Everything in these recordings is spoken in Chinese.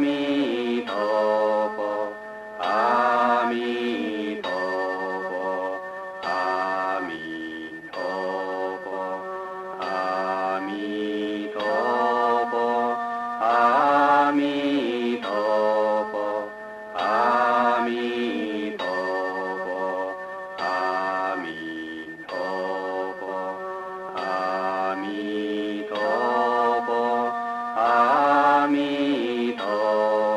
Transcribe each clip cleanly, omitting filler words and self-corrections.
弥陀佛，阿弥陀佛，阿弥陀佛，阿弥陀佛，阿弥陀佛，阿弥陀佛，阿弥陀佛，阿弥陀佛，阿弥陀佛。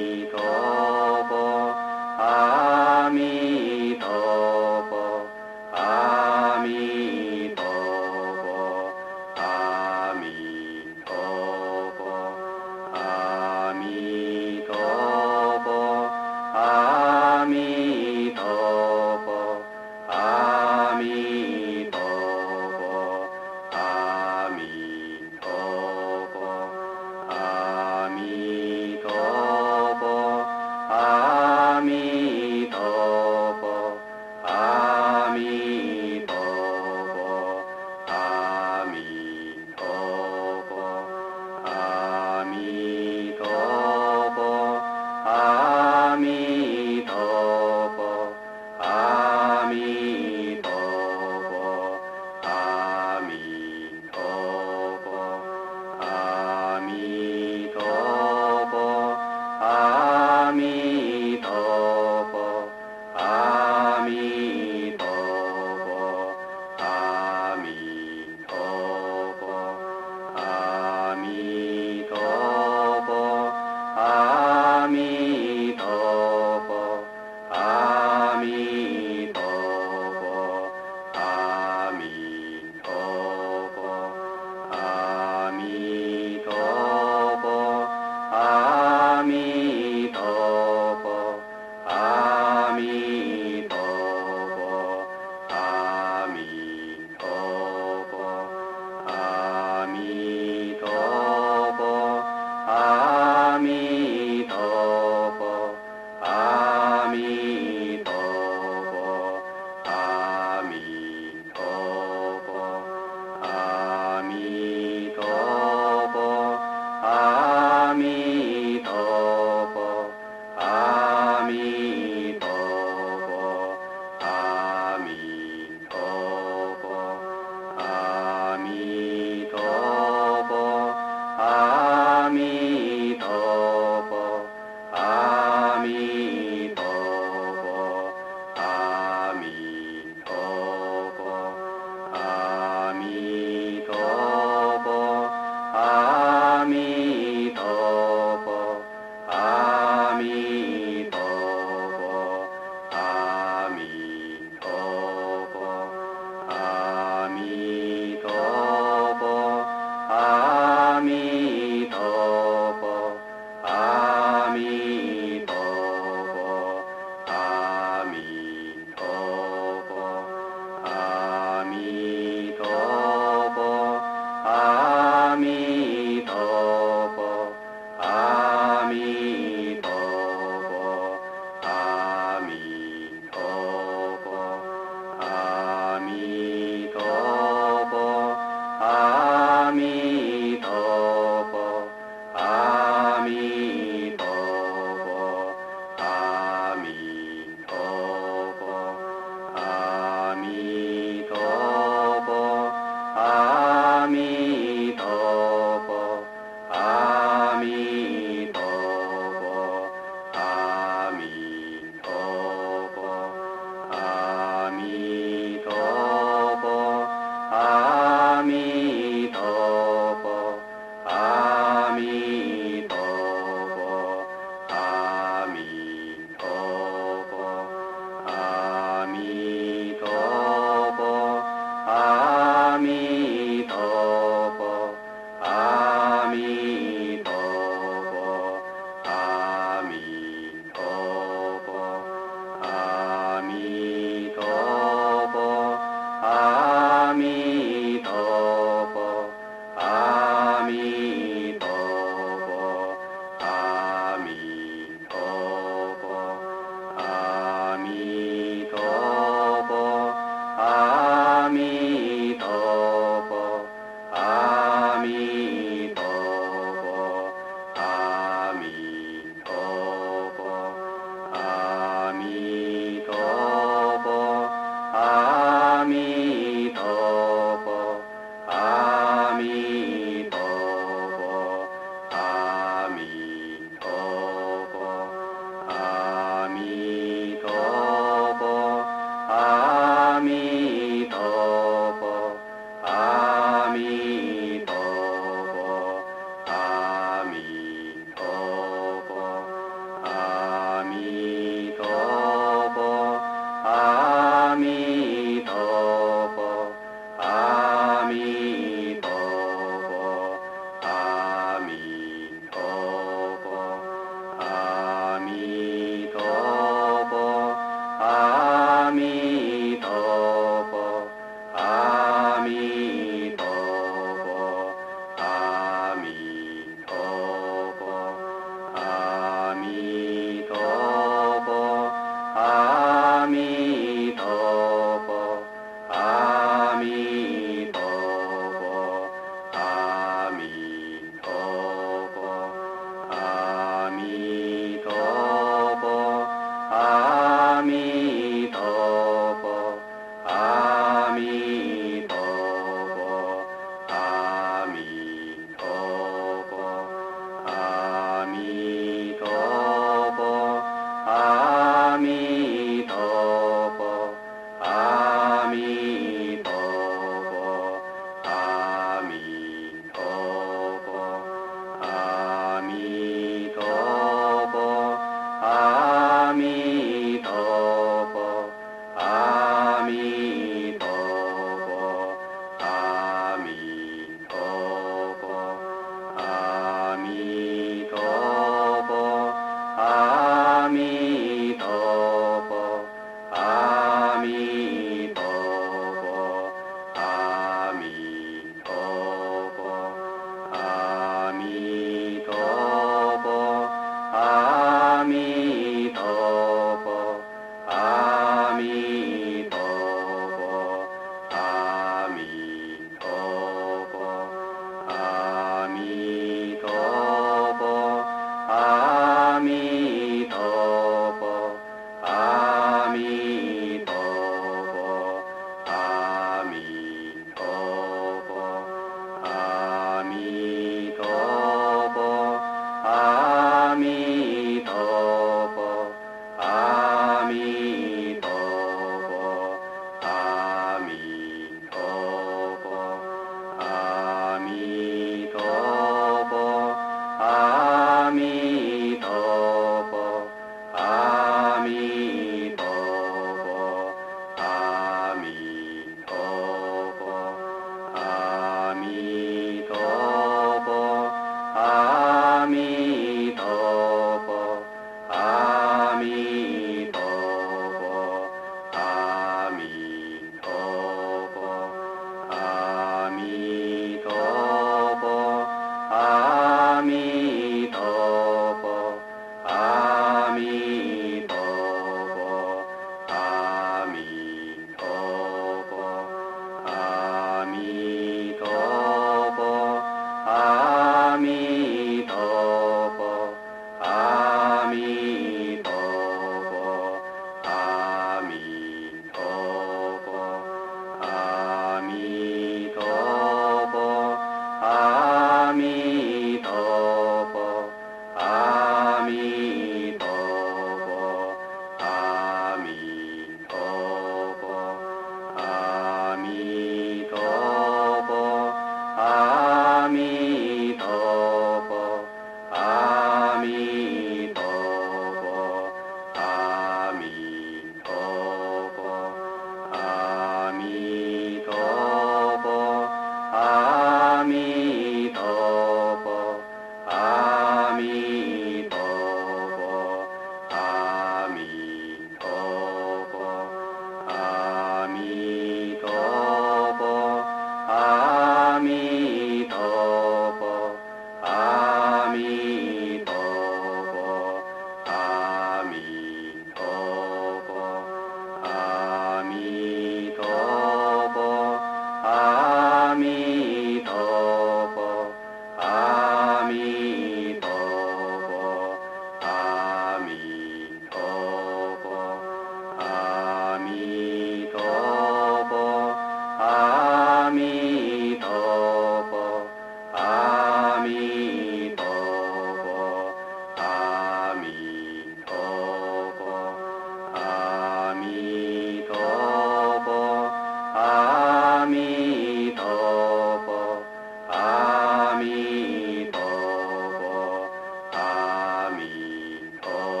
阿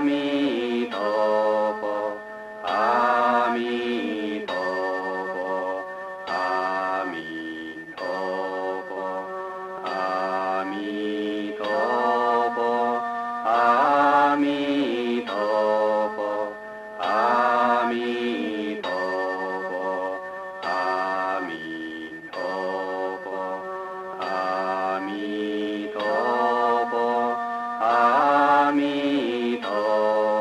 弥陀佛，阿弥陀佛，阿弥陀佛，阿弥陀佛，阿弥陀佛，阿弥陀佛，阿弥陀佛，阿弥陀佛，阿弥陀佛。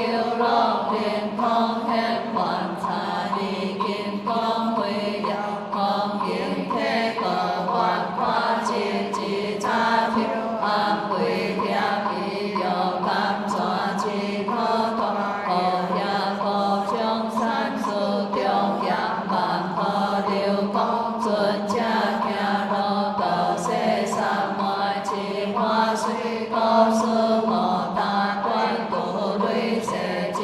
求乐天空显幻彩你金光辉耀，光明体个万花枝枝插票，安慰听伊有感传之可托，何呀高中山树中央万河流光，尊者行路道世三昧之花水，高师莫大观古瑞世。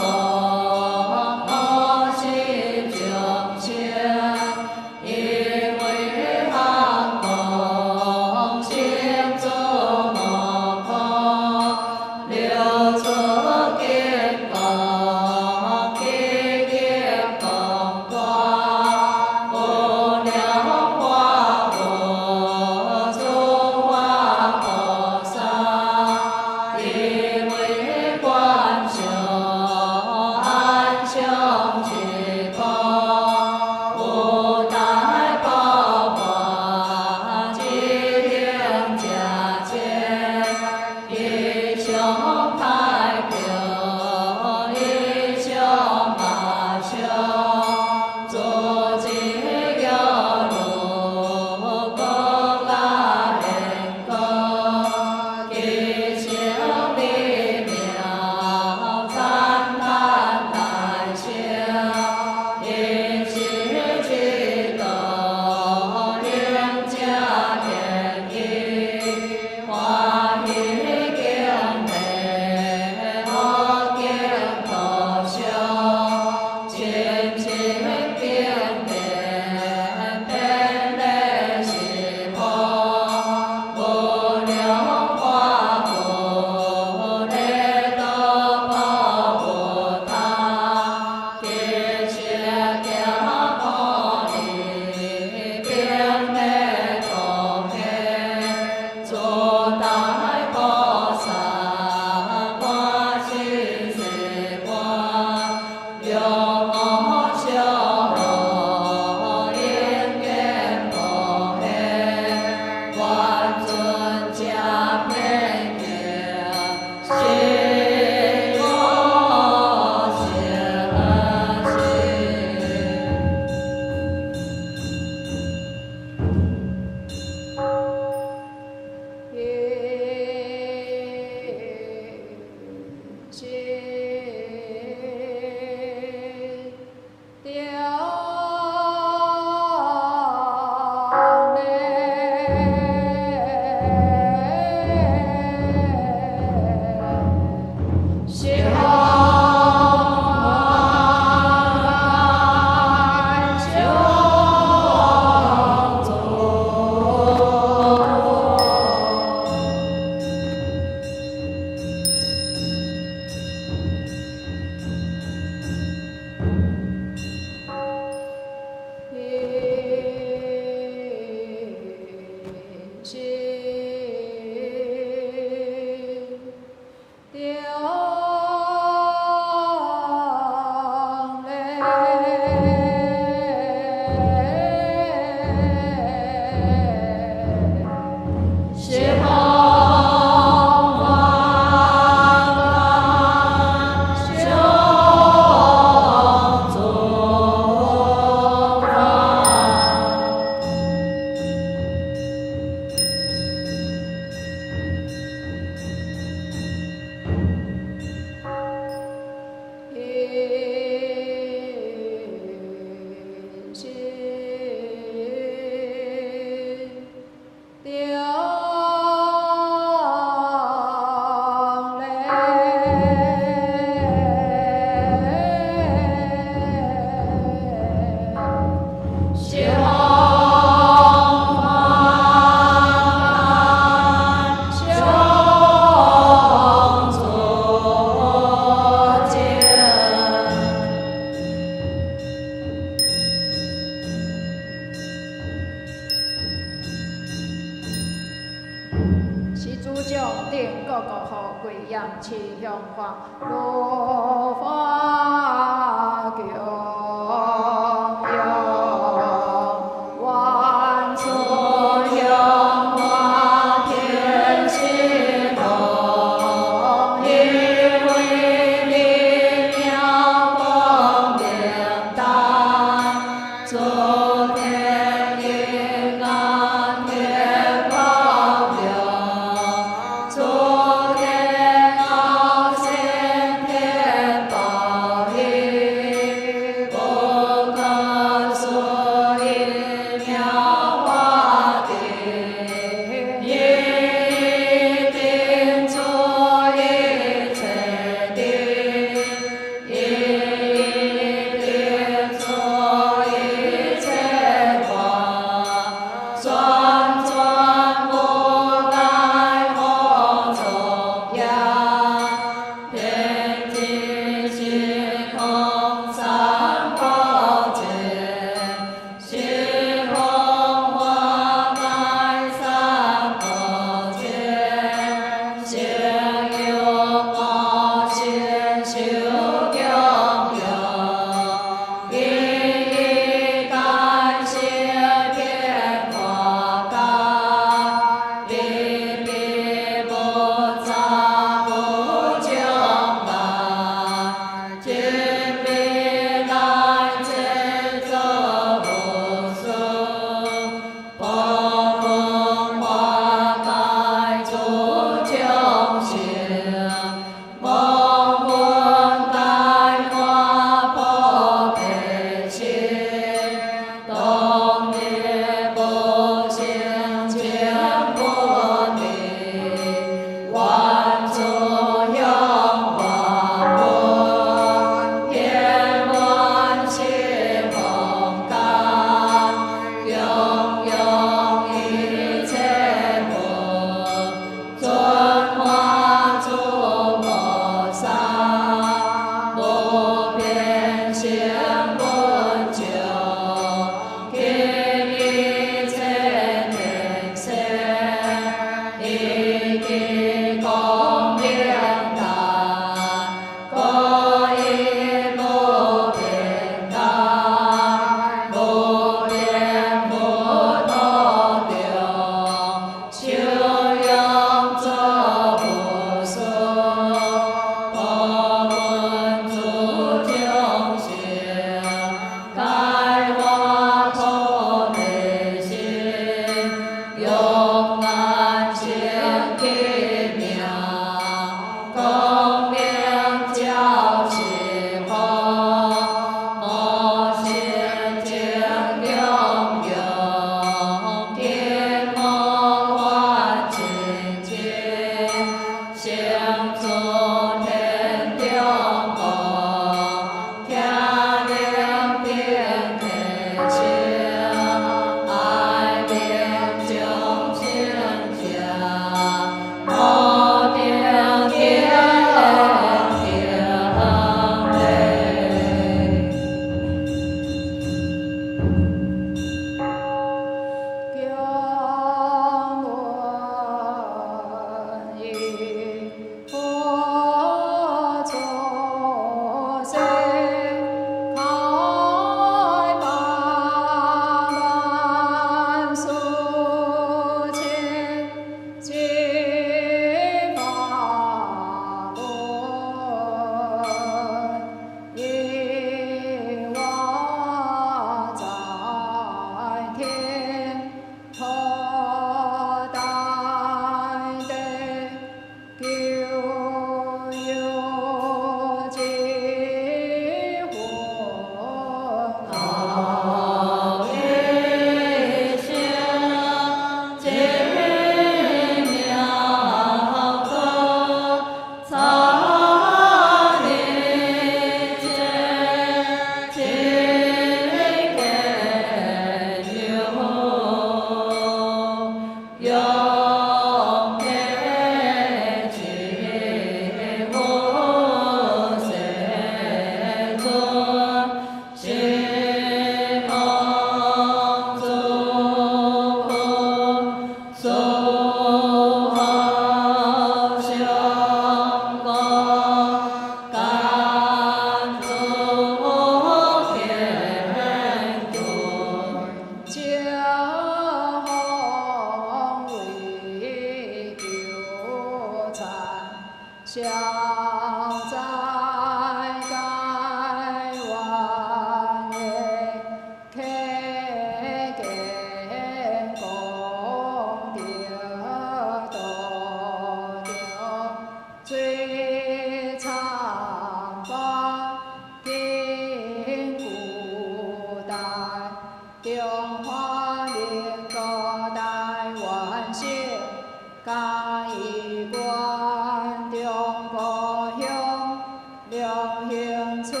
行村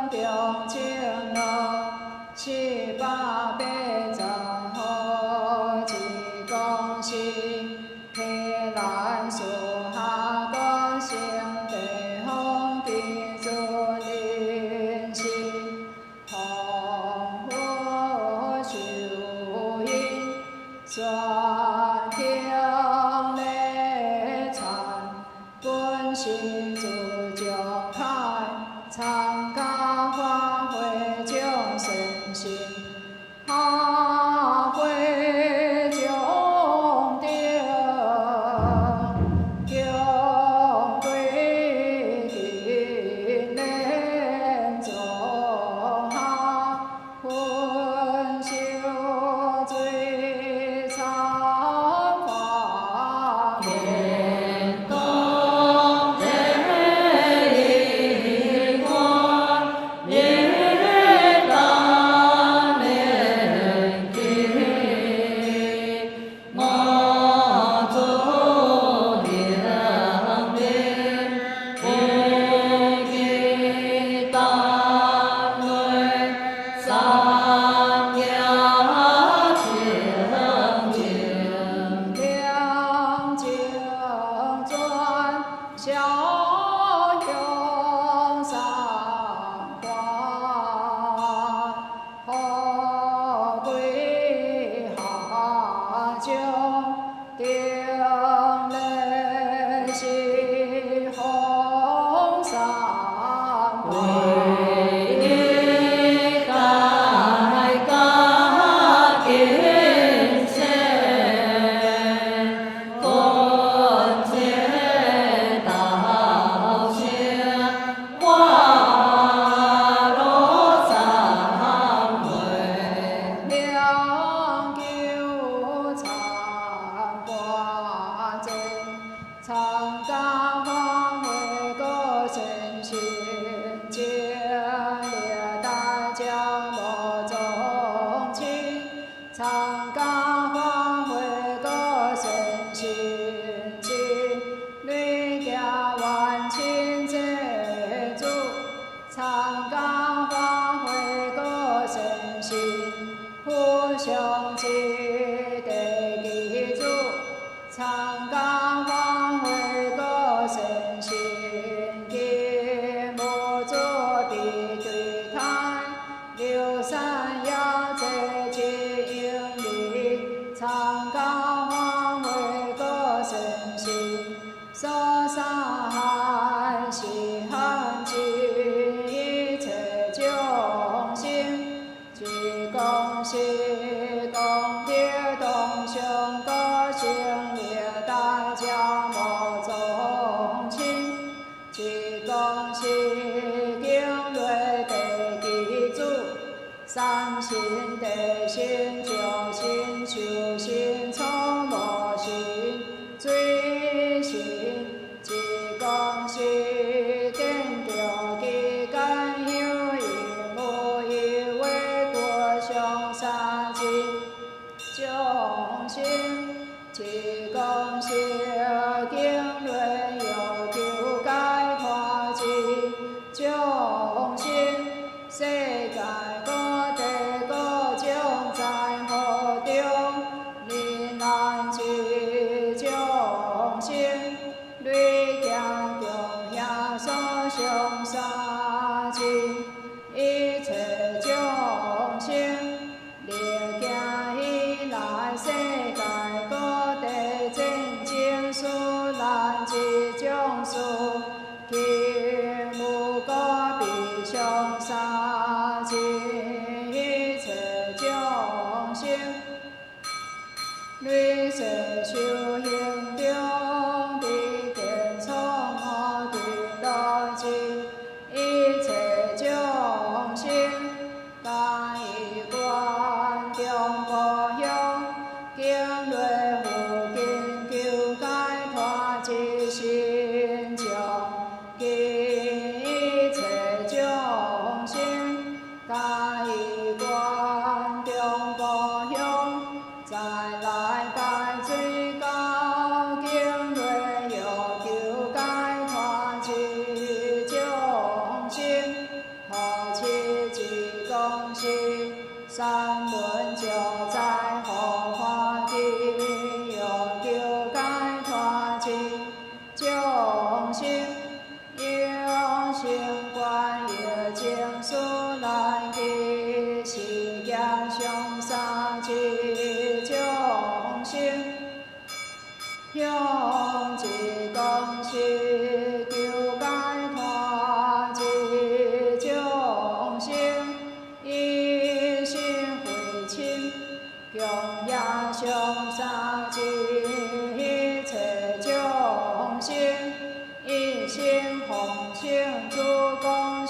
中正路480户，一公司提篮树下高升地方基准人士，丰富受因全听咧传，本是自将开，参加发挥众善心，发挥众德，共对人连坐下，分修罪忏法天公地理观，日当连结，我做良人，一举当为三亚清净，两净转逍遥三花，富贵下将定来是红山为你改革建设，本节道声花落三回，两求参观证，参加发挥个善心，建立大家无宗亲，参加发挥个善心，累加万亲这主，参加发挥个善心，互相之地基主，参加发挥个善心，今无作比对台，留山也这只英里，参加发挥个善心，所山是汉之一切众生，一公是功德同享个成立大家无宗亲，一公是经类地基主，三心地心救心修心聪无心追心，一公是见着其间有因无因为过上三界众生，一公是经轮有求解脱之众生，世界各地各种在河中，罹难之众生，累行共下所上三界，一切众生，历行以来世界各地真正殊难之种事，今无个必上三界，一切众生，累世修行中必见错误对道之，一切众生。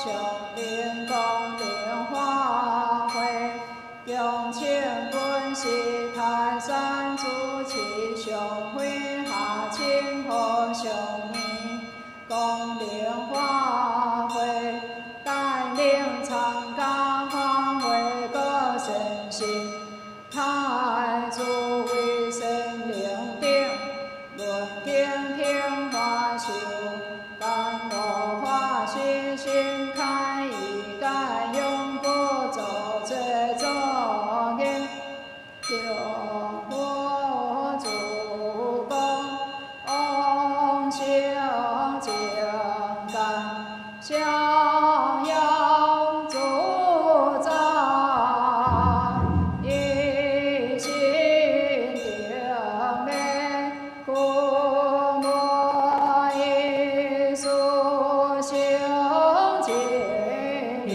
上灵光灵花会，恭请本师泰山主持上会下请和上年光灵花会，带领参加花会个神神，太祖为神灵顶，论听听花树。甘露花须心开，一概永不做罪作业。求佛主公，往生净甘，逍遥自在，一心定力，苦莫一殊行净愿。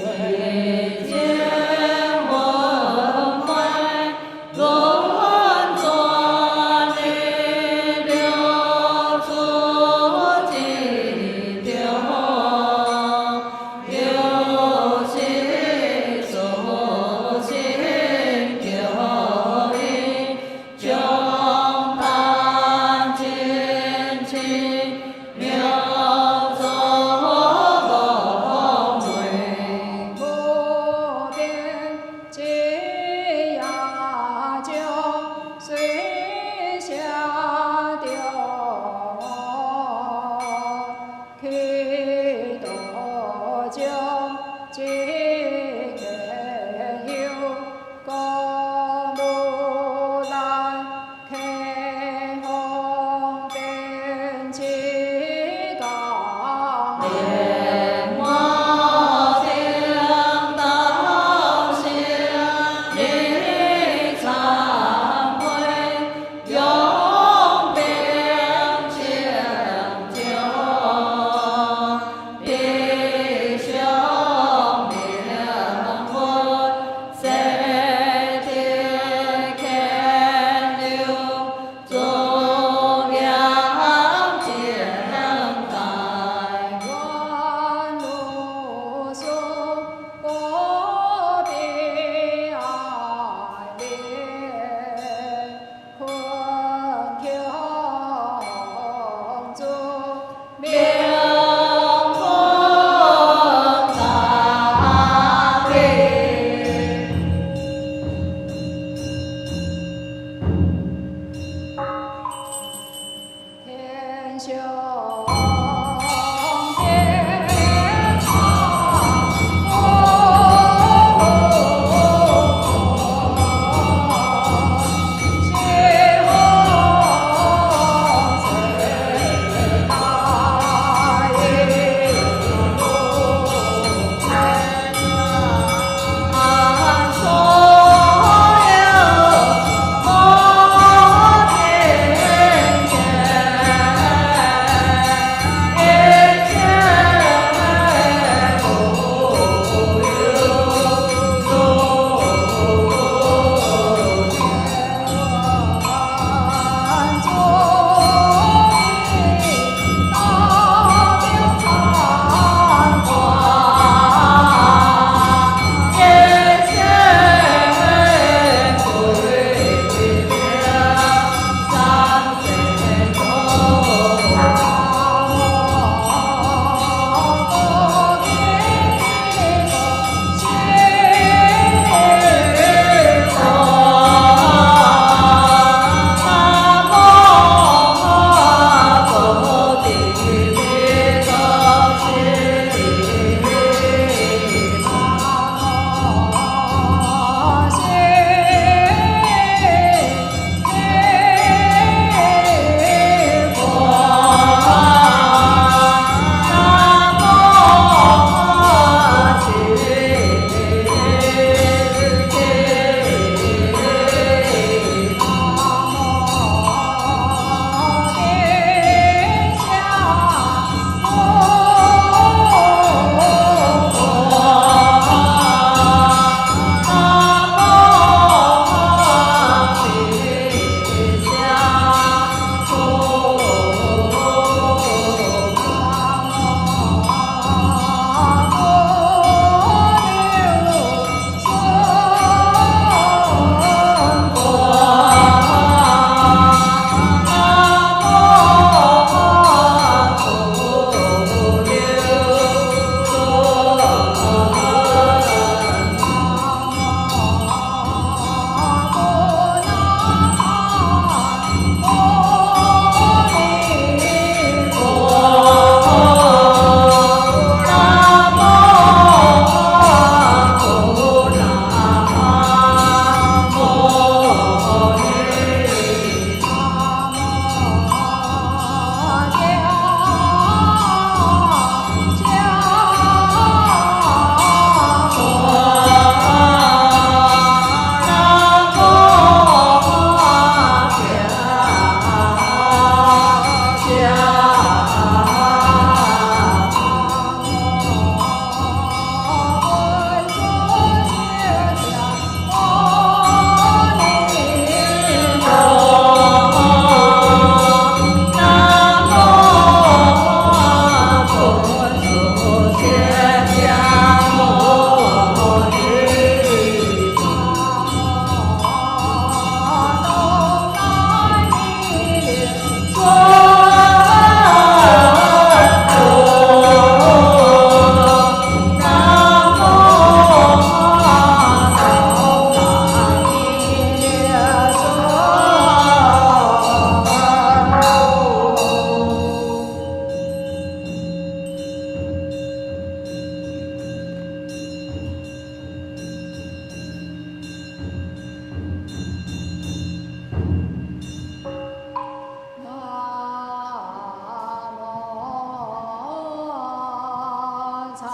参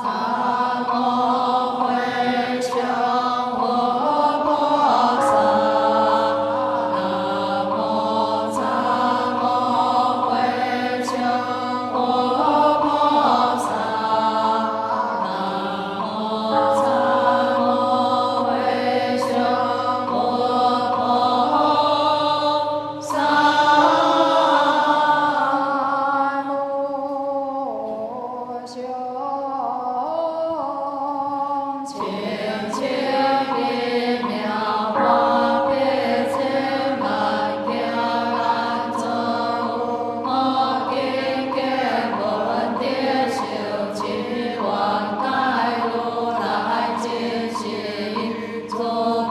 无回向佛菩萨。南无参无回向佛菩萨。南无参无回向佛菩萨。清清明明花别千万境难走，我今见闻得受持愿解如来真实，慈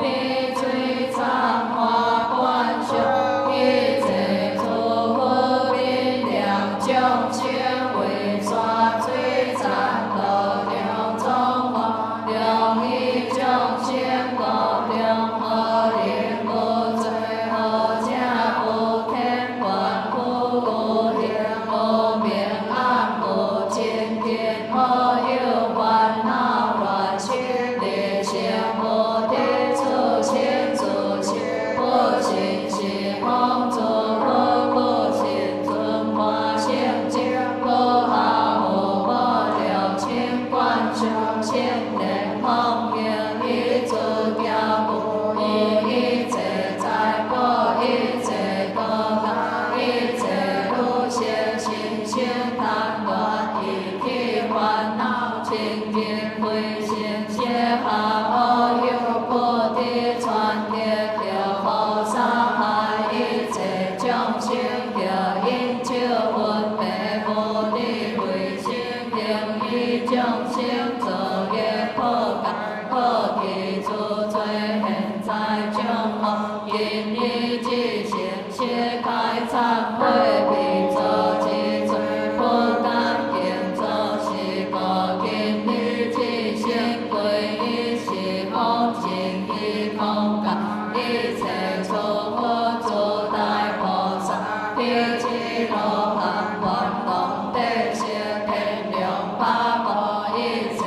悲璀璨花观想，一切诸佛力量众生为刷璀璨道量中华，量以众生高量和灵无罪何者不天愿不无灵无明暗无清净何有烦恼乱心力行无地处心自心不信是空诸佛不信尊华性净不下无无了清观想性能方明一诸教不以一切财宝一切高大一切路线心性贪乱一体烦恼清净慧心邪下恶有不地传天了菩萨害一切众生了因救闻灭无地慧心令以众生作业破戒破其诸罪现在众恶因以自性切开忏悔彼作其罪不甘敬作是故今日自性归依是空净依空感一切诸佛诸大菩萨披苴罗汉愿功德行天良八宝一切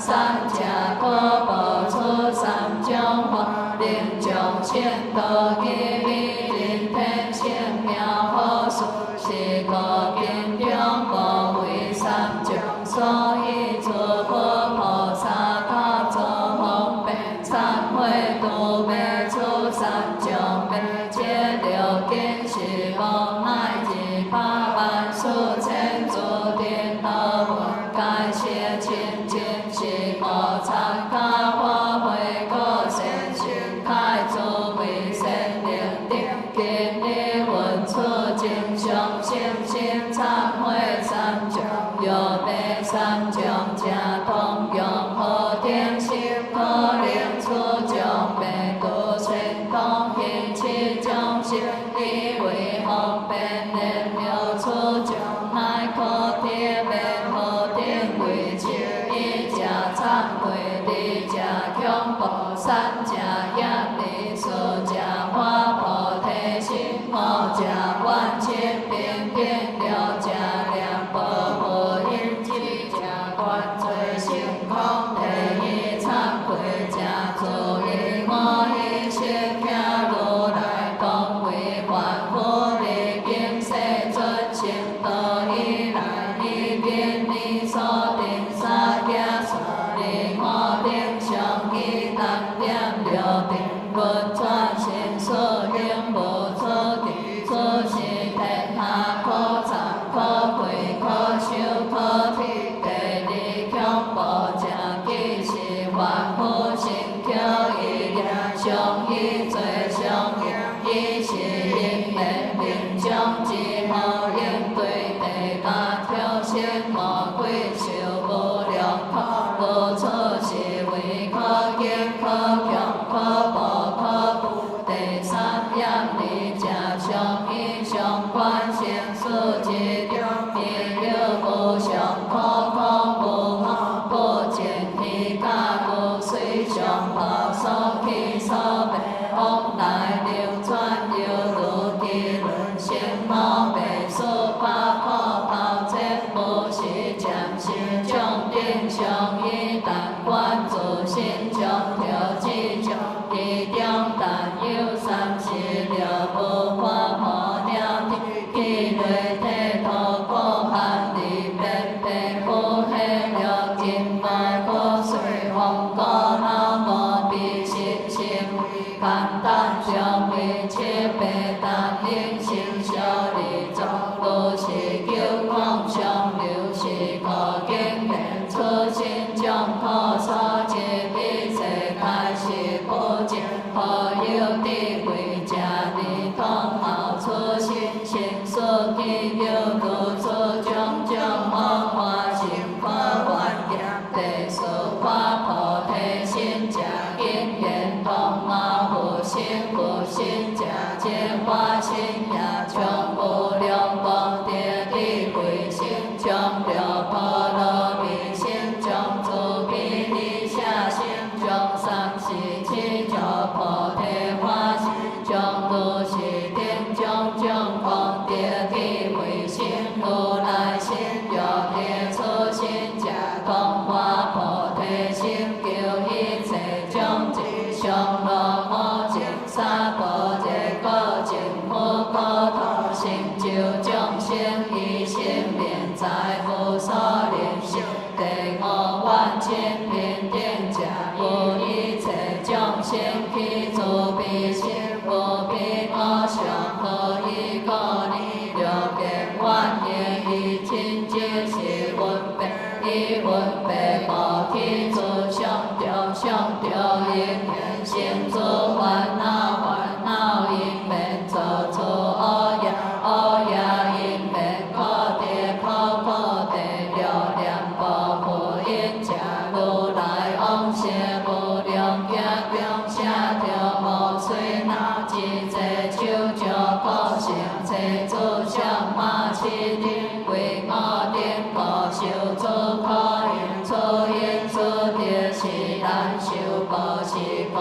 三者可报出三种法，能将前道义美人天性命好事，是故经中无为三种，所以诸佛菩萨较诸方便，忏悔度未出三种悲，这六根是无乃至百万数千诸天道无该写清净，是无参加花卉果善心开诸位善灵定，今日运出正常心心忏悔三种，若被三种正通用好定心，可能出众被度顺通行七种心，以为方便能了出众，乃可贴面好定为情，一者忏悔，二者恐怖，三者业力，四者花菩提心，五者万千遍遍，六者念保护因，七者观罪性空，第一忏悔者自以我以色行如来同为凡夫历经世尊成道以来，已经你所定三界所离我定上以当点六定论转心所应无错地，此是天下可赞可贵可修可提，第二恐怖者即是凡夫心口意念上以罪上应，以是因缘命中之后应对地家挑选魔鬼受无量苦，无错是为可见可强可怖可怖，第三业力者上以上观成事之中，亦有无上可可无我不见其他故随上报所起所备，往来流转犹如地轮生毛被所发破报，这不是暂时将定上以但观自心中调之中，其中但有三十六无法无了的，其类体土果含离变白不黑了金麦果水红果老无比心心为简单上为切白但灵性小理中，都是九广上流是可经验出心中可所接比世开始不见，可有智慧者理通后出心心所起有如此种种好花心可愿行，第四花菩提心者因缘同无心无心者皆花心也从无量光碟智慧心中了波罗蜜心中自比离下心中三世七种菩提花心中如是定种种光碟智慧心如来心若贴出心者同花菩提心求一切种子上罗无尽三宝这个净无可同成就众生以心免在无所怜惜，第五万千遍定者无一切众生起自悲心，无比我上何以故你六根愿言以亲皆是分别，以分别无起自上调上调因缘生诸烦恼烦恼因缘造诸恶业恶业因缘可得可可得了量保护因者如来往昔无量劫中下条无随那智者手足可成切诸相马七定为我定可修诸可因诸因诸定是难修报是可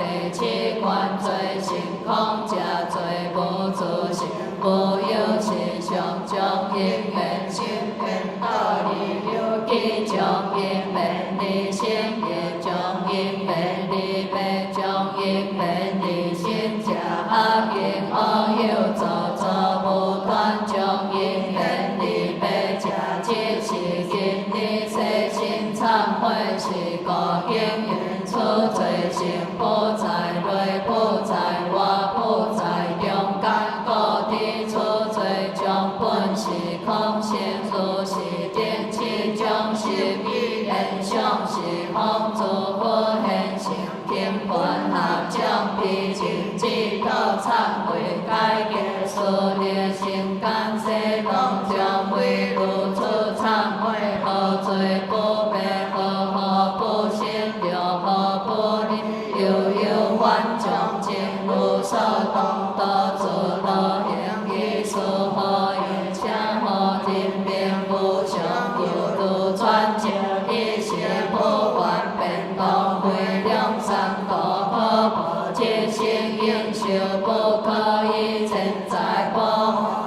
第七关罪成空，者罪无自性，无有是上将因缘心缘道理有记，将因缘理心业，将因缘理悲，将因缘理心者恶因恶有造作无断，将因缘理悲者即是今日世心忏悔是故因缘出罪成不在内，不在外，不在中间，故地出罪将本是空性，如是定气将是依现象是风诸不现行，经盘合将彼情知道忏悔解决，所列心间世当将为如此忏悔，何罪不背，何不信，何不离，有万将尽如所当得自乐行，以是何言且何人变不相有如专教，一切不完变动回量三多破破，皆心应修不可以存在不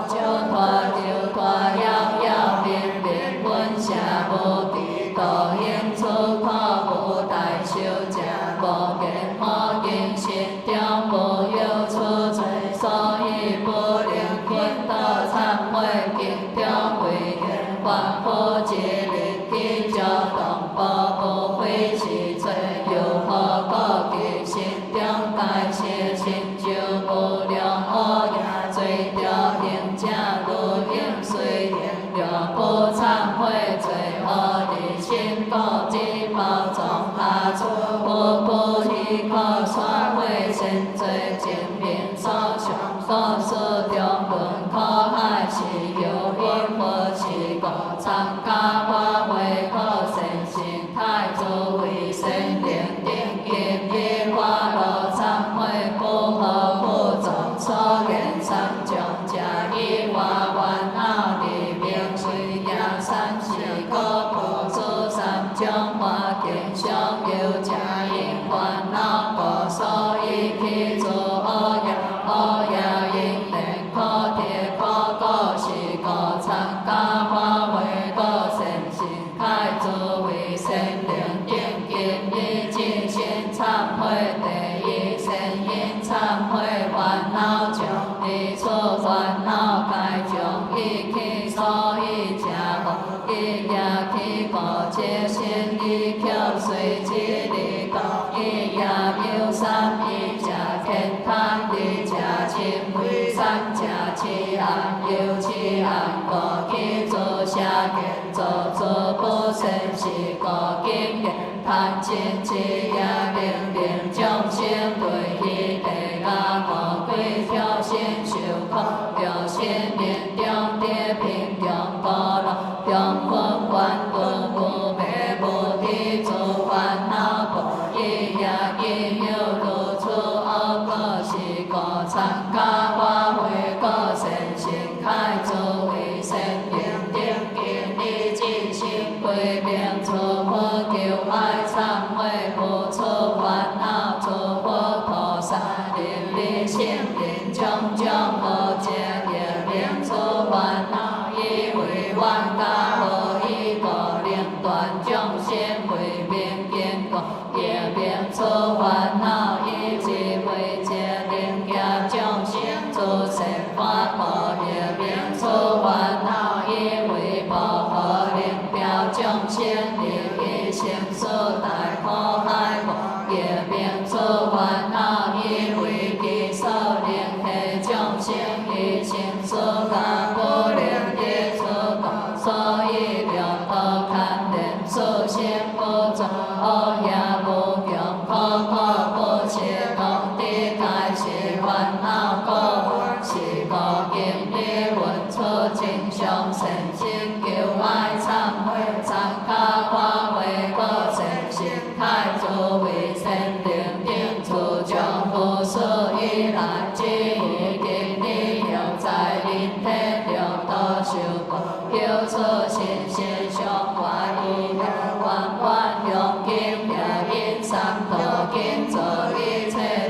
就脱就脱，遥遥明明本下无地道应出可无代修者，无见无见心中无有出罪，所以不能见得忏悔经中为言还不自力地就动不非是罪，又何故其心中改邪心就不良恶也罪掉定者如应随应了不忏悔罪恶的心故知报众下出不依靠所谓先罪证明所上所示中论可爱是有因或是故参加发挥可成形态作为生灵定因以花落忏悔不合不总所言三种假意话烦恼里面虽然三世可不出三种花见上有假因烦恼故所以去做恶业，恶业因缘可贴可果是故参加发挥个成形态作为生灵定因以精神忏悔第一生因忏悔烦恼将离出烦恼解将一起所以者何一也去过这心意求随之理动一也有三一者天堂一者亲为三者七暗有七暗过去做下见做做不生是故经验贪嗔痴也令令众生对彼地下魔鬼挑衅受苦，了心灵中地平中高乐，中分万顿不灭不地诸烦恼不一也因有如此恶果是故参加发挥个成形态作为生灵定因你尽心归命出佛求爱忏悔不出烦恼诸佛菩萨临离心灵种种无见也明出烦恼以为万家何以故令断众生为明见故也明出烦恼以智慧界令业众生诸生法故也明出烦恼以为保护令表众生利益生死大苦海故也明出烦恼以为其所令下众生以生死感不能得出故，所以了道堪能出生不作恶也无强可不切动地开始烦恼故是故今日闻出真相神心求爱忏悔参加发挥个成形态作为生灵定处将不死以来之意今日又在临天了道受苦有出心心上怀疑万万用经也因三道经做一切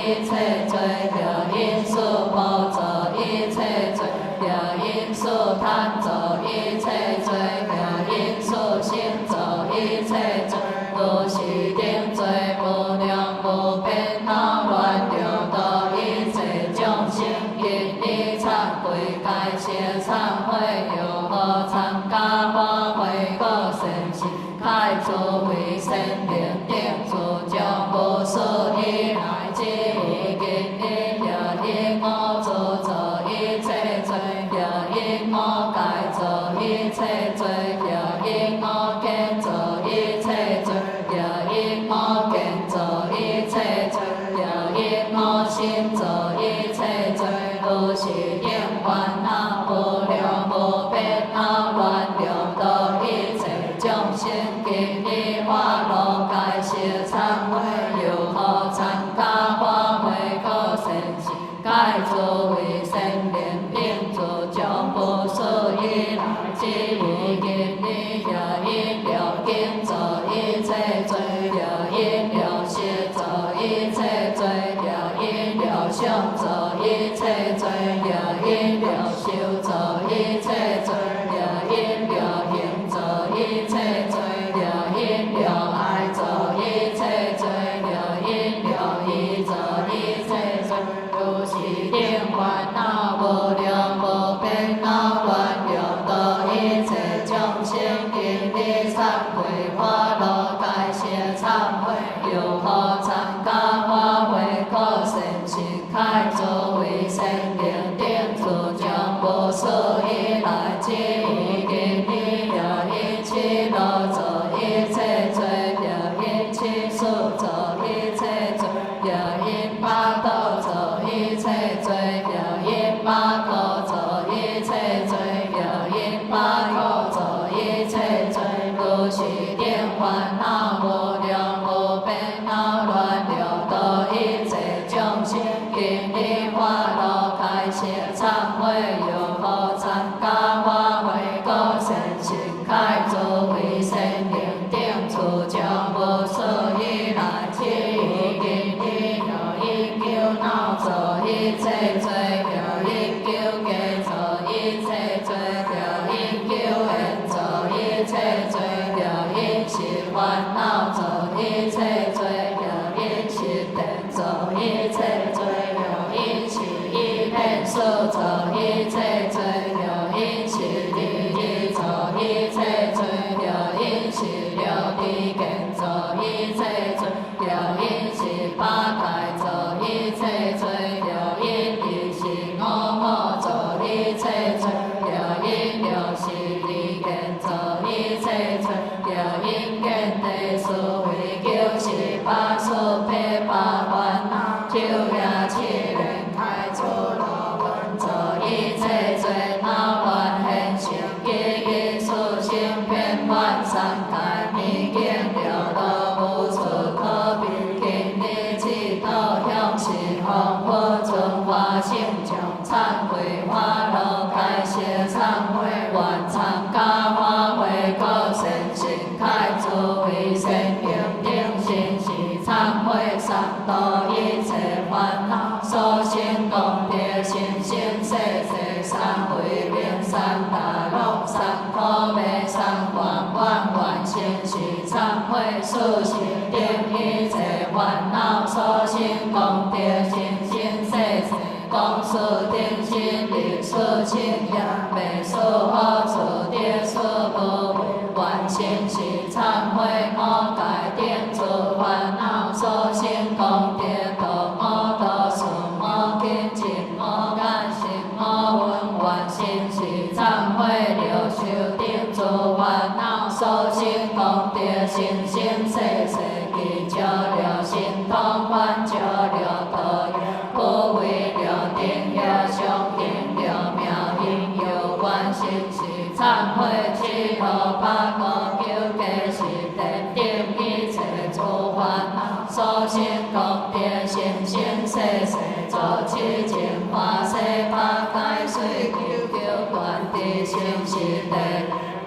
一切罪，了因数无造一切罪，了因数贪造一切罪，了因数心造一切罪，如是定罪无量无边恼乱六道一切众生，因你忏悔改邪忏悔，又何参加发挥个善行，开诸为善灵定自将无数以来之意今日了因我自造一切罪，了因我改造一切罪，了因我建造一切罪，了因我建造一切罪，了因我心造一切罪，如是定烦恼无量无边恼乱六道一切众生，今日化路改邪忏悔，又何参加发挥个善行，改诸为善灵定自将无数以来之意今日了因了经造一切罪，了因了识造一切罪，了因了想造一切罪，了因了修造一切罪，了因了行造一切罪，了因了爱造一切罪，了因了义造一切罪，如是定烦恼无量无边恼乱六道一切众生，今日忏悔化路改邪忏悔，又何参加发挥个善行，开诸为善灵定自将无数以来之意今日了因七路造一切罪，了因七数造一切罪，了因八道造一切罪，了因八道造一切罪，了因八道造一切罪，如是定烦恼无量无边恼乱六道一切众生，今日化路改邪忏悔，又何参加发挥个善行，开诸为善灵定自将无数以来之意今日了因救恼造一切罪，了因救戒造一切罪，了因救缘造一切罪，了因是烦恼造一切罪，了因是定造一切罪，了因是一片数造一切罪，了因是利益造一切罪，了因是了知见造一切罪，了因是八戒造一切罪，了因亦是五魔造一切罪，了因了是利见造一切罪，了因见地思维就是八数撇八烦恼，昼夜七轮开诸路门造一切罪，恼乱现行一因数心变幻三界迷境了道无处可避，今日只道向是方不存化性将忏悔化路改邪忏悔，愿参加发挥个善行，开诸为善灵定心是忏悔三道一切烦恼，所生功德心性世世三回遍三大乐三苦悲三观万万心是忏悔事行定一切烦恼，所生功德心性世世讲述定心力事情也未所好处跌所无完心是忏悔我改定诸烦恼，所生功德道我道事我见尽我眼心我闻完心是忏悔了修定诸烦恼，所生功德心性世世记照了心通观照了道不为了定了相应了妙应有关心是忏悔七路八个求解是定定一切诸烦恼，所生功德心性世世做七净化世八界水求求断地心是定，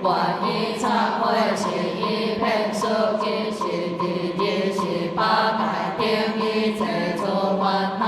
愿以忏悔是一片数即是地是八界定一切诸烦恼。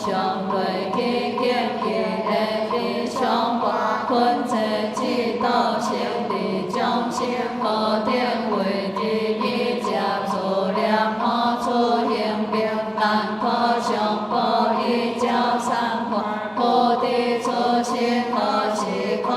上对起敬意的理想化，困者只道成理众生好定为日以接助念好出行名，但可上报以教三法，菩提初心何时可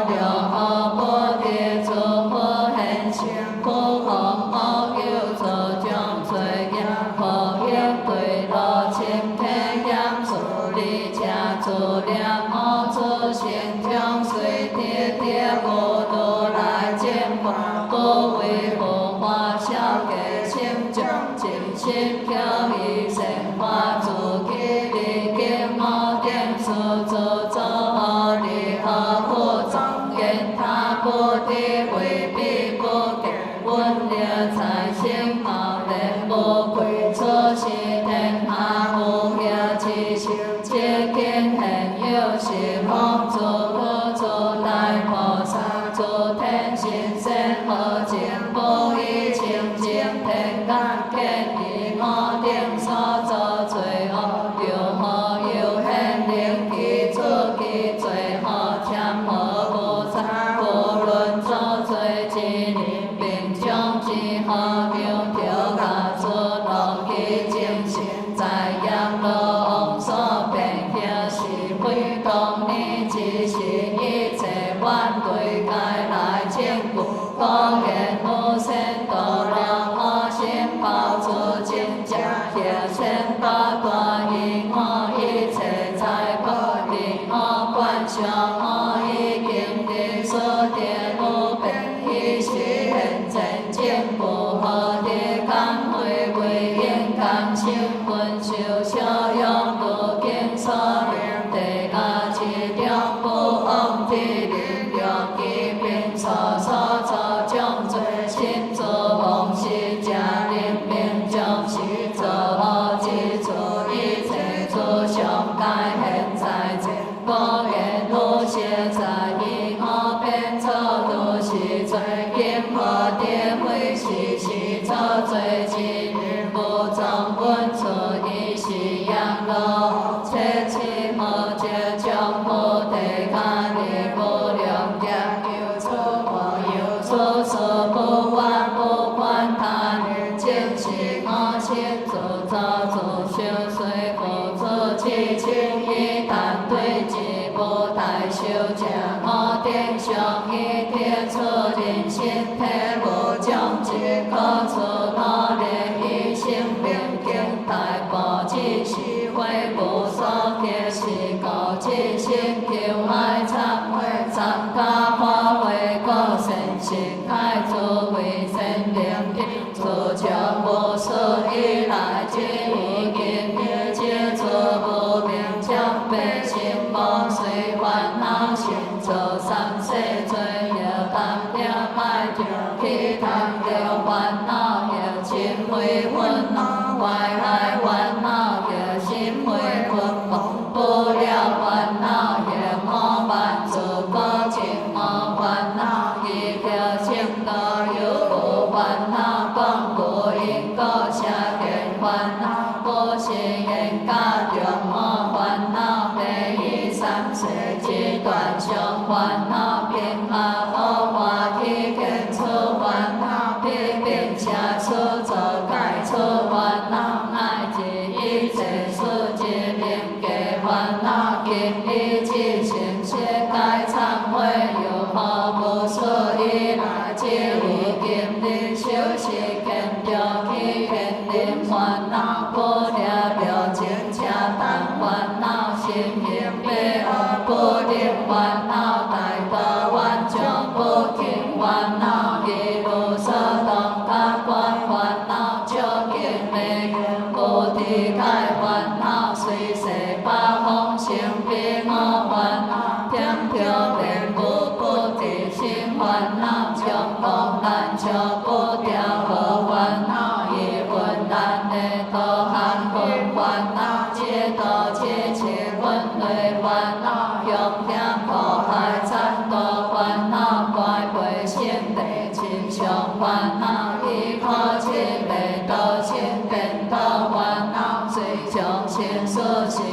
学了后菩提诸佛现前，苦行恶有作将罪业，何应对路深体验处理正自念好出心中随天地无如来正法，不为佛法小家心中尽心求以生化自己离经无定处自作何离何苦总言他不知为必不给温了财心毛人无愧出世天下无暇之心皆见现有是方诸佛诸大菩萨诸天神仙何尽不以清净天眼见以我定所作罪恶又何有现灵其出其罪何참何菩萨无论作罪之人并将之何妙调假出落其精神在阳罗王所变现是非当你之时一切万对该来坚固可言无限多罗我心报出真假现前八大以我一切财宝以我观想我已经的所见无变以是现前正不合的感会为因感情分受小用不经所令地下之中不往之力量其并所作将罪心作往事假灵命将是作恶之处一切诸上该现在前不言无邪在以我变错都是罪因何跌会是作罪之日不总本处以是阳路切其何解将不得假力不良业有错我有错所不完不管他人见是我心自造自修虽不自其情以但对之不太修正我定上一贴出人心体无将之可出我连以性命经大报之是会无所结是告知心求爱忏悔参加花卉个神心开诸为神灵的自将无事以来之已经一切诸不明将被心魔随烦恼心作三世罪业担定卖掉其他了烦恼业心为烦恼坏爱烦恼业心为烦恼不了烦恼业莫满足不尽莫烦恼一条情道有无烦恼光不因果下见烦恼不是因家中莫烦恼每一三世之断上烦恼并下好话体见出烦恼批评下出做改出烦恼乃至一切世界命给烦恼今日之心世界忏悔有何不所以来之无今日修习见着其见灵烦恼不了了情恰当烦恼心应悲而不定烦恼大德完全不听烦恼一路所动他观烦恼究竟未用不离开烦恼随世八方成彼我烦恼偏飘变不敌心烦恼将光难求不掉何烦恼以困难的多含困烦恼皆多切切困累烦恼用天破坏惨多烦恼怪鬼心地亲相烦恼依靠亲背都心变多烦恼随从心所行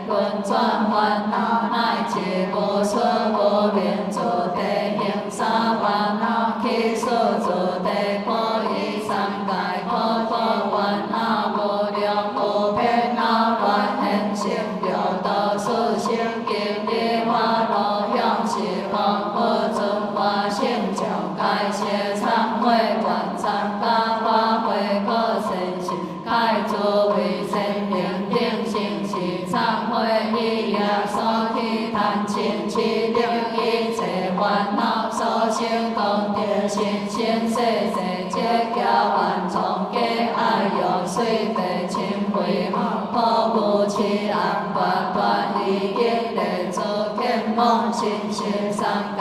滚转烦恼，乃至无所无明自地行三烦恼，起所自地苦以三界苦苦烦恼，无量无边恼乱现成六道四生经历花路向是方佛尊化性上开谢忏悔观参加发挥可善心，开诸为善明定性是忏悔意业所起贪嗔痴等一切烦恼所生功德心生世世皆教万众皆爱欲水地清慧破无痴暗八断已经连诸天梦心是三界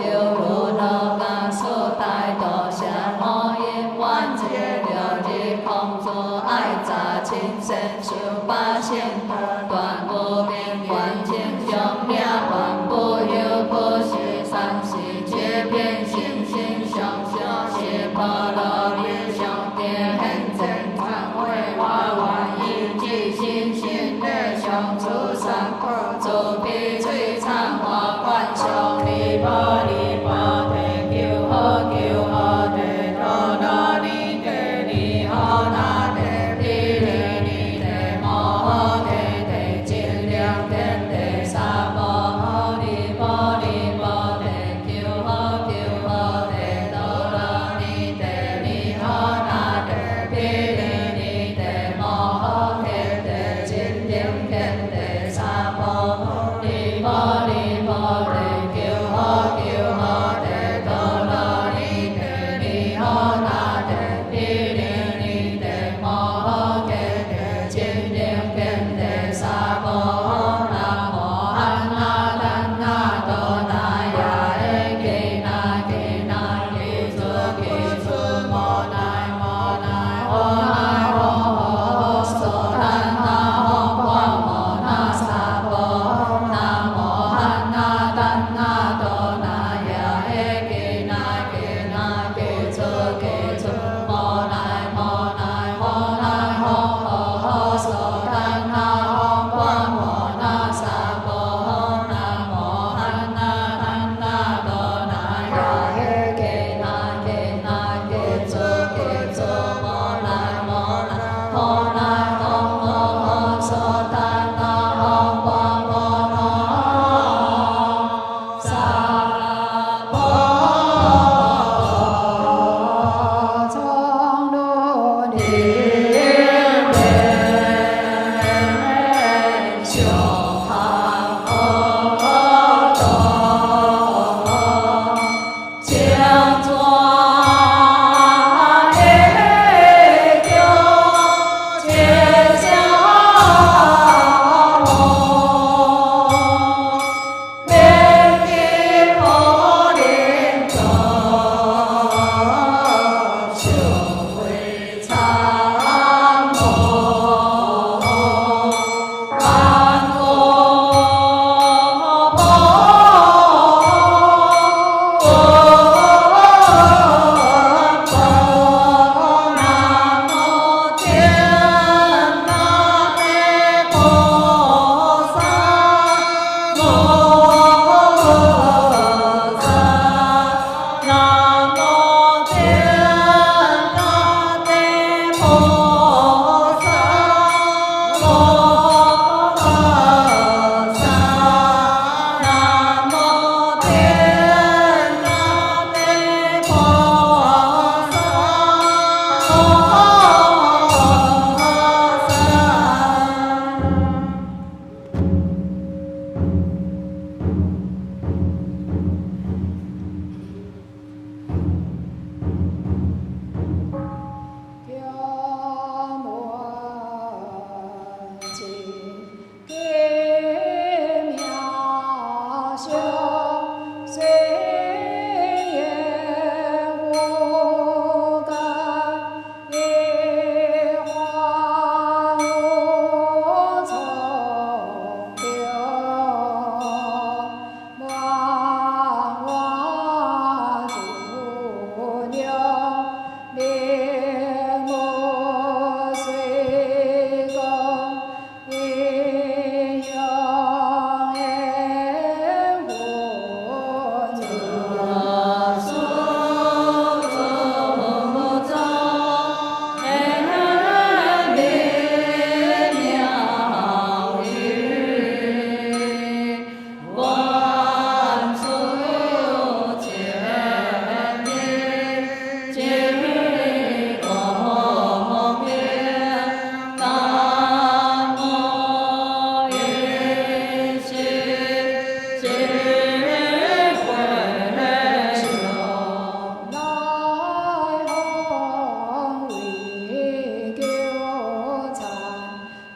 犹如罗伽所带多邪魔因缘界了离空诸爱杂亲身受八性断无明缘情上命万不有不是三世皆变性心上小是波罗蜜上殿现前忏悔我愿以至心心内上出三苦诸悲摧忏华观上离波离波提求好求好提罗罗离提离好那提离离离提摩诃提提净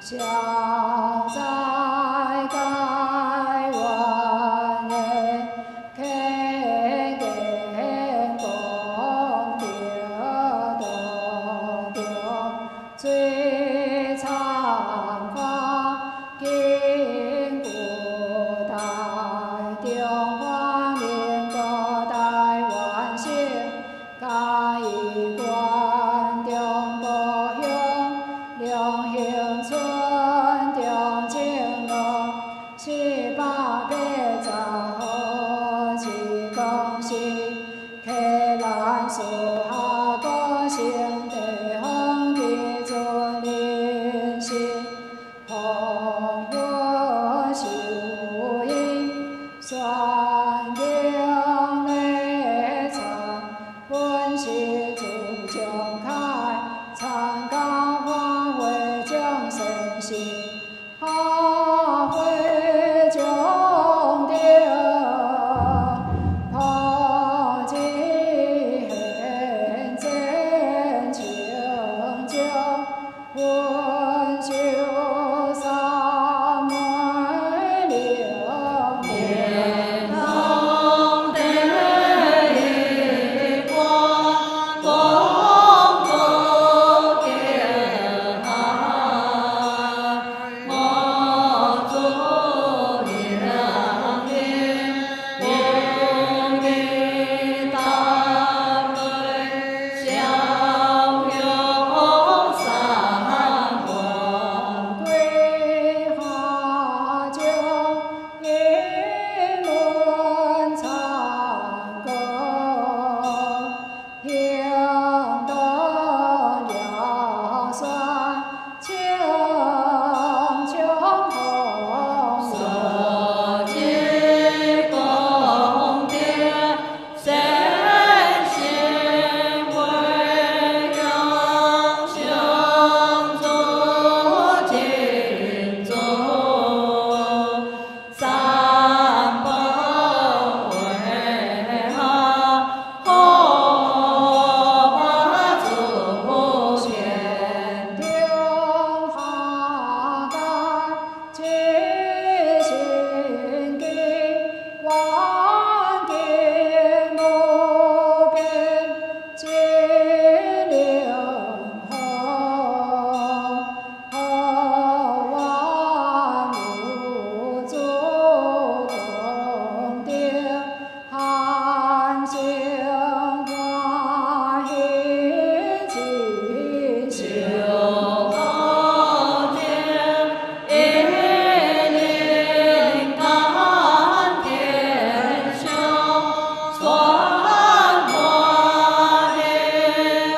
消灾解冤缘，开眼功德多着，最参法经古代，中华民国台湾省嘉义县中部乡龙兴村中正路480号市公司，客兰树下个成地方基准人士，红火受益，宣经内参，本是自将开，参加法会将神事，法会将定，破之现真清净，文修三昧灵莲通地一光，光光天海，我主良民，永离大瑞，逍遥三光。归下就一门唱歌，听得了酸青青红。所见功德，身心为永生诸尽足，三宝为好，护法祖先。定下界，起心机，万劫无边，精灵好，好万物诸功德，汉生欢喜尽心。就高见一灵感天修，算化的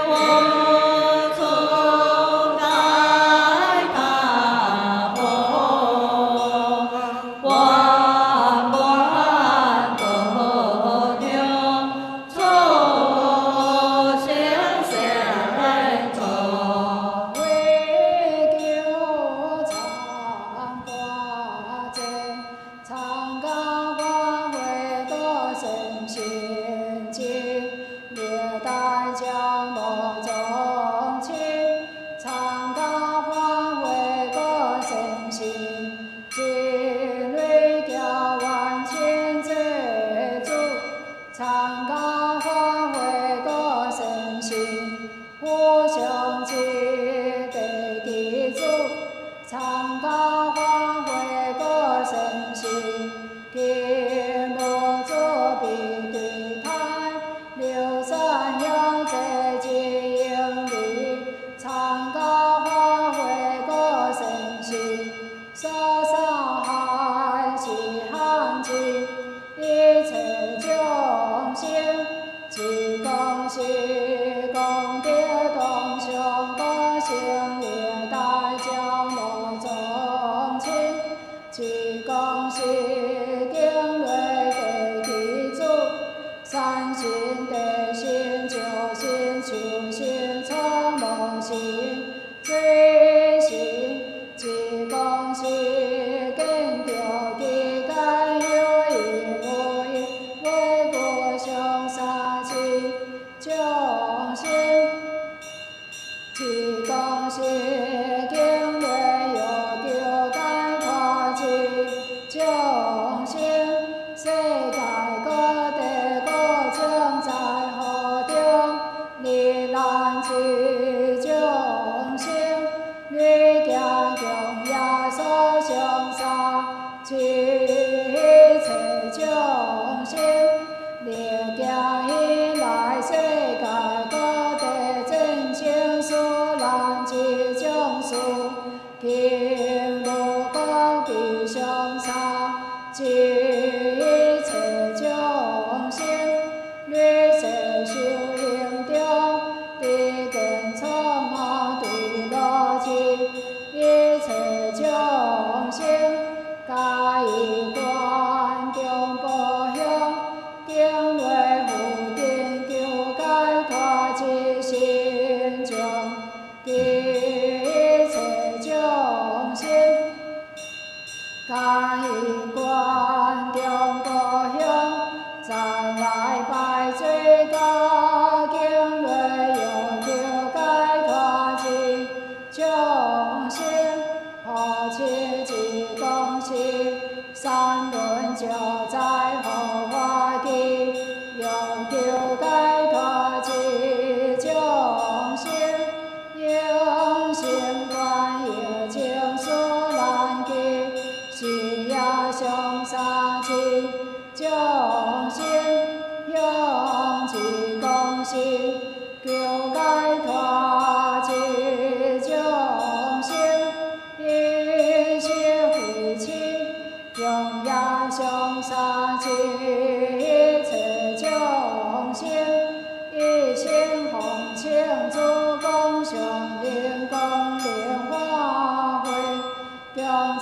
无处改大佛，万般多定，初心先走。为求参观者，参加法会个神仙节，历代将无宗亲，参加法会个神仙，人类交万千罪主，参加法会个神仙。互相记得记住，参加法会个神事，见无作必对台，留山要这几英里，参加法会个神事，沙沙汉是汉字，一切众生，自公是功德同上个性，历代将无宗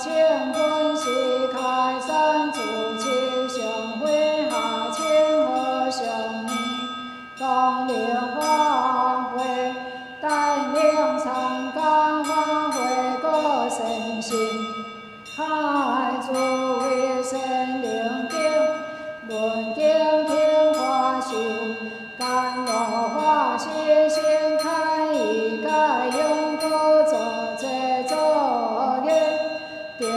清本是开山祖师上会下清和上年，东陵花卉带领参加花卉个神心，海诸位神灵境，论经听花秀，甘露花心心开一盖永不作这作业，中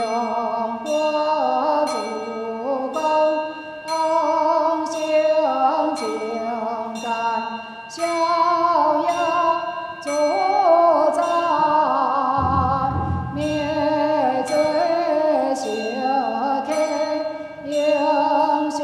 国主公红星情感逍遥主宰，灭罪小开英雄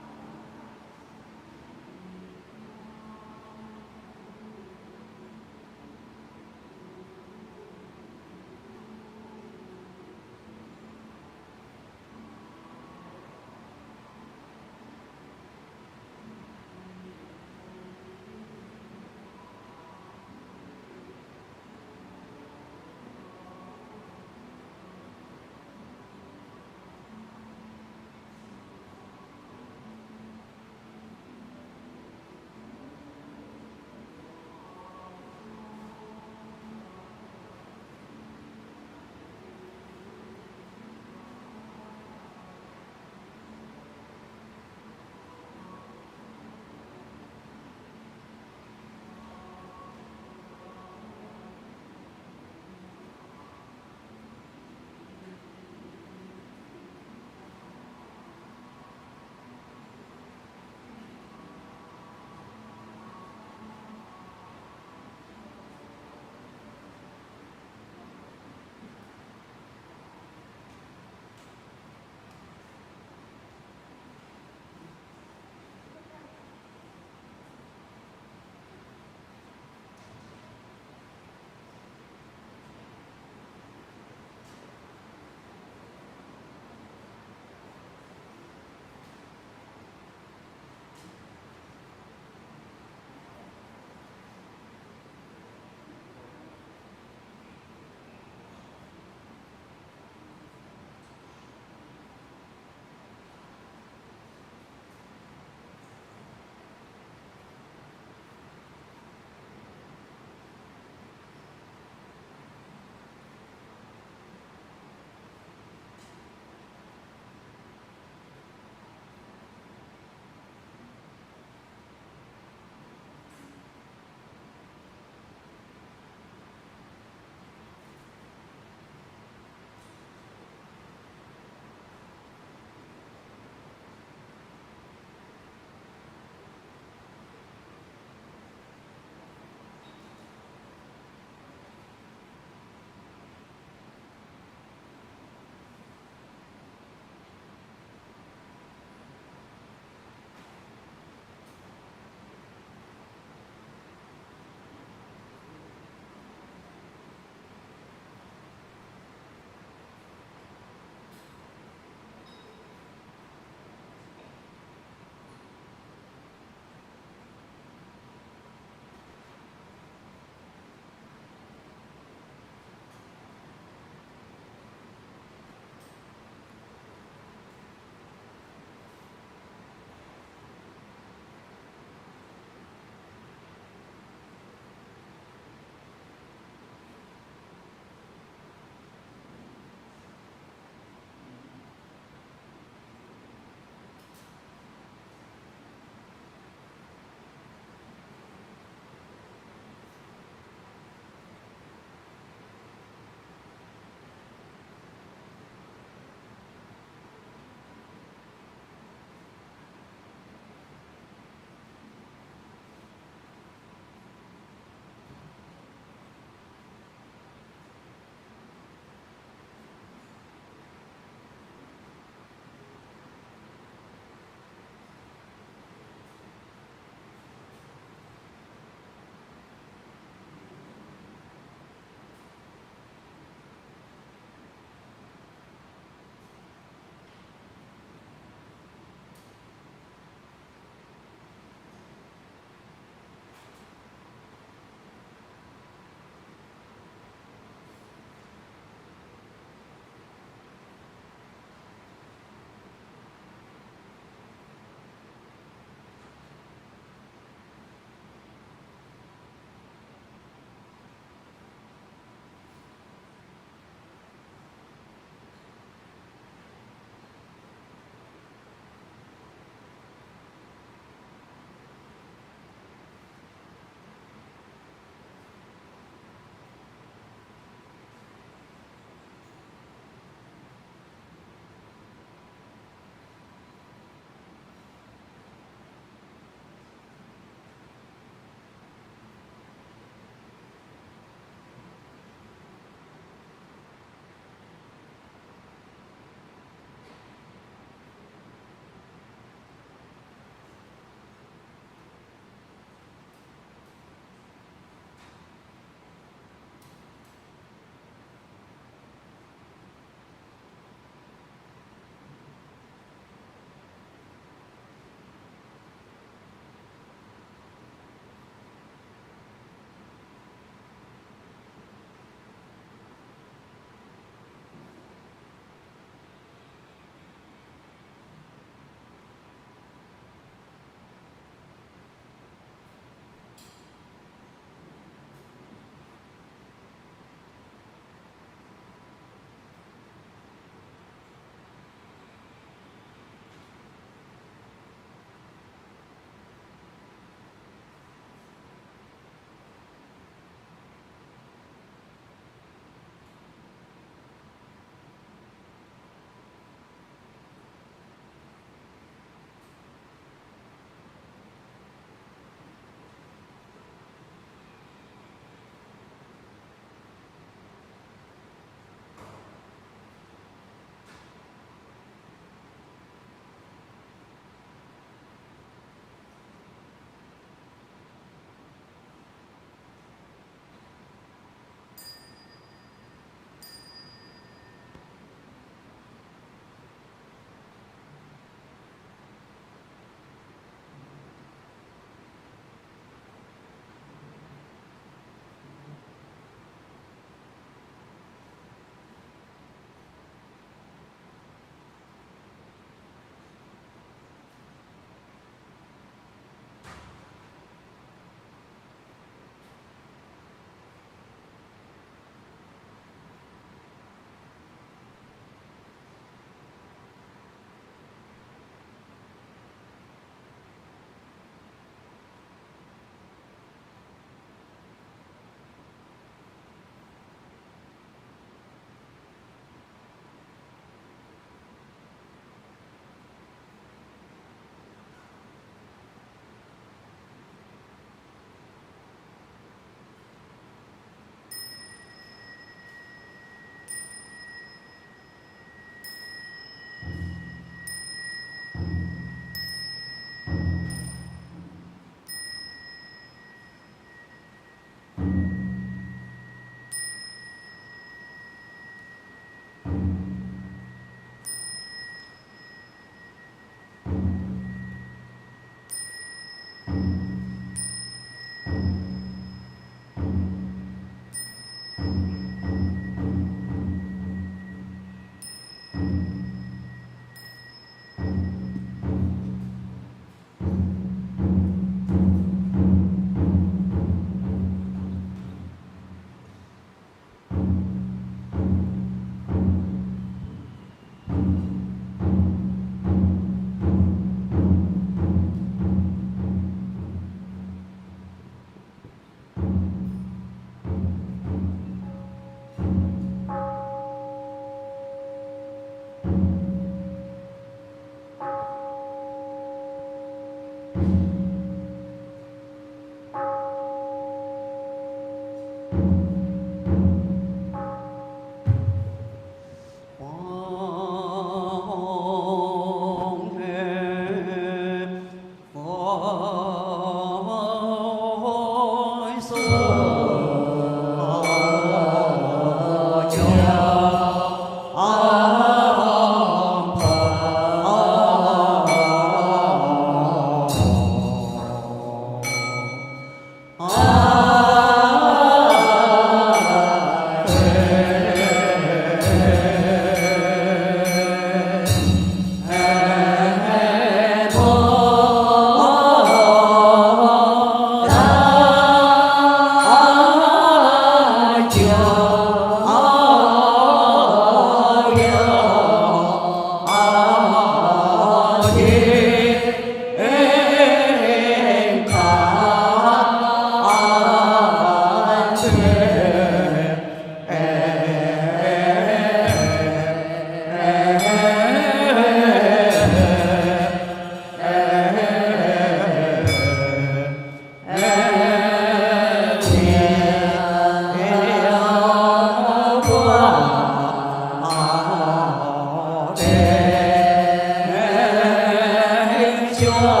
我。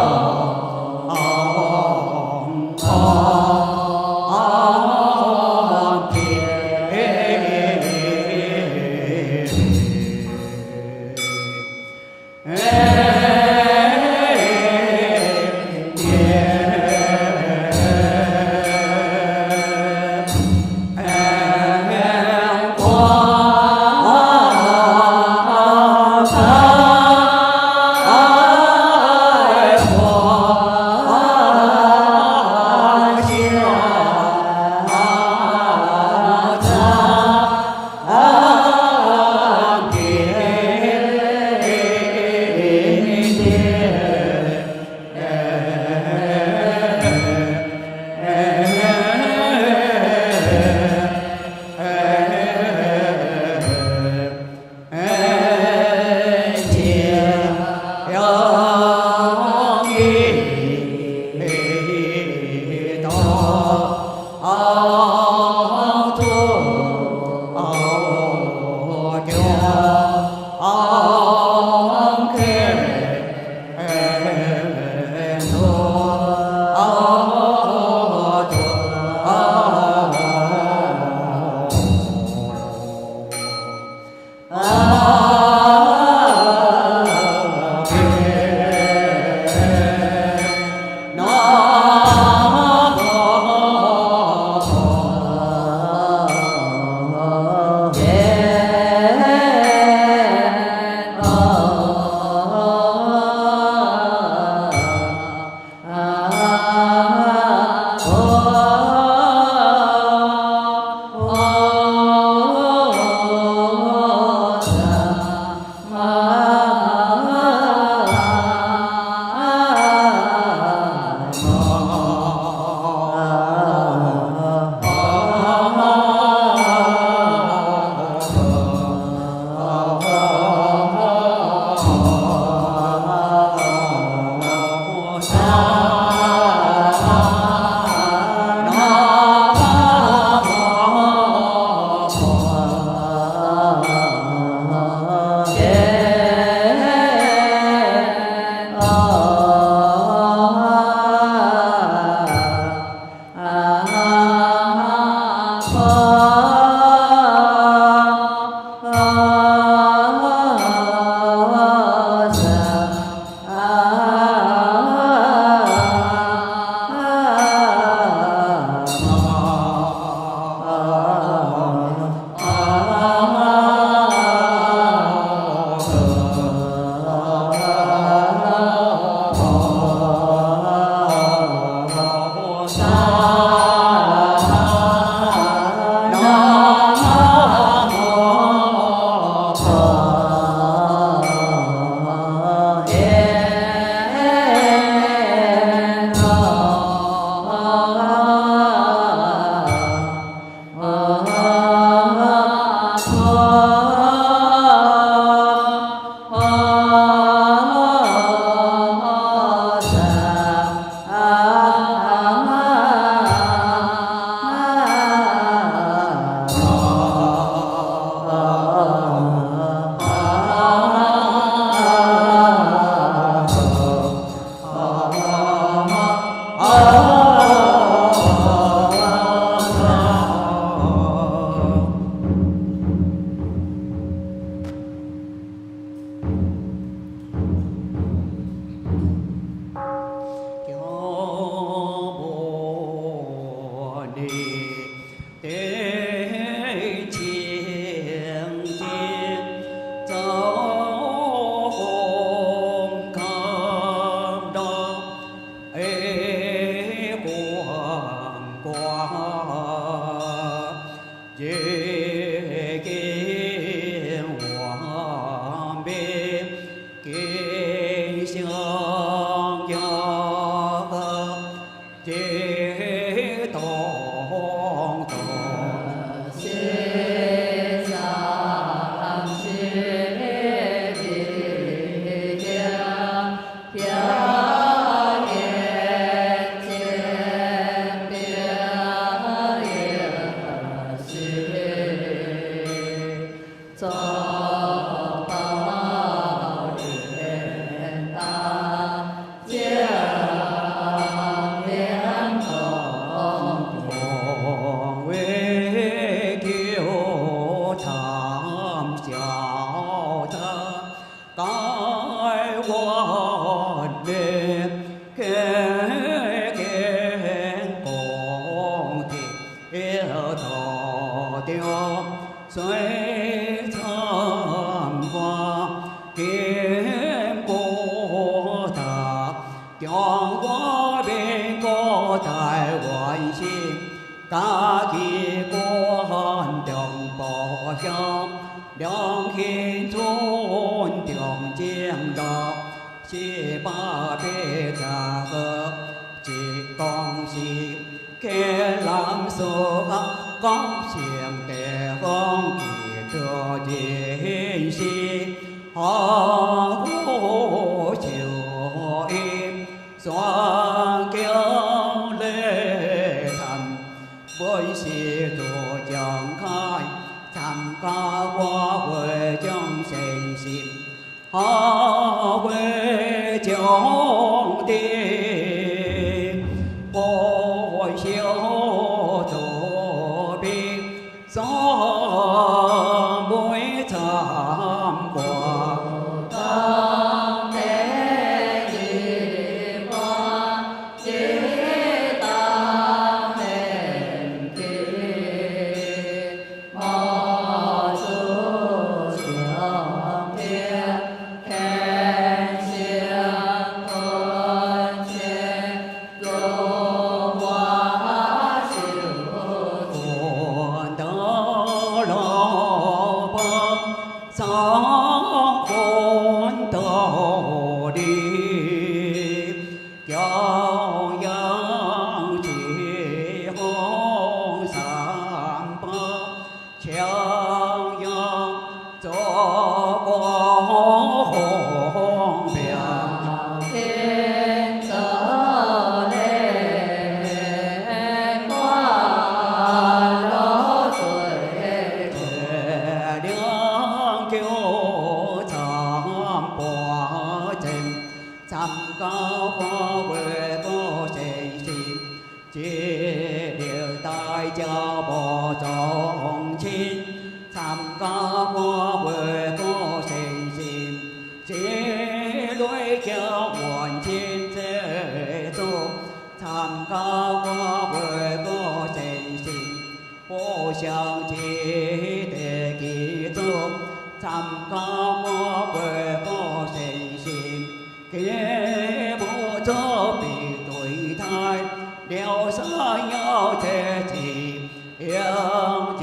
中华民国台湾省，家己关中部乡，良心村中正道，1800家个一公司，给人所讲成地方记者人士，好我就因双脚来参，本是做将开，参加我会将诚心，好为将的我小作兵，怎会参观？当得一花，一当人给，毛主兄弟，看相关切，中华修看到老婆上官道里，骄阳起红山坡，强阳做过红标。天泽嘞，花落水。月亮叫参八阵，参加花会个诚心，接了大家无宗亲，参加花会个诚心，接来叫万千这做，参加花会个诚心。我想起的记住，参加我会个诚心，给不做比对待，了山要这起样子，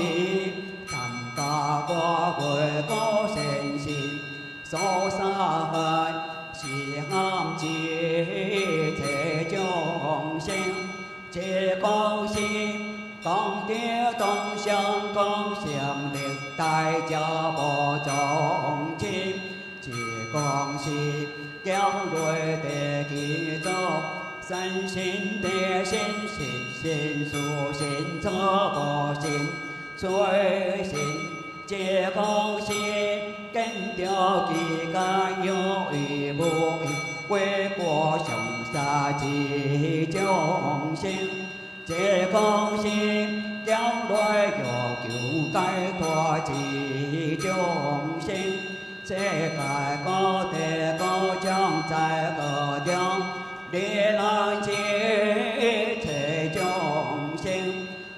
参加我会个诚心，所山是喊起这众生，这公心。讲的东乡讲乡历代家无宗亲，这讲是将来的记住，身心的心心属心错无心，随心这讲是跟着其间有与无与，为国上杀之众生。这公心将来要求解脱之众生，世界各地各将在各地，你来接这众生，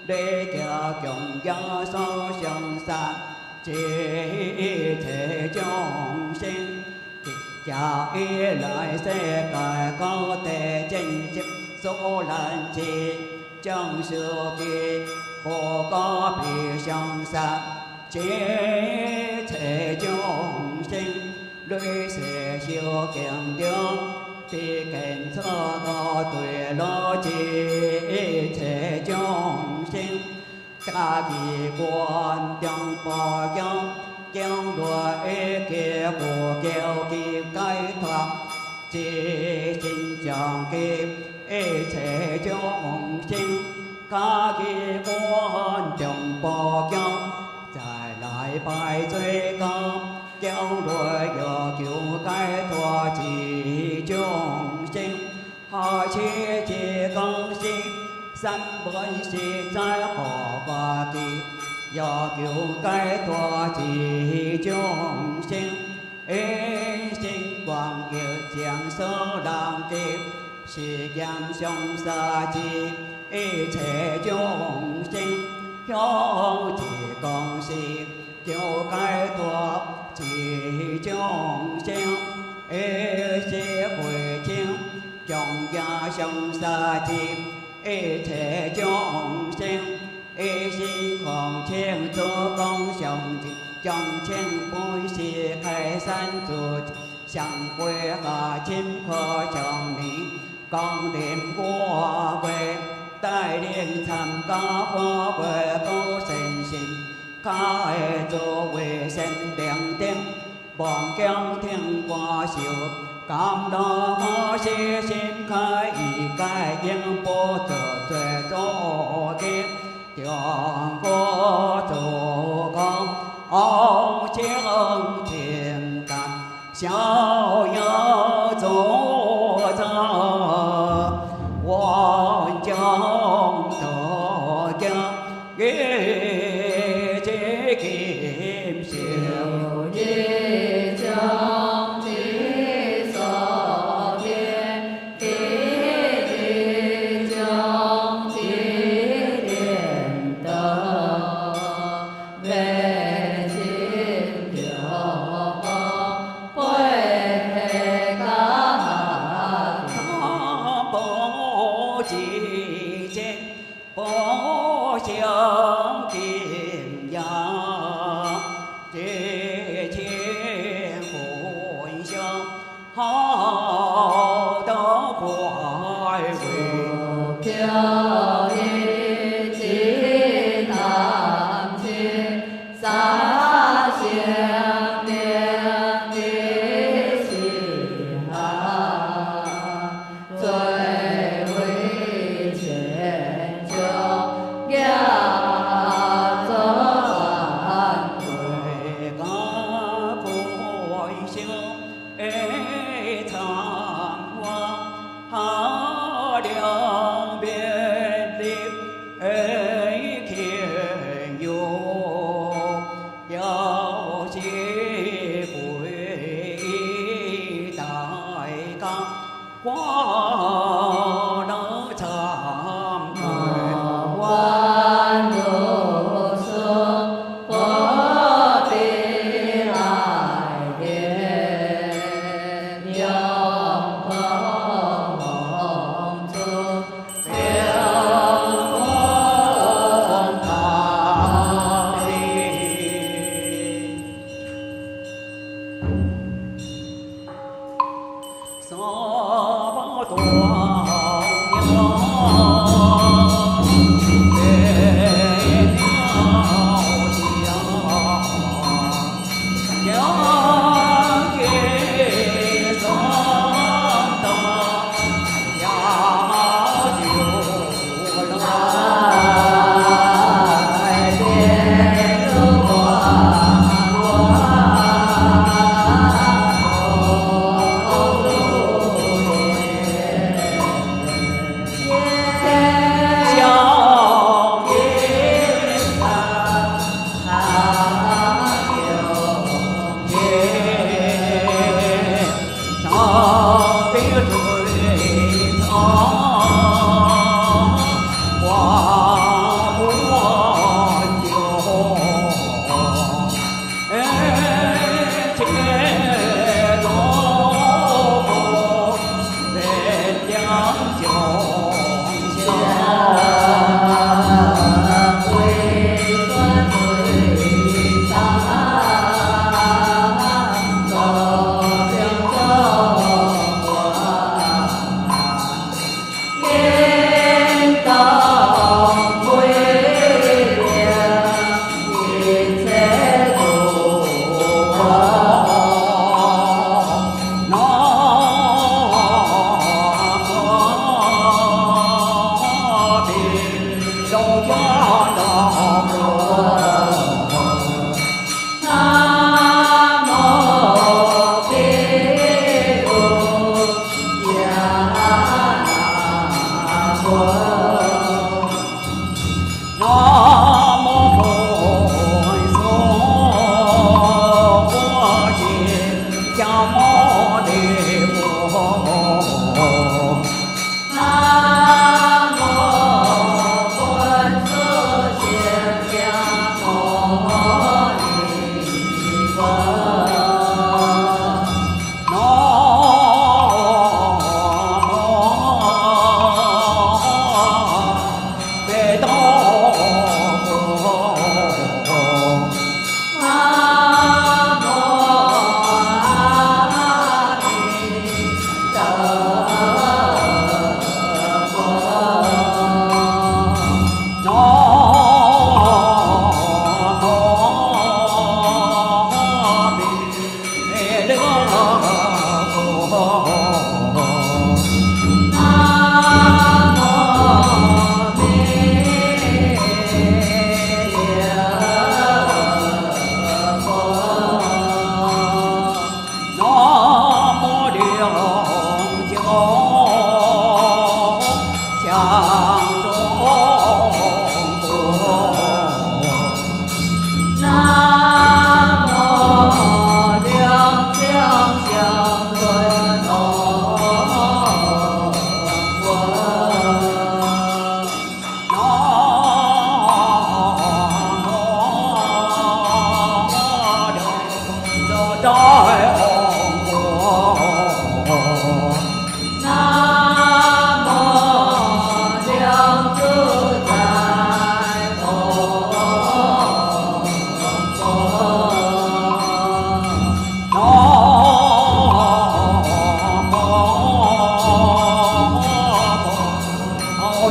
你家共也所相杀，这众生，家以来世界各地正直所难知。将世界各个别相杀，这切众生，类似小强中，必见错个对逻辑，切众生，家己观中不用，将来结果叫其解脱，这真正嘅。一切众生，家己观中不强，再来拜最高，将来要求解脱之众生，下切这公心，三本是在何法地，要求解脱之众生，一心光耀将所让的。是言上杀之一切众生，有自公事，就解脱之众生，一切回情，众家上沙集，一切众生，一心奉请主公上进，将千杯是开山祖，上归下亲可上明，光临花会，带领参加花会保身心，开作为善良灯，望江听歌笑。感到细心开一改应不得最做的，中国祖国情情感，逍遥作战，万将得将，一结金秀一将。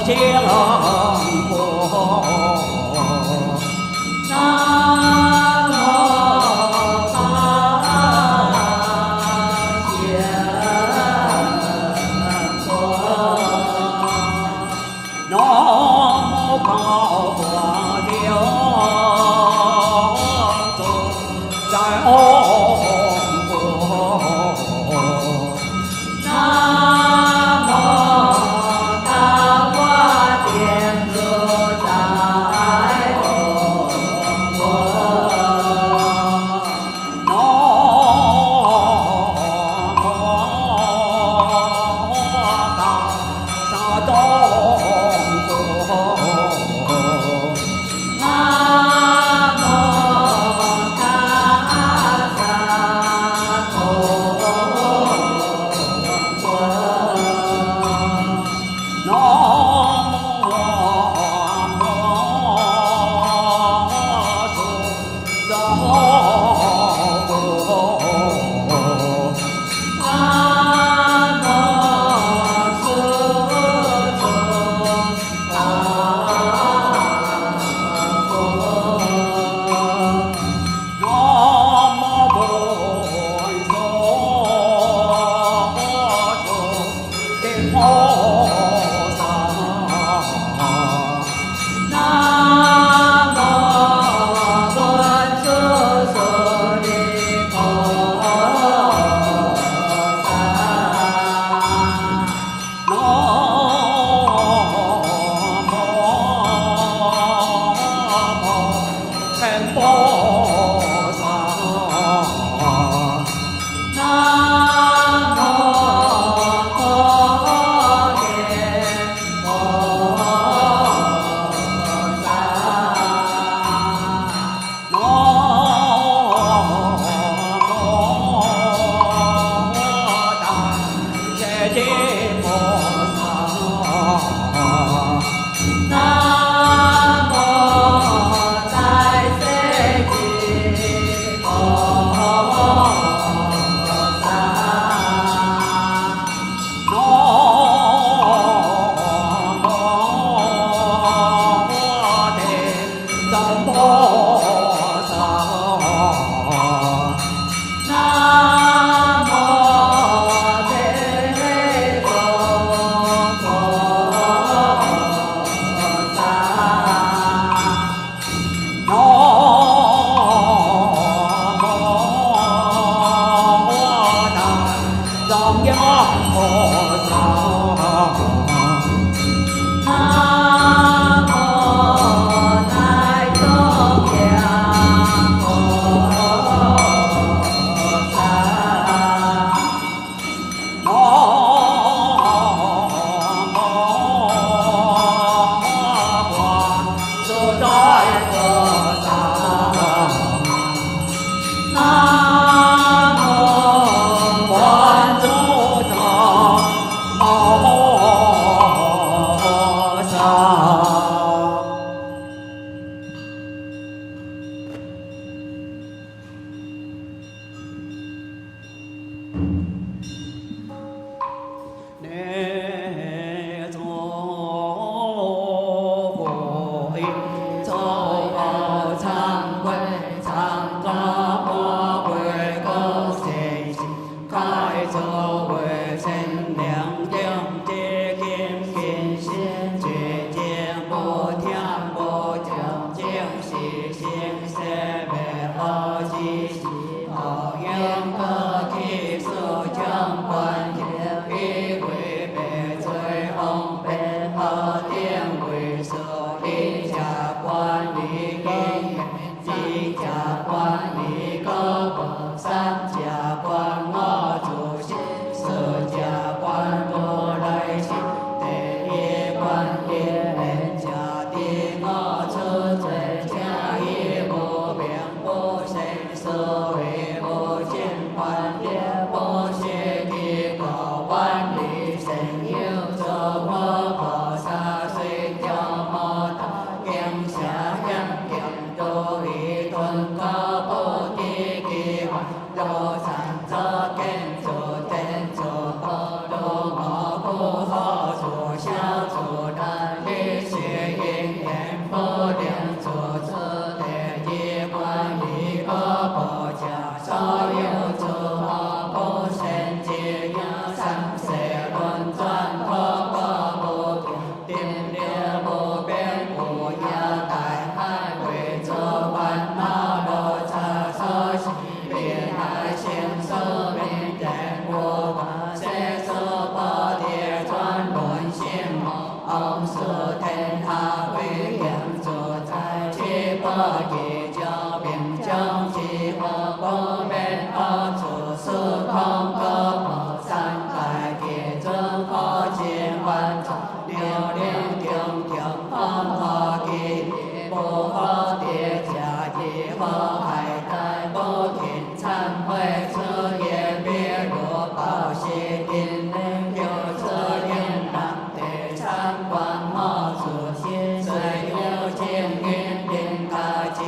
江波。南无大贤佛。南无高华流众在唵婆。南无大华天主在唵婆。南无大沙东婆。南无大萨埵婆。南无苏州婆。南无苏州大佛。南无本所求的菩萨。南无本所说的菩萨。南无参菩萨。南无普贤诸天下威严自在，七宝仪照明将其佛不灭阿处四空各佛三界地尊佛净观照，六灵顶顶方佛记忆，不佛地家一佛海带不停忏悔此业别如宝西定能有此因难地参观莫主心虽有经因定大吉，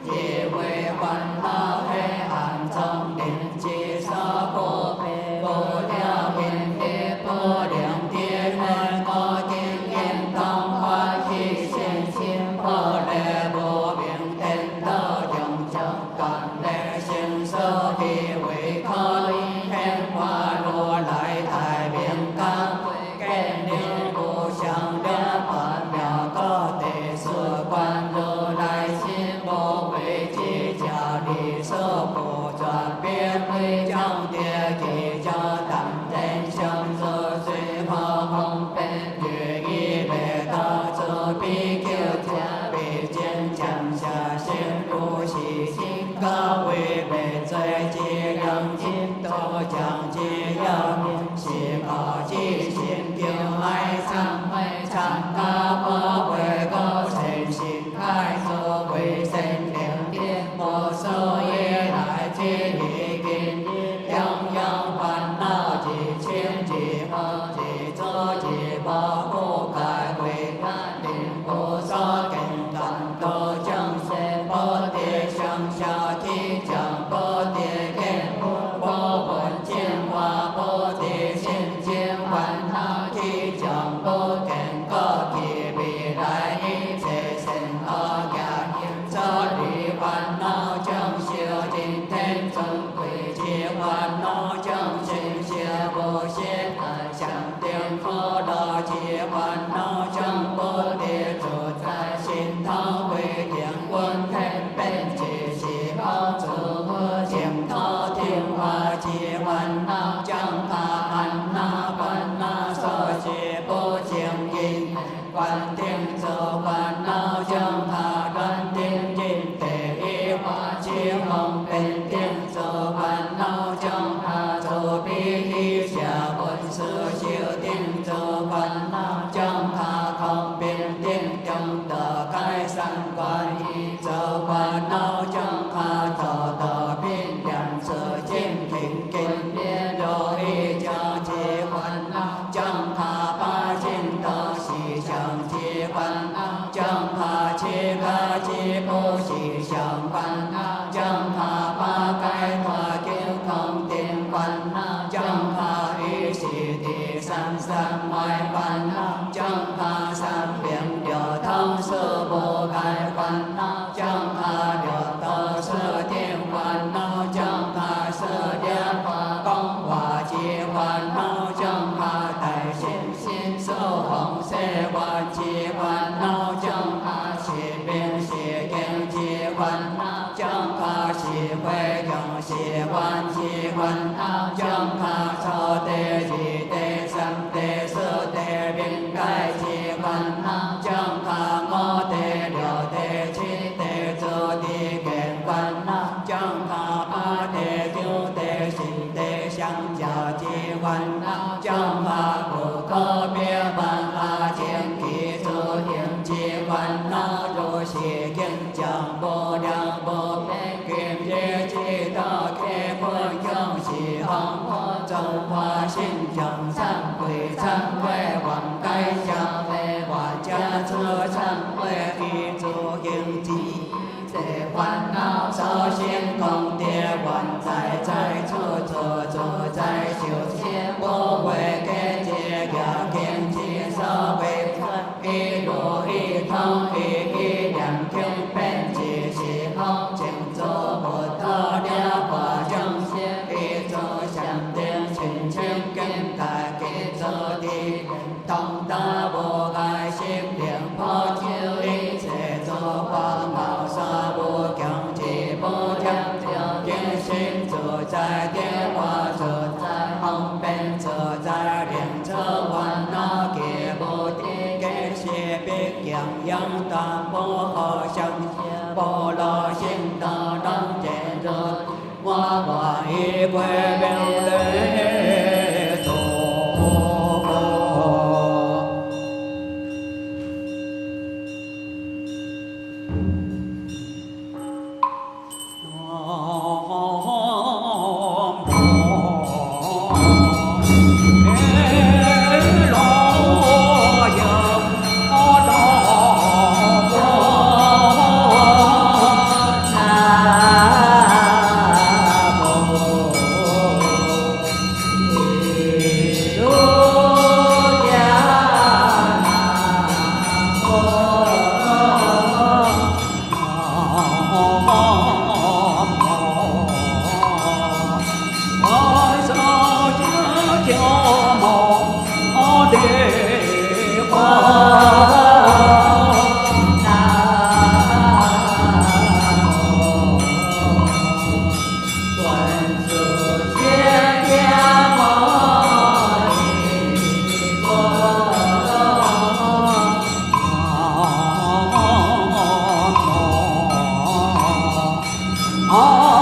亦为烦恼黑暗中临即所不悲不了因地不良地能我经验当欢喜心心不离不明天道永久感烈心所地为可以显化如来太平感见你不相了凡妙高地四观如来心无为之教理所不转变为将地地教当真相所随佛空变于一类道则比丘家比见降下心如喜心高为被罪即良心都将即要命喜高即心丢爱忏悔忏高佛为高神心开所为神灵殿无所以来之理根样样烦恼即清即佛即作即保护改为安定无所根断都将现不地向下体将不地根不闻见话不地心经烦恼体将不根各体未来一切生恶业因所离烦恼将修今天尊贵之烦恼将心邪不邪相定佛罗之烦恼将不地住在心头为天闻天变之时报诸佛净土听法之烦恼将他安那烦恼所知不净因观听诸烦恼将他断定因地一化之方便定诸烦恼将他诸比一下文殊修定诸烦恼将他空变定中得开三观一诸烦恼将他走得平两次净平根别如一家之烦恼将他把净土西向之烦恼将他七个之不喜相烦恼将他把解脱救空定烦恼将他于是第三三外烦恼将他三病流通四不开烦恼将他六道四定烦恼将他四莲花光华之烦恼将他大心心受红色观之烦恼将他是病是经之烦恼将他是会用是观之烦恼将他初地二地三地四地明解之烦恼将他五地六地七地诸地见烦恼将他八地九地十地相交之烦恼将他不可别万阿净体诸定之烦恼如是经将不了不变今日之道开分向是行破中华心将忏悔忏悔往该消费我家出忏悔一诸行之这烦恼首先空跌万在处处处在修仙不为给这个天地所为一如一通一两天变即是空净诸不得了法正先一诸相定清清根大给诸地同大无碍心灵破旧一切诸烦恼所不强即不强就见心自在电话自在方便自在连车烦恼给不地给扬大波向波罗心大当见着我一归命雷走。哦。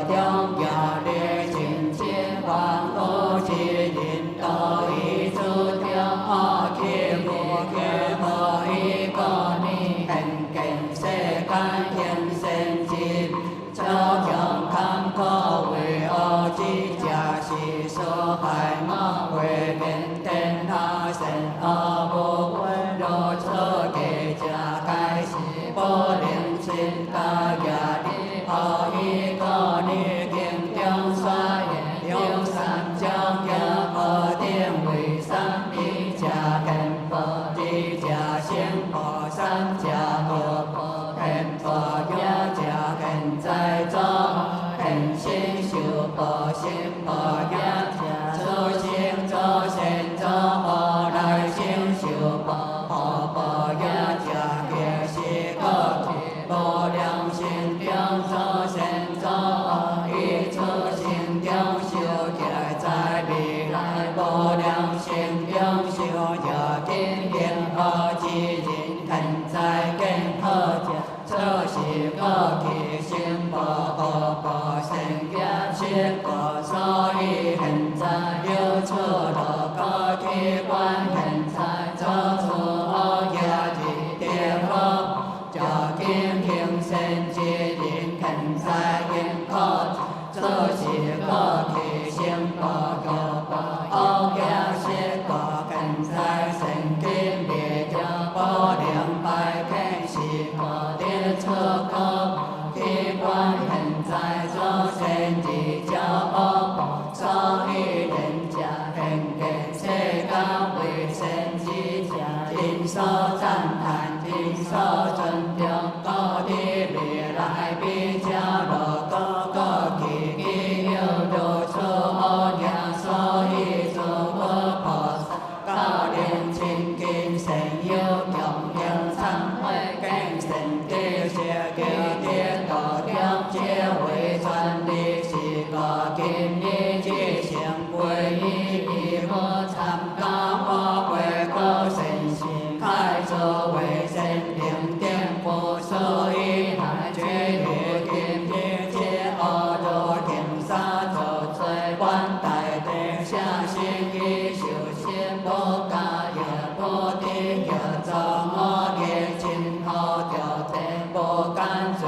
中夜里清净万古之人道义主张好气无气无依个你现见世间现身心，朝向坎坷为恶之假是所害我为面天下善恶无分若错给假开始不灵心大家的好一个你经中所言有三将也何定为三比假根佛之假心佛三假佛佛根佛也假根在中根心修佛心佛也假周心周善周佛来心修佛佛佛也假也是个无量心中周善周佛一出心中修也在未来无量心中修也今天何之人肯在更好者这是个其心佛佛佛身也是个所以现在有出了个机关现在做出恶业之地方就今平生之人肯在应可这是个其心佛佛佛恶业是个肯在神经灭掉不良败肯是个的出口机关现在做神之教恶所以人家很给世间为神之家人所赞叹人所尊重高的未来比较落高高其基有如出恶业所以诸佛菩萨高莲清净神有供养忏悔更神的邪教的道中皆为传的是个今日之行归依以后参加我为个神心开作为神灵典故所以来决于今日之恶作天杀作罪关大地下心以修心不假也不敌也作恶业今后就得不干罪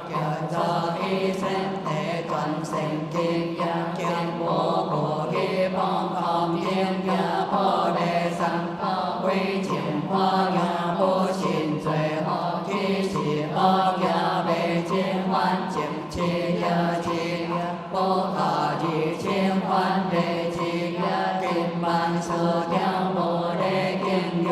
也作一生的转生经也见无故希望空应也破的三宝为情花也不信罪恶其是恶也为尽还情气也情不可以情还的情也今晚所掉无的经也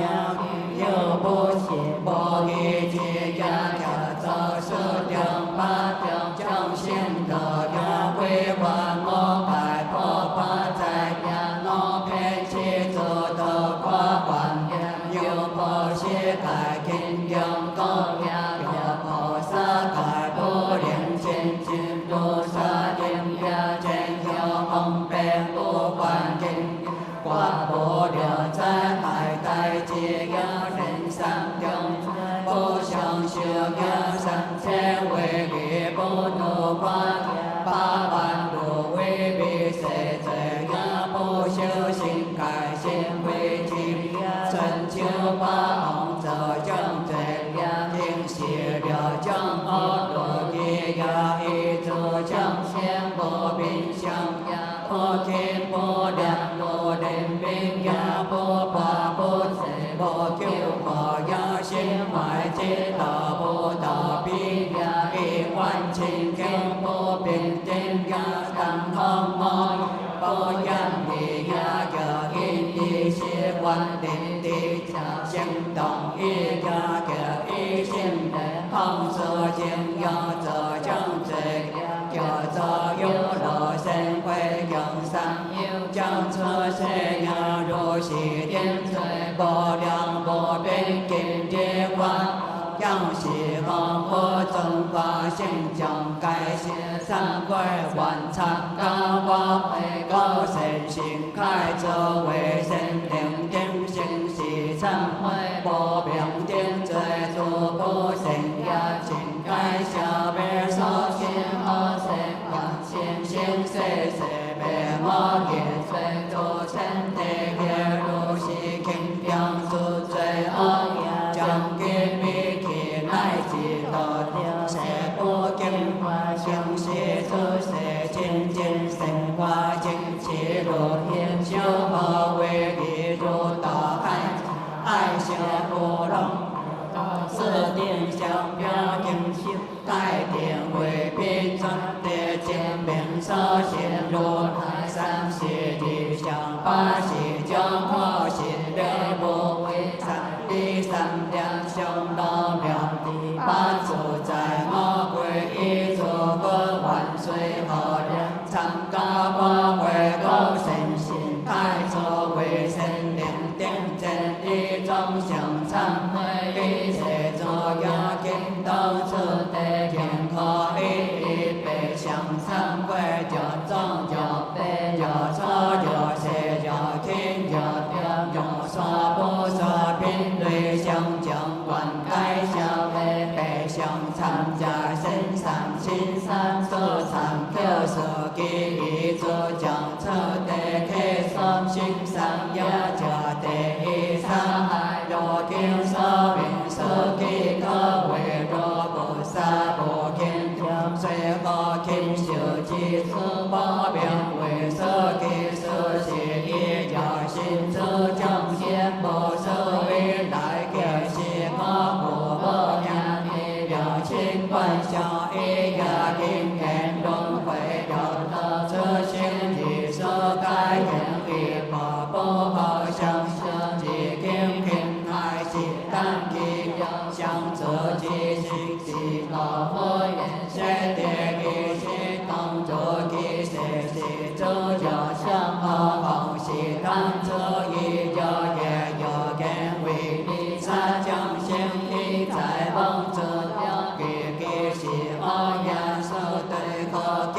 又不信不义之也也造是两把两将心得也归还我拜破法在也我偏起做得夸还也有破些改经用功也有菩萨改不灵见进如沙定也真有空变不还经挂不了在海带之有人生中不相修也三千为力不能挂八万不为必谁罪也不修行改心为己春秋八红则正罪也应写了正恶罗也一主正先不并相也不听不良不灵兵也不怕不贼不救不也心怀之道不道必也一万情经不并定也当空梦不言理也有因一些万灵的家行动一家个一心的空所经要做正罪叫做有罗身会更上有将出世要如是点罪不良不变经的观要是恒河中法性将改写三归万常高我会高神心开作为神灵定性是忏悔不明定罪诸不神也请改小别所心和神世未我见罪作千地界如是轻重诸罪恶业，将今未去乃至道定世不净化相世出世清净生化净气如天修好为利如大海爱心不容。四定相标定修，盖定为宾尊地精明所显如来三世地上八世将可信内无为三第三量相当量第八自在我归依诸佛万岁好人参加法会高神心开作为神灵定真理众生参会一切作业经当出地天可以被相参会就众就悲就错就邪就听就听就说不说频率相将观开小为被相参加身上心三所参 Q 所记忆作将出地开心心上呀家第一三海若见所名所记可为若菩萨不见将随何见修之此报名为所记所是一家心自将先不所为来给是我不不念你表情观想一呀经验轮回了得这心之所该言一法不好相生之经平海是单机相自己心是老佛言谁的一心当作其谁是主角相好好是当作一家也有根为你三将心意在望着了给是恶言所对可叫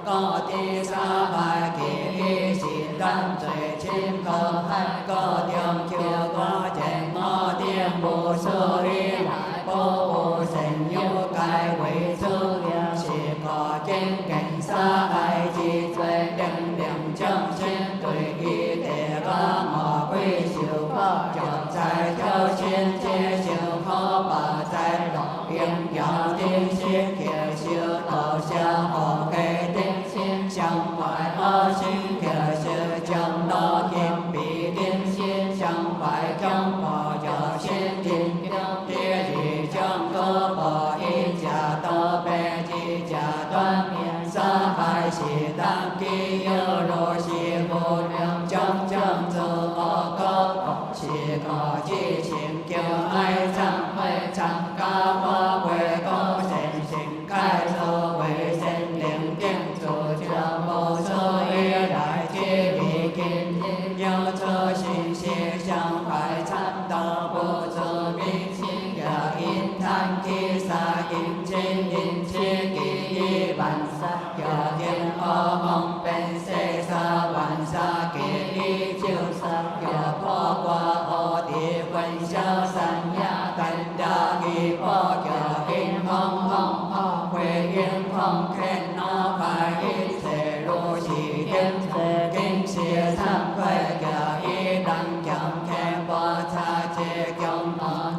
高低沙海给是单罪亲可害高定求我见我定无所以来不无神有该为主良是可见根沙海之罪令令将先对一地个魔鬼修法就在挑选接受可把在老应要定心给修道相好给定心相怀恶心给修将老天必定心相怀将我要先定地理将个把一家到北极家断面沙海是当地有若是不良将将自我高是个激情叫爱忏悔参加法会高神心开作为神灵定主将无所以来接力今天有这心血相怀参道不知明心呀因叹气撒因亲因切记忆万杀呀天阿蒙本世沙万杀记忆就杀呀破挂阿地混淆三呀但呀一破呀因空空空会因空看那派一切如是天色经世忏悔呀一当将看破察觉将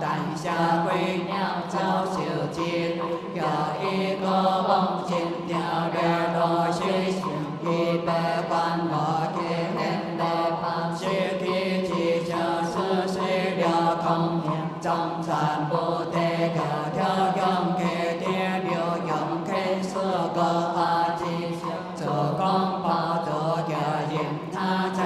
但下归鸟招修之呀一个望见鸟的罗须行一百万罗天人的旁是体之下是水了空张传不得个跳用给点表用给四个阿基这光宝这个人他在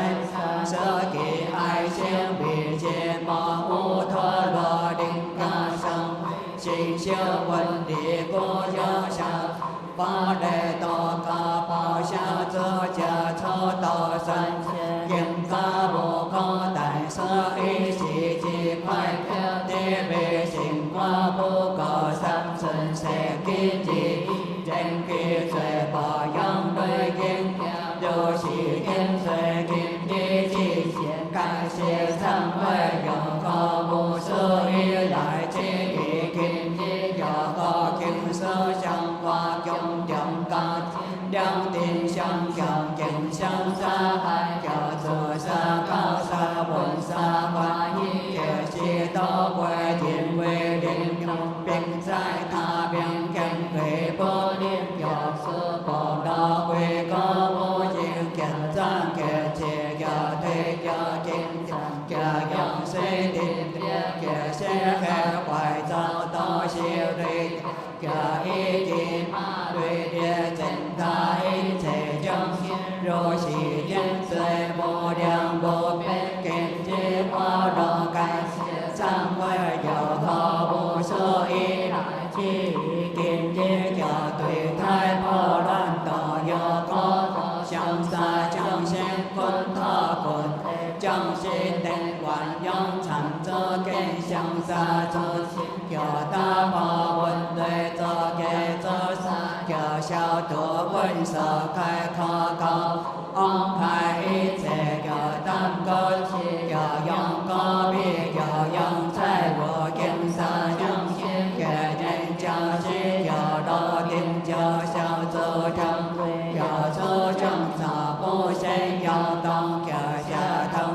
设计爱心为解毛乌陀罗灵感生心修问题不就像法雷多嘎宝下这家抽到三千应该不可但是一时之快跳的微信我不够三寸色给你人给最把样对应有时天水金的极限感谢忏悔有个不是以来之于今日有个经世相化共用感两定相向，见相杀害，叫做杀考杀文杀欢喜，皆是道归天为灵用，并在他边见归不灵，有是不道归个无尽，见赞见切叫对叫见赞叫用水定别些黑坏遭到修理，叫一定对列正他一切将心，若是见罪不良不变，见知花落该谢忏悔，有何无所以来去，见知叫对太破乱道有可相杀将先坤他坤。将心定万用常则见相杀之心，叫大法文对则给则杀，叫小度文色开可高，安排一切叫当个气，叫用个别叫用财物见杀将心，给人叫心叫落定叫小自正，叫出正杀不先要当叫下当。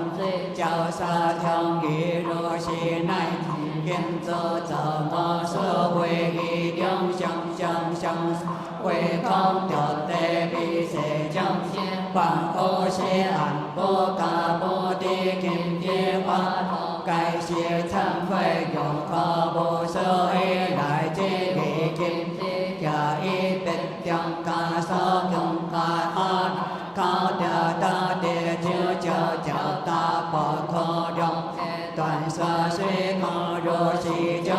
叫杀将于若是乃见则怎么是为一定相为空着地比谁将万恶是暗不假不敌见结花头，该些忏悔用可不是以来之理见之，假一别将假所用假安。靠着大地就叫大不可容，断舍水可若是将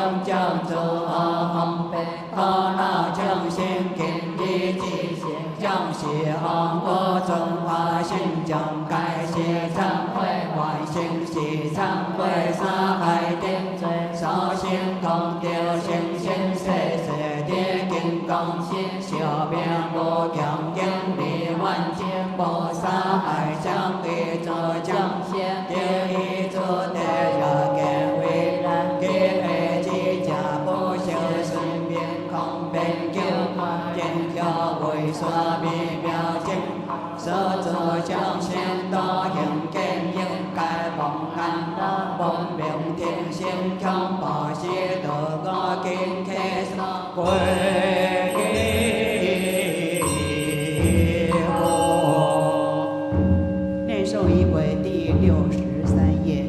主红背，可恼将心见之之心，将是红我中华心将该是忏悔，万心是忏悔，杀害定罪，首先空掉心心世世的金刚心，小便不强经历万劫。不杀害相对作将先，第一作的要给为难，给爱之家不修身边空边救快，见教为所必表情，设作将先多应见应该奉安的奉命天心强保系得个金开上归。受仪轨第63页。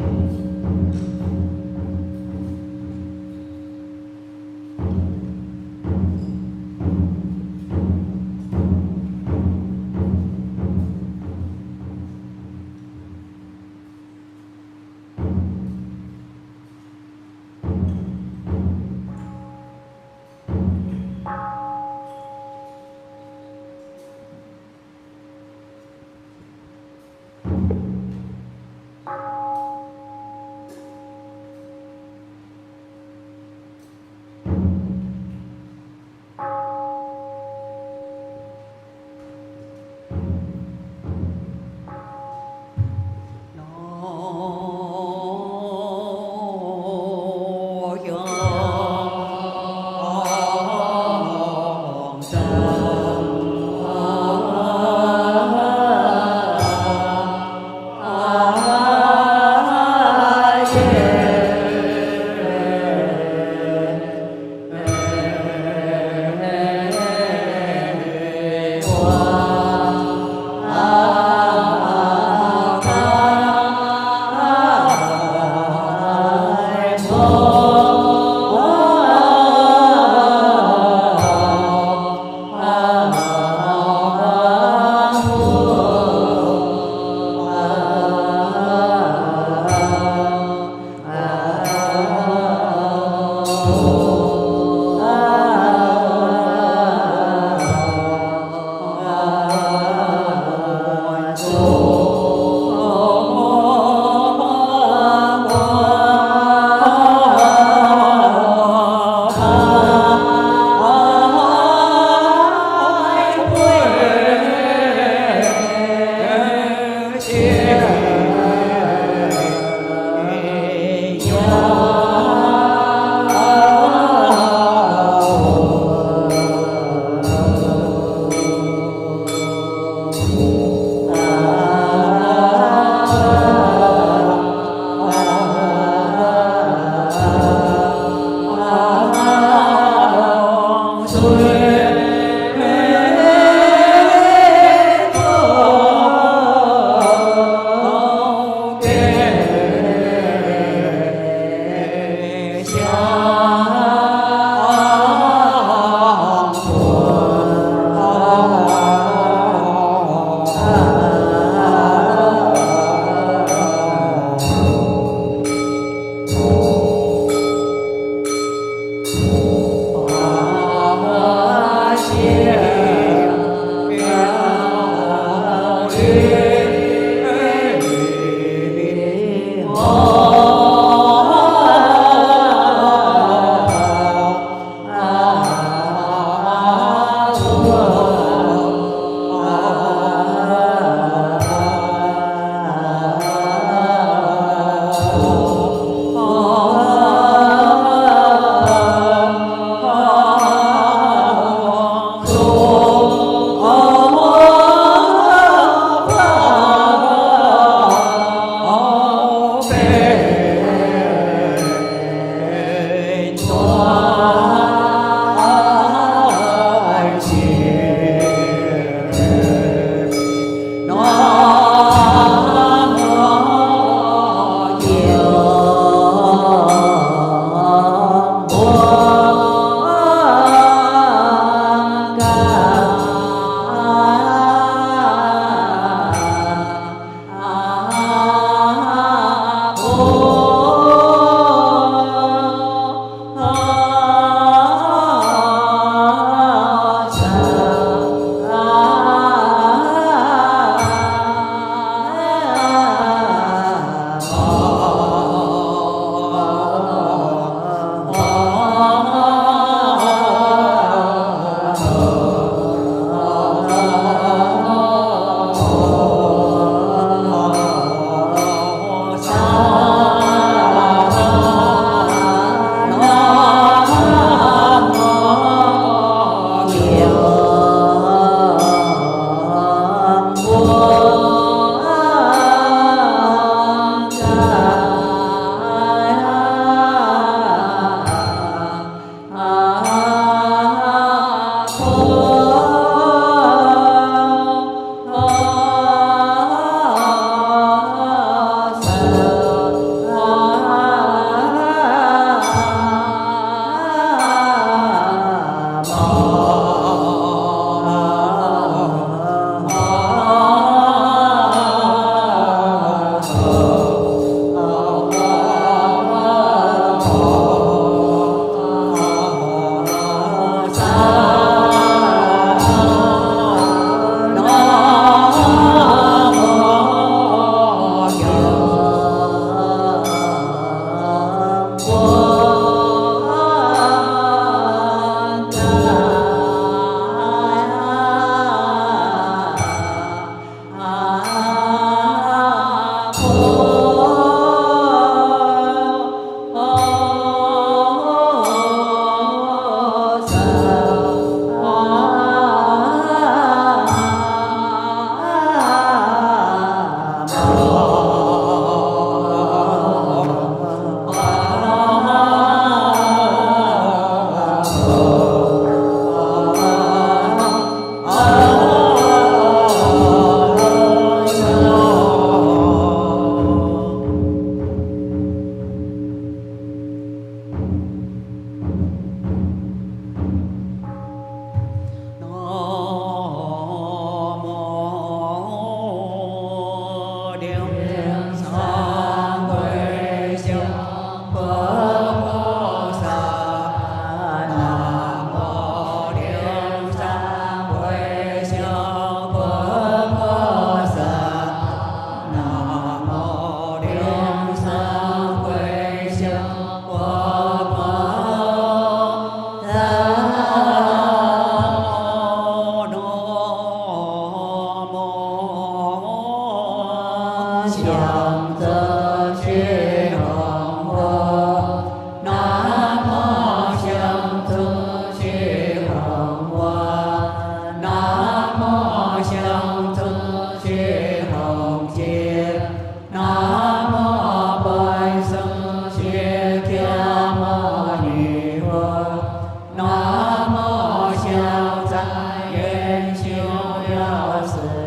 Hare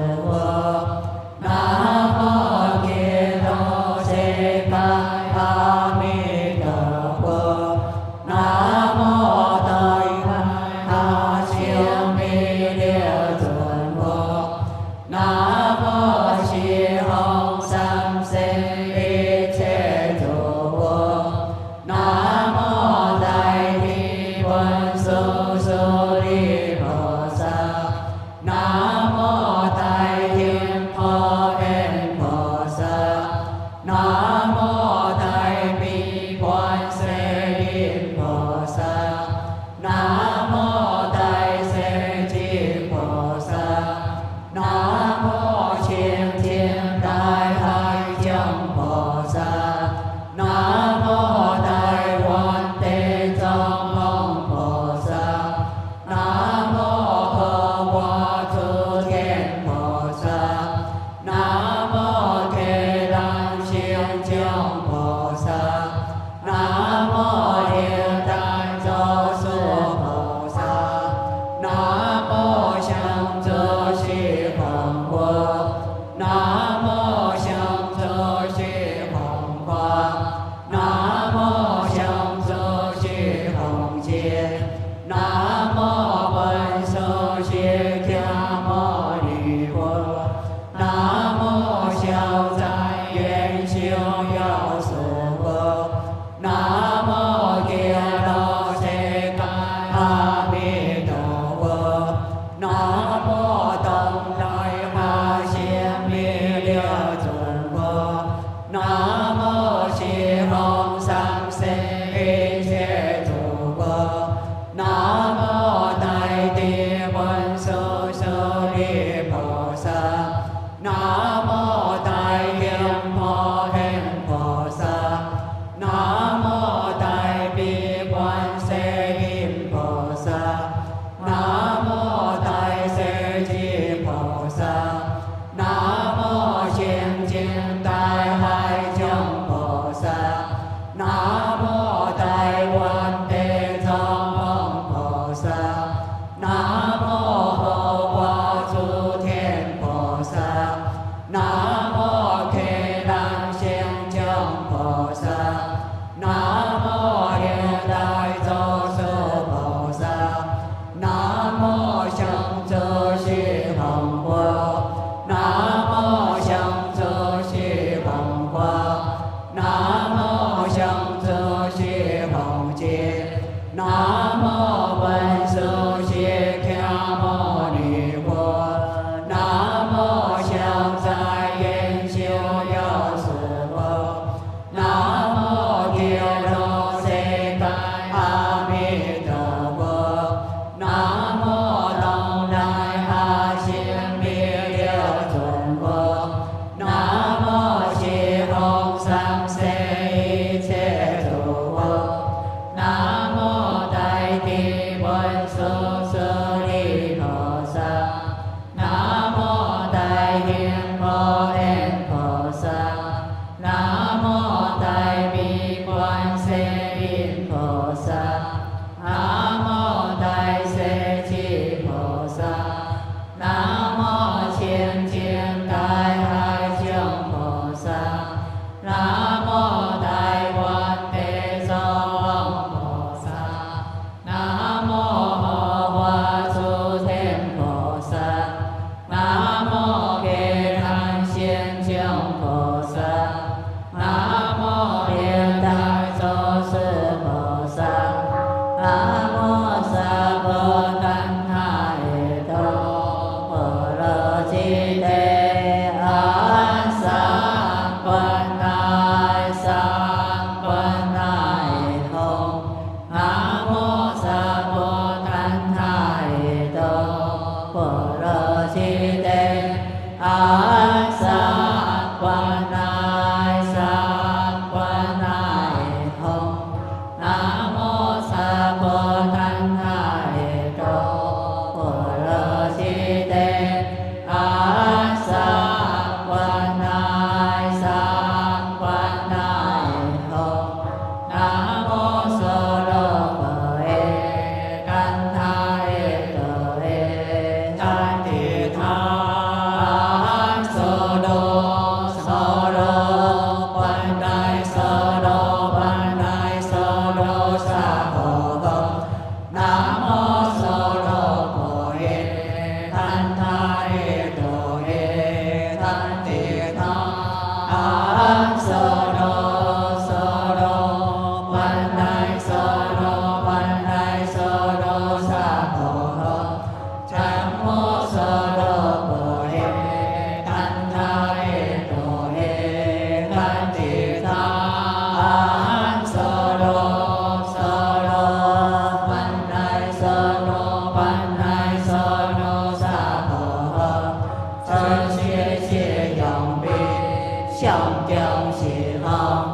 上将是行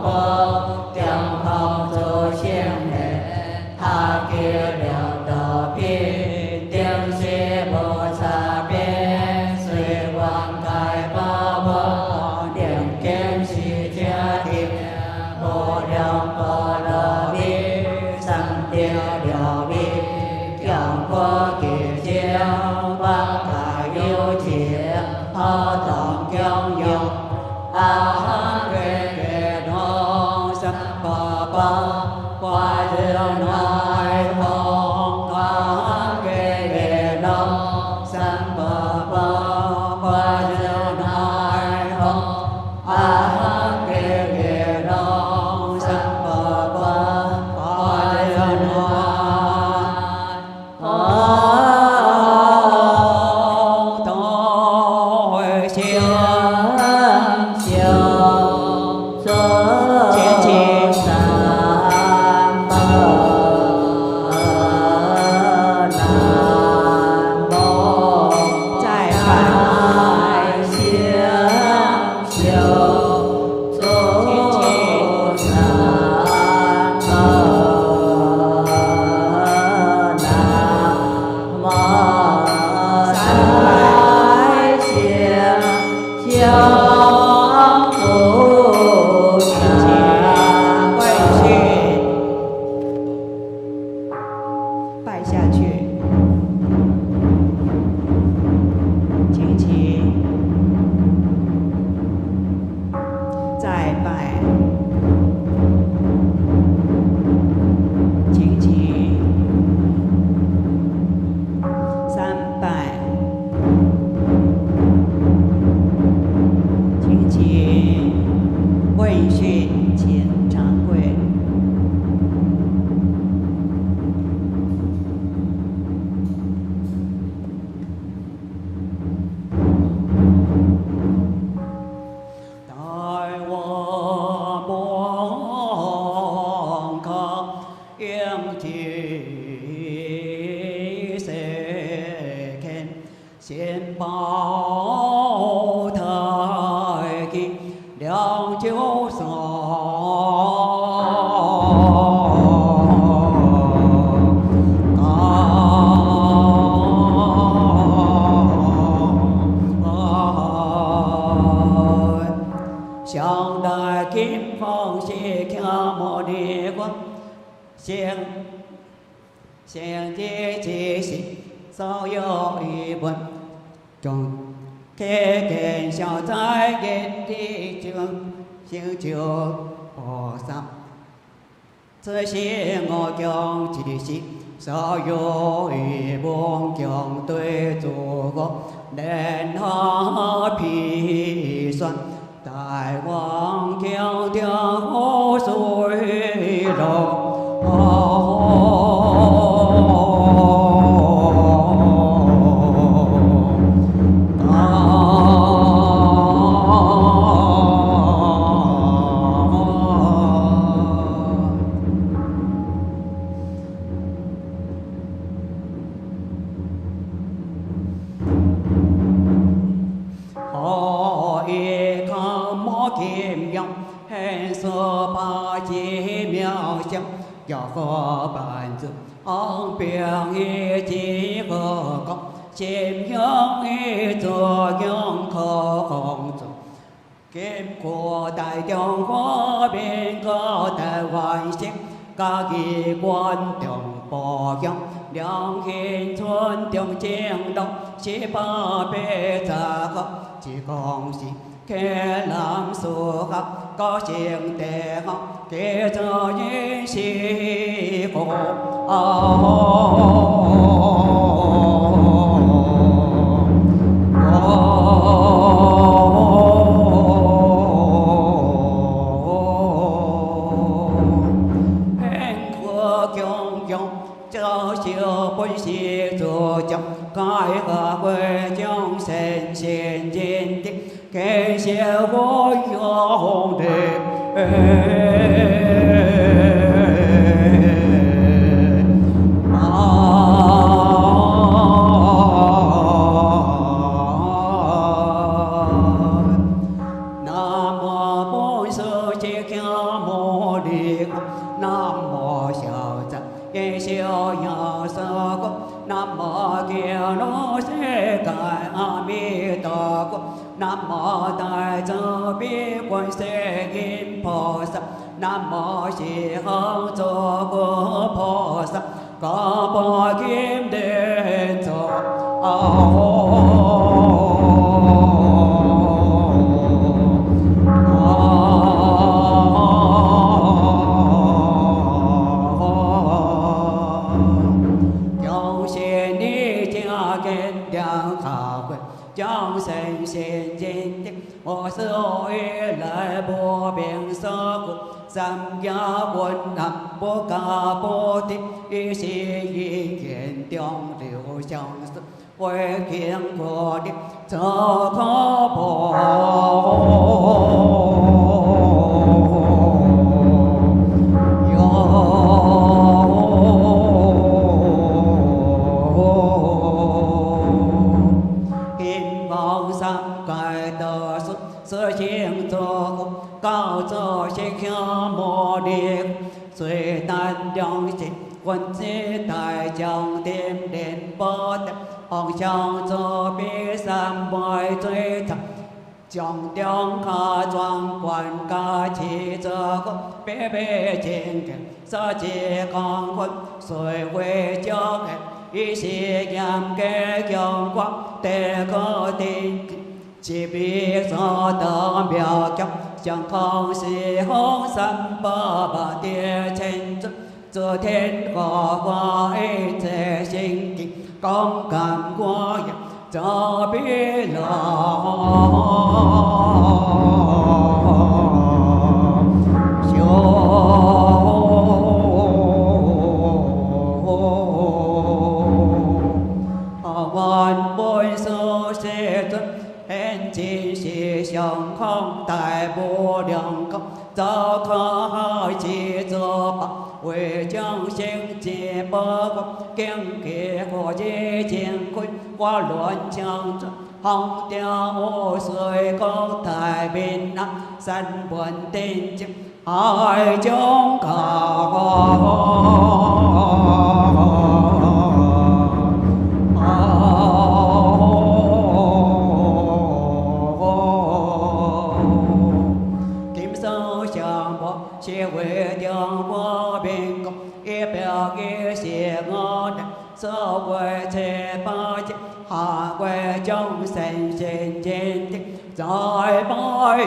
波，中空做圣礼，下叫了道别，定是无差别，随愿解宝宝，念经是正定，无量波罗蜜，三地了蜜，强国结晶，万界有情，好当供养。阿含月罗三宝宝，花人来红，阿含月罗三宝宝，花人来红，阿含月罗三宝宝，花人来红，多谢。先报太极两九三，向大金风是强莫的光，先接即是早有一本。中开根小在眼底中，成就菩萨。这些我将只是所有一梦将对诸国联合批算，大王将调水龙。要和伴子昂并一起和高，心向一作用可控制，经过大中华民国台湾省，家己关中保养，良心村中正路1880号，只讲是开南苏合，高兴大学。给这人幸福很可供用，这小本是主将，改革会将神仙坚定，感谢我用的。南无 quốc. Nam mô Đại Từ Bi Quan Thế Âm Bồ Tát. Nam mô Di Hồng Chúa Của Bồ Tát. Có Bồ Kim Điện Chúa. Trong sinh sinh chính tích Ô sư ôi lại bố biển sơ cụ Giảm giá quân hẳn bố ca bố tích Y sĩ y kiện trong liều trong sức Quê kiến của điệp Thơ khó bố sơ chiến cho cao cho sẽ kheo mô điện suy tan trong dịch quân sĩ tại trong tim đến bó tập ông trong cho biết giảm mọi truy thập trong trong khá choang quan ca chỉ cho có bé bé trên kẻ sơ chỉ con quân rồi quê cho kẻ ý sĩ nhằm kẻ dòng quang tệ có tin chỉ biết do tớ biểu chấp chẳng không sĩ hông sanh bờ bà tia trên chất giờ thiên có qua ấy thể sinh kinh công cảm qua nhập cho biết quan bôi số sẽ tuân hẹn chỉ sĩ sống không tại bộ đường công do khó hỏi chỉ do bạc quê trong sinh chỉ bơ quốc kiên kỳ của chế chiến khuyên qua luận trong hồng tiêu ô xuôi có tài bên nam sanh buồn tin chim hỏi chúng sẽ về đường qua bên công y biểu kia sẽ ngon sơ quê thế ba chết hạ quê trong sinh trên trên tích giải bói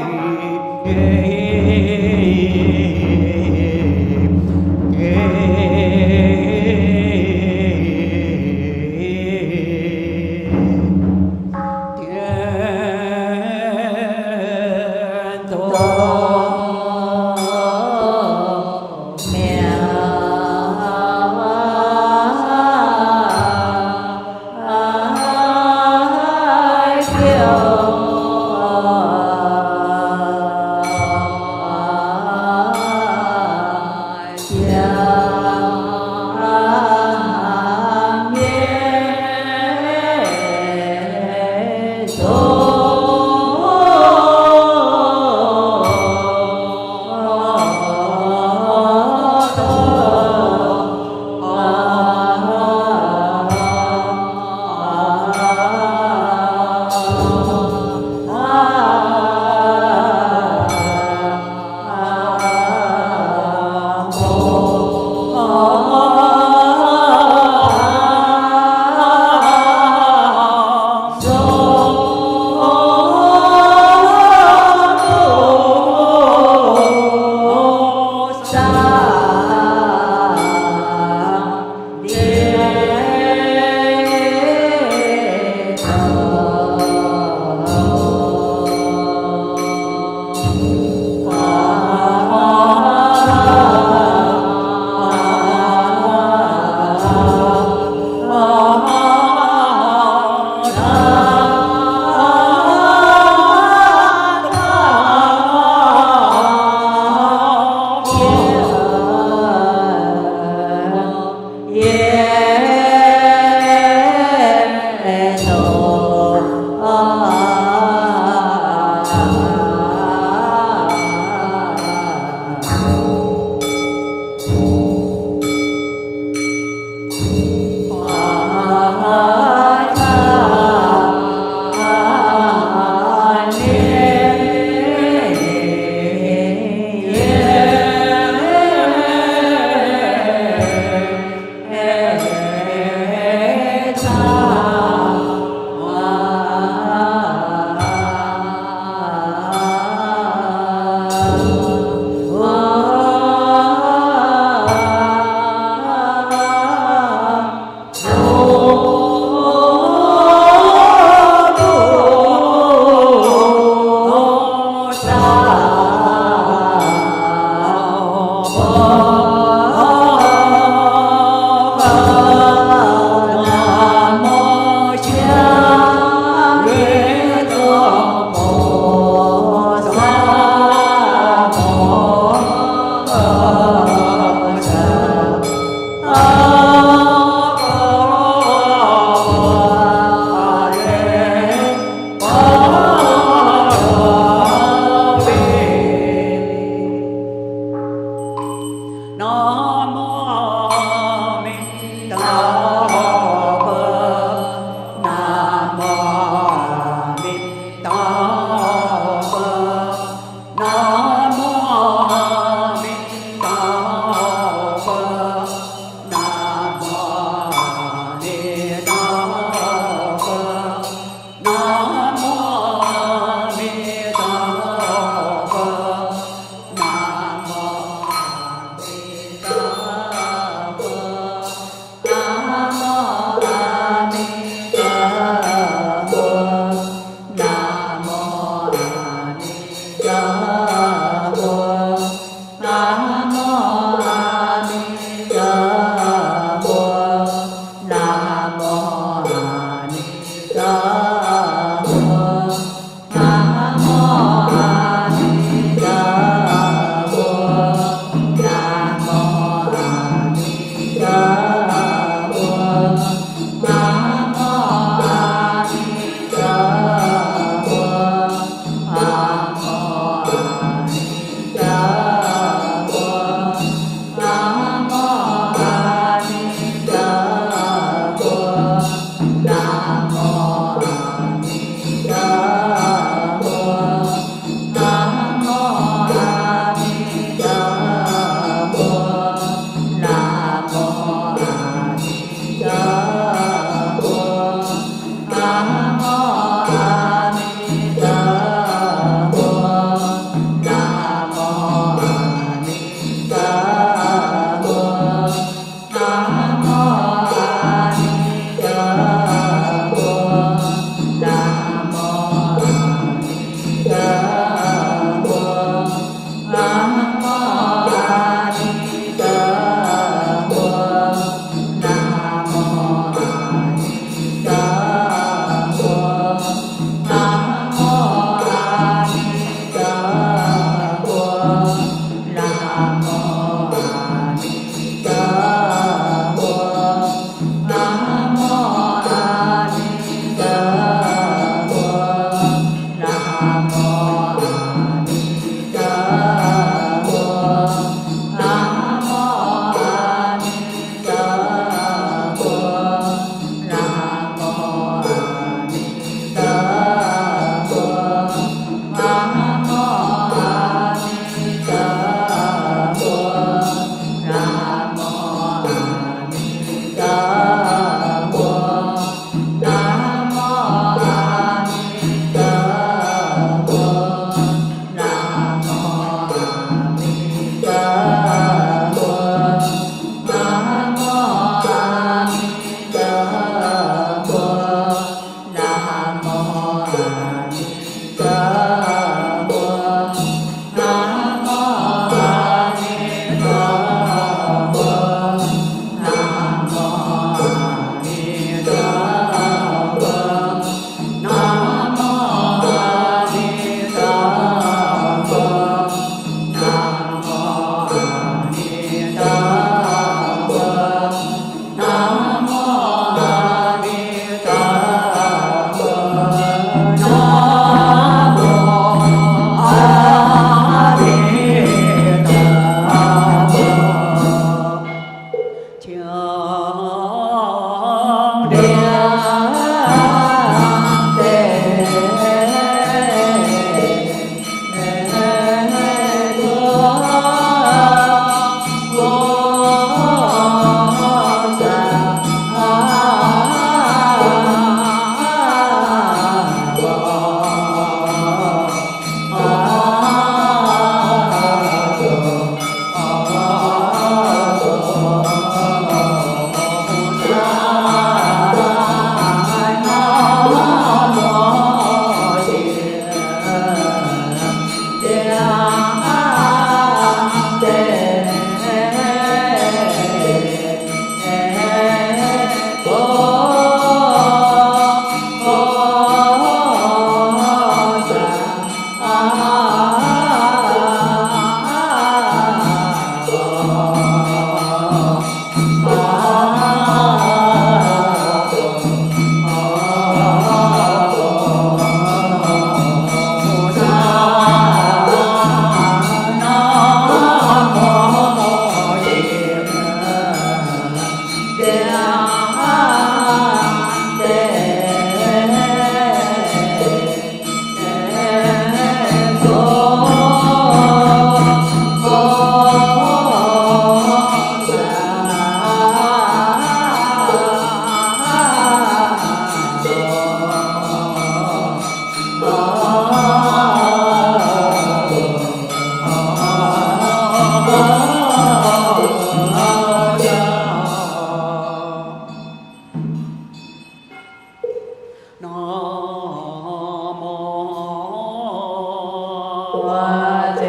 我今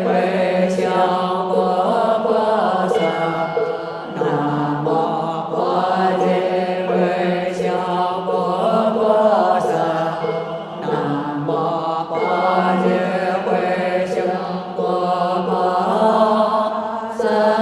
回向佛菩萨。南无我今回向佛菩萨。南无我今回向佛菩萨。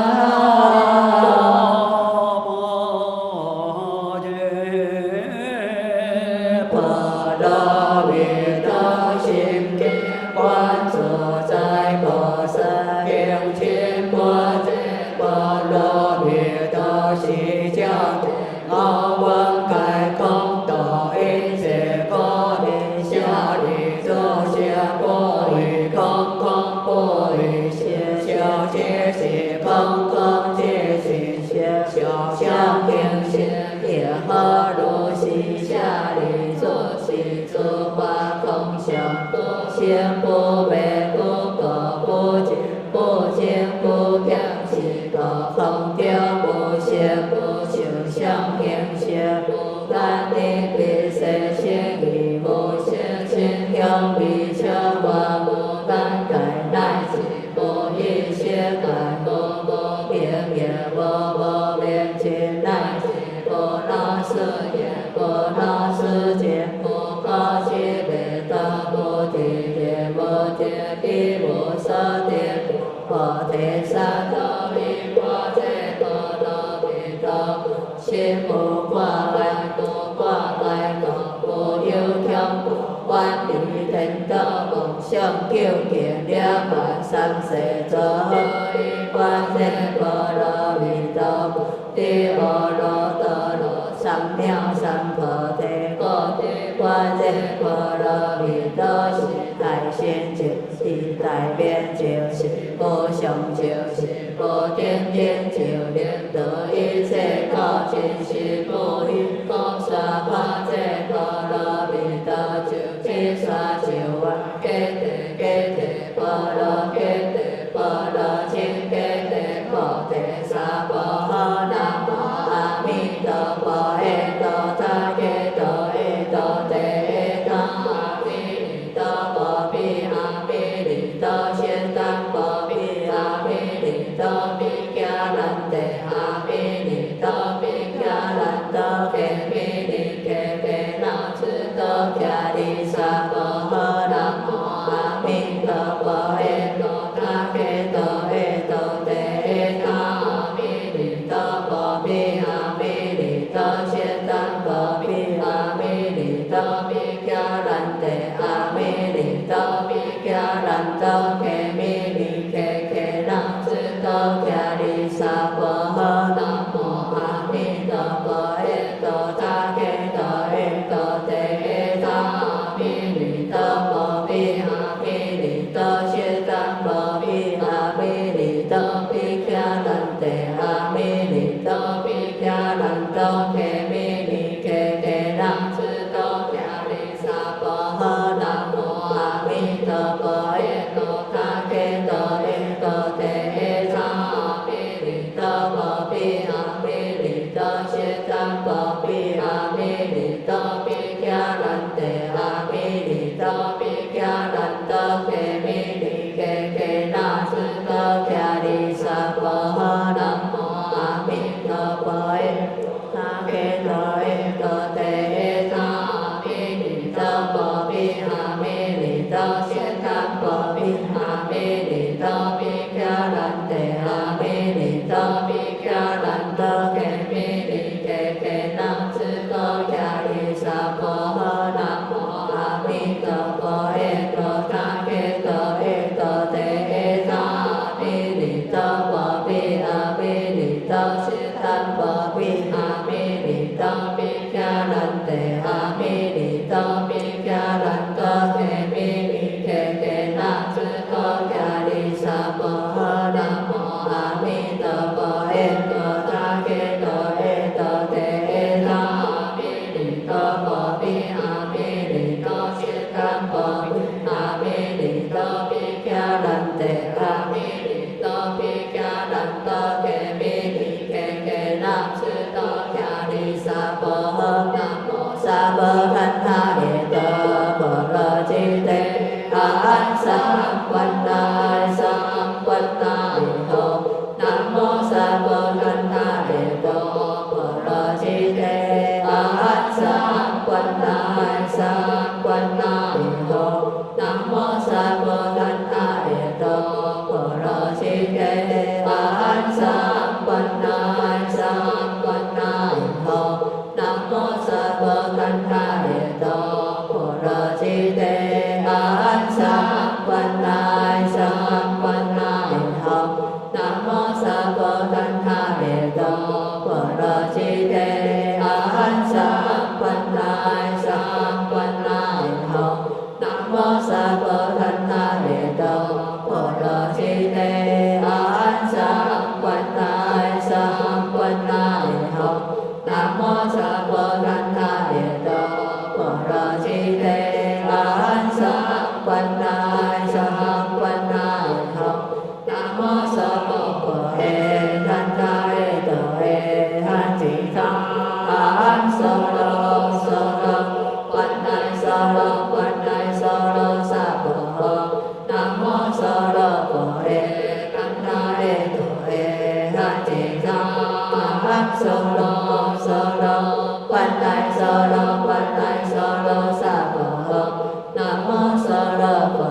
Nam hán sang quan đại sang quan đại hậu nam mô sa bồ tát na đề đô phở ra chi đề a hán sang quan đại sang quan đại hậu nam mô sa bồ tát na đề đô phở ra chi đề a hán sang quan đại sang quan đại hậu nam mô sa bồ tát na đề đô phở ra chi đề a hán sang quan đại sang quan đại hậu nam mô sa bồ tát na đề đô phở ra chi đề a hán sang quan đại sang quan đại hậu nam mô sa bồ tát na đề đô phở ra chi đề a hán sang quan đại sang quan đại hậu nam mô sa bồ tát na đề đô phở ra chi đề a hán sang quan đại sang quan đại hậu nam mô sa bồ tát na đề đô hán chỉ tham a hán sơ lô quan đại sơ lô sa bồ nam mô sơ lô bồ đề tát na đề hán chỉ tham a hán sơ lô quan đại sơ lô sa bồ nam mô sơ lô bồ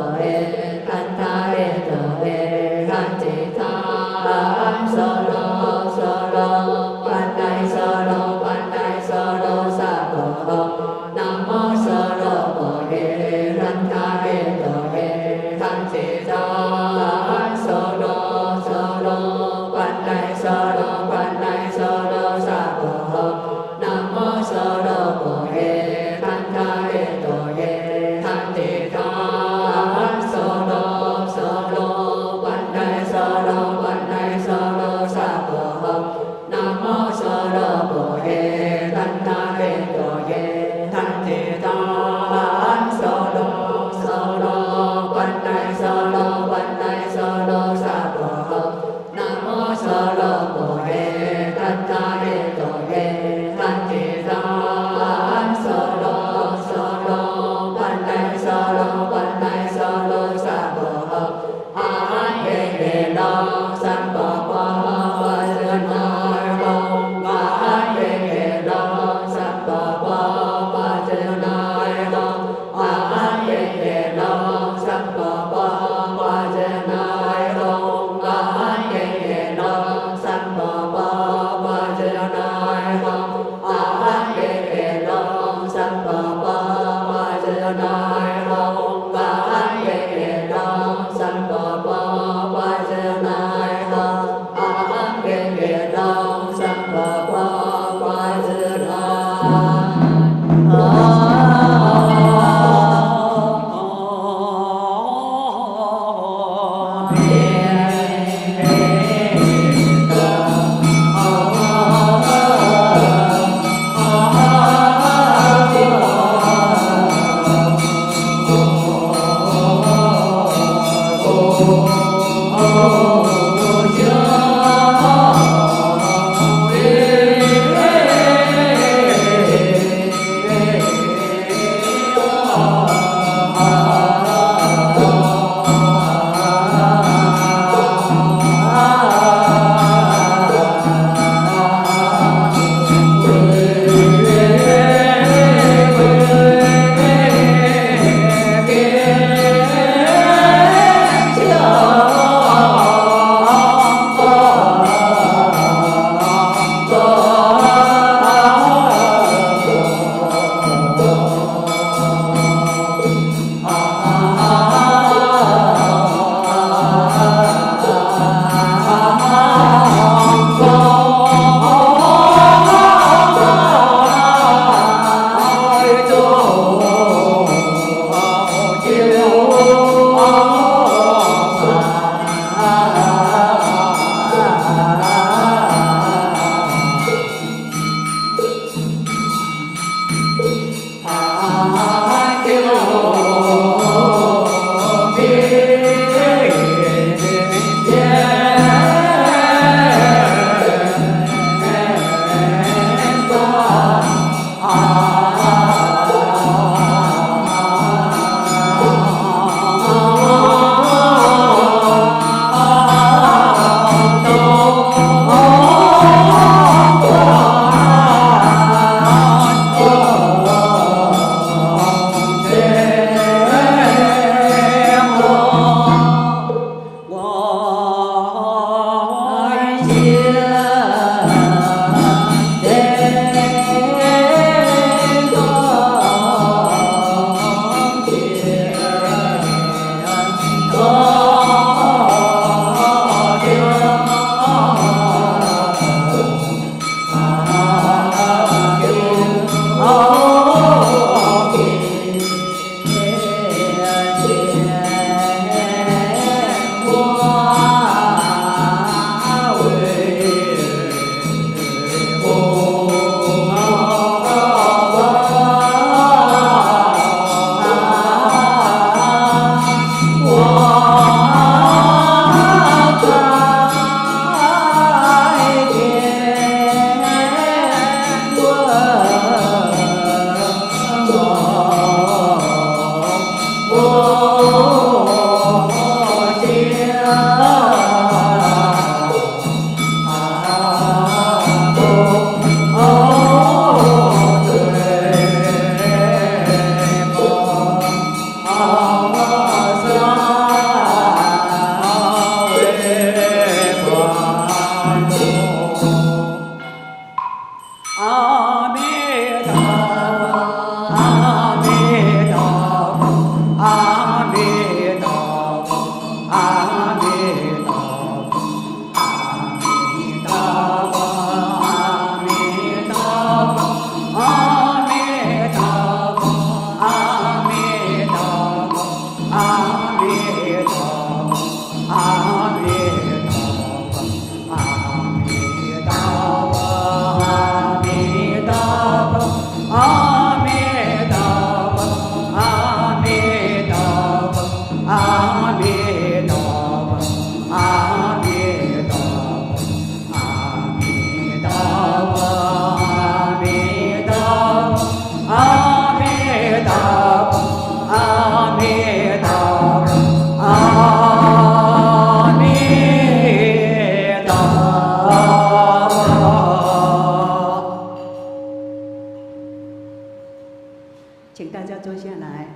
请大家坐下来。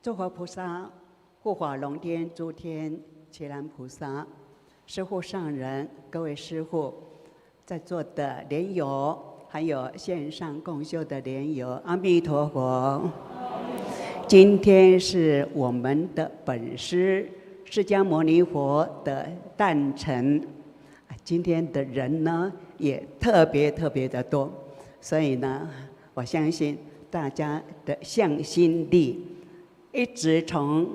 诸佛菩萨、护法龙天、诸天、伽蓝菩萨、师父上人、各位师父，在座的莲友，还有线上共修的莲友，阿弥陀佛。今天是我们的本师释迦牟尼佛的诞辰，今天的人呢也特别的多，所以呢，我相信大家的向心力一直从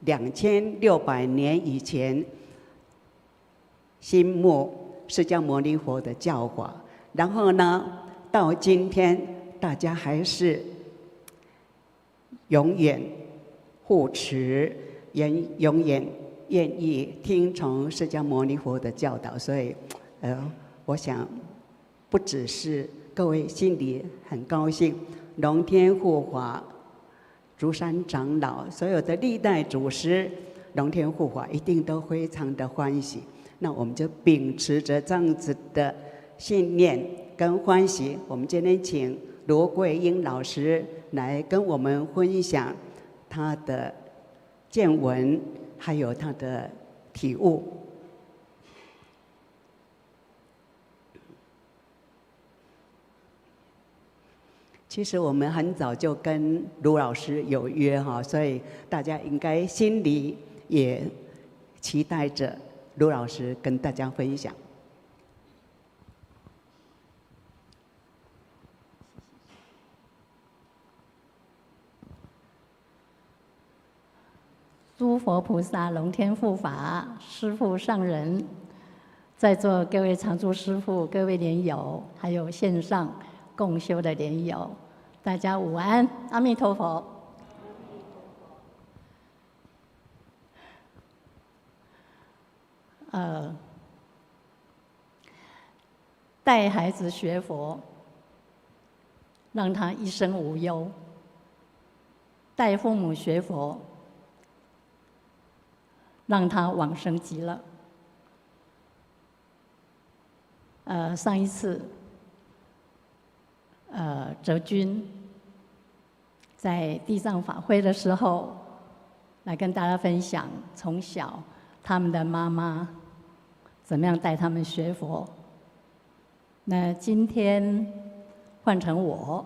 2600年以前心目释迦牟尼佛的教法，然后呢，到今天大家还是永远护持，永远愿意听从释迦牟尼佛的教导，所以，我想，不只是各位心里很高兴，龙天护法、竹山长老、所有的历代祖师、龙天护法一定都非常的欢喜。那我们就秉持着这样子的信念跟欢喜，我们今天请罗桂英老师来跟我们分享他的见闻，还有他的体悟。其实我们很早就跟卢老师有约哈，所以大家应该心里也期待着卢老师跟大家分享。诸佛菩萨、龙天护法、师父上人，在座各位常住师父、各位莲友，还有线上共修的莲友，大家午安，阿弥陀佛。带孩子学佛，让他一生无忧；带父母学佛，让他往生极乐。上一次，哲君在地藏法会的时候，来跟大家分享从小他们的妈妈怎么样带他们学佛。那今天换成我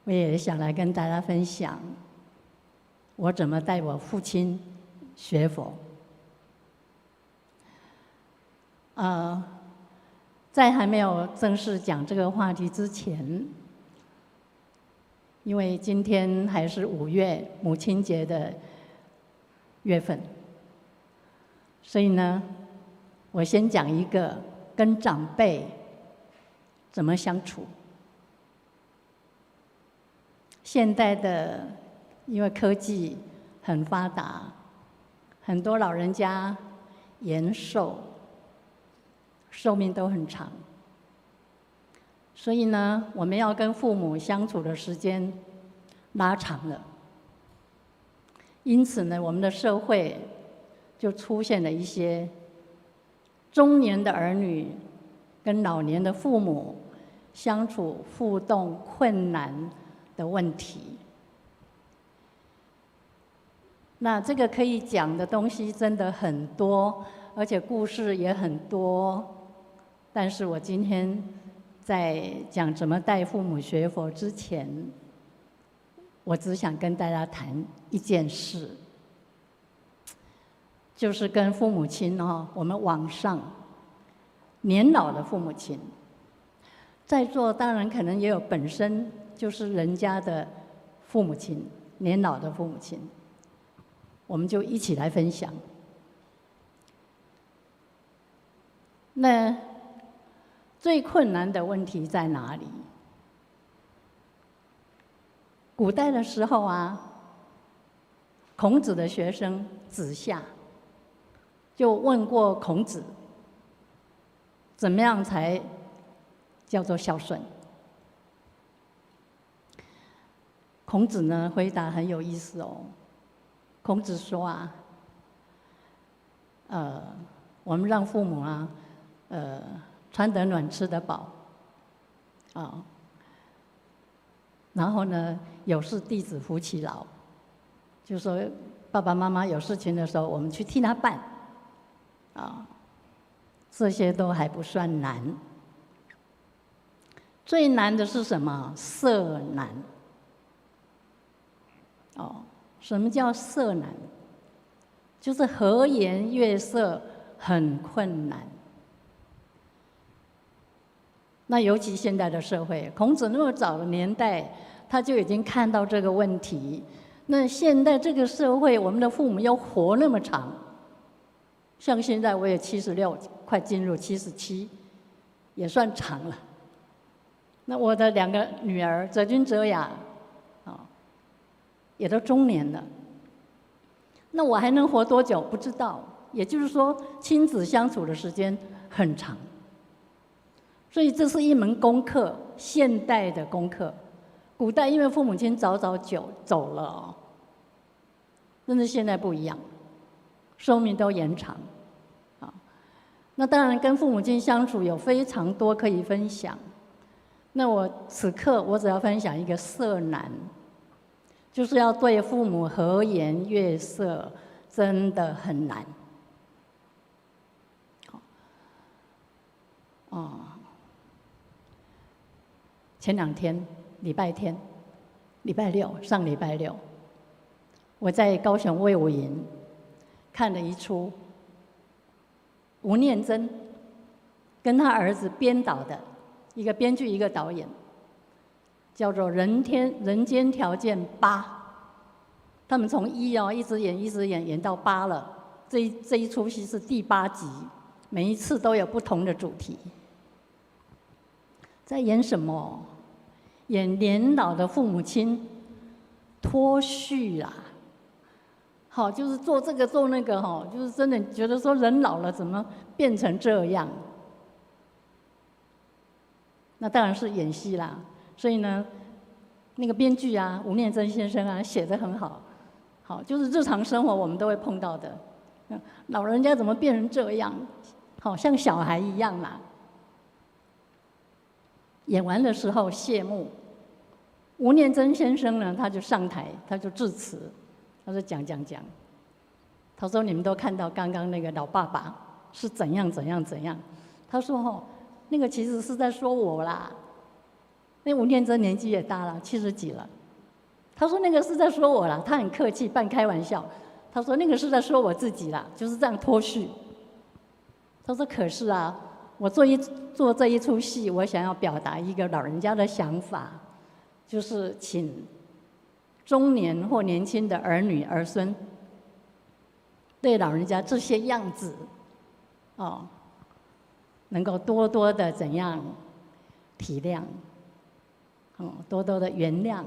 也想来跟大家分享我怎么带我父亲学佛。在还没有正式讲这个话题之前，因为今天还是5月母亲节的月份，所以呢，我先讲一个跟长辈怎么相处。现代的，因为科技很发达，很多老人家延寿，寿命都很长。所以呢，我们要跟父母相处的时间拉长了。因此呢，我们的社会就出现了一些中年的儿女跟老年的父母相处互动困难的问题。那这个可以讲的东西真的很多，而且故事也很多。但是我今天在讲怎么带父母学佛之前，我只想跟大家谈一件事，就是跟父母亲我们往上年老的父母亲，在座当然可能也有本身就是人家的父母亲，年老的父母亲，我们就一起来分享。那最困难的问题在哪里？古代的时候孔子的学生子夏就问过孔子，怎么样才叫做孝顺？孔子呢回答很有意思哦。孔子说我们让父母穿得暖，吃得饱，然后呢，有事弟子服其劳，就说爸爸妈妈有事情的时候，我们去替他办，这些都还不算难。最难的是什么？色难。什么叫色难？就是和颜悦色很困难。那尤其现在的社会，孔子那么早的年代，他就已经看到这个问题。那现在这个社会，我们的父母又活那么长，像现在我也76，快进入77，也算长了。那我的2个女儿哲君、哲雅，也都中年了。那我还能活多久？不知道。也就是说，亲子相处的时间很长。所以这是一门功课，现代的功课。古代因为父母亲早走了但是现在不一样，寿命都延长。那当然跟父母亲相处有非常多可以分享。那我此刻我只要分享一个色难，就是要对父母和颜悦色，真的很难。前2天，礼拜天、礼拜六，上礼拜六，我在高雄卫武营看了一出吴念真跟他儿子编导的一个编剧一个导演，叫做人间条件8。他们从1一直演到8了。这一出戏是第8集，每一次都有不同的主题。在演什么？演年老的父母亲脱序啦。就是做这个做那个就是真的觉得说人老了怎么变成这样？那当然是演戏啦。所以呢，那个编剧吴念真先生写得很好。就是日常生活我们都会碰到的。老人家怎么变成这样？像小孩一样啦。演完的时候谢幕，吴念真先生呢，他就上台，他就致辞，他说讲。他说你们都看到刚刚那个老爸爸是怎样。他说那个其实是在说我啦。那吴念真年纪也大了，70几了。他说那个是在说我啦，他很客气，半开玩笑。他说那个是在说我自己啦，就是这样脱序。他说可是我做这一出戏，我想要表达一个老人家的想法，就是请中年或年轻的儿女儿孙对老人家这些样子能够多多的怎样体谅，多多的原谅，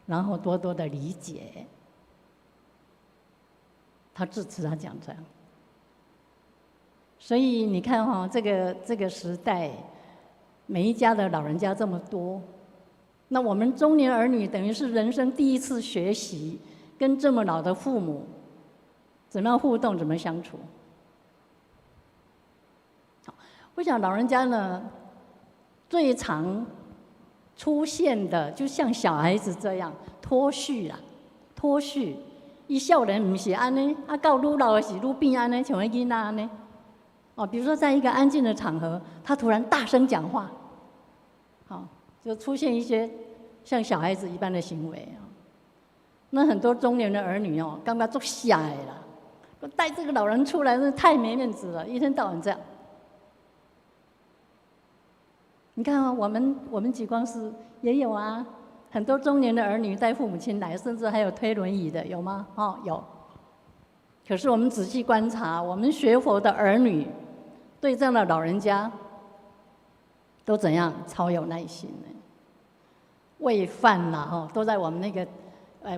然后多多的理解。他致辞他讲这样。所以你看哈、这个时代，每一家的老人家这么多，那我们中年儿女等于是人生第一次学习跟这么老的父母怎么样互动，怎么相处。好，我想老人家呢，最常出现的就像小孩子这样脱序啦，脱序。伊少年不是安尼，啊到愈老的是愈变安尼，像个囡仔安尼。哦，比如说在一个安静的场合，他突然大声讲话，好，就出现一些像小孩子一般的行为啊。那很多中年的儿女哦，刚刚做吓的啦，带这个老人出来，真的太没面子了，一天到晚这样。你看啊，我们极光寺也有啊，很多中年的儿女带父母亲来，甚至还有推轮椅的，有吗？哦，有。可是我们仔细观察，我们学佛的儿女对这样的老人家都怎样？超有耐心的。喂饭啦，哈，都在我们那个，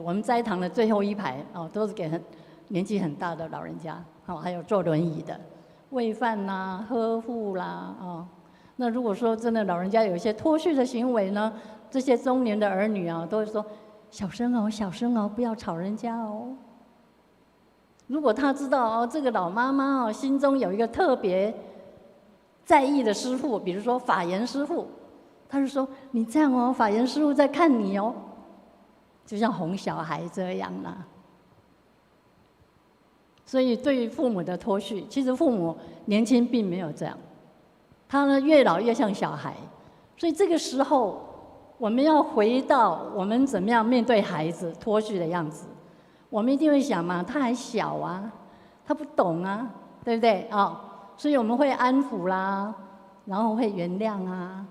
我们斋堂的最后一排哦，都是给年纪很大的老人家，哦，还有坐轮椅的，喂饭啦、呵护啦，哦。那如果说真的老人家有一些脱序的行为呢，这些中年的儿女啊，都会说小声哦，小声哦，不要吵人家哦。如果他知道哦，这个老妈妈哦，心中有一个特别在意的师父，比如说法言师父，他就说你这样哦，法言师父在看你哦，就像哄小孩这样啦。所以对于父母的脱序，其实父母年轻并没有这样，他呢越老越像小孩。所以这个时候，我们要回到我们怎么样面对孩子脱序的样子。我们一定会想嘛，他还小啊，他不懂啊，对不对？哦，所以我们会安抚啦，然后会原谅啊，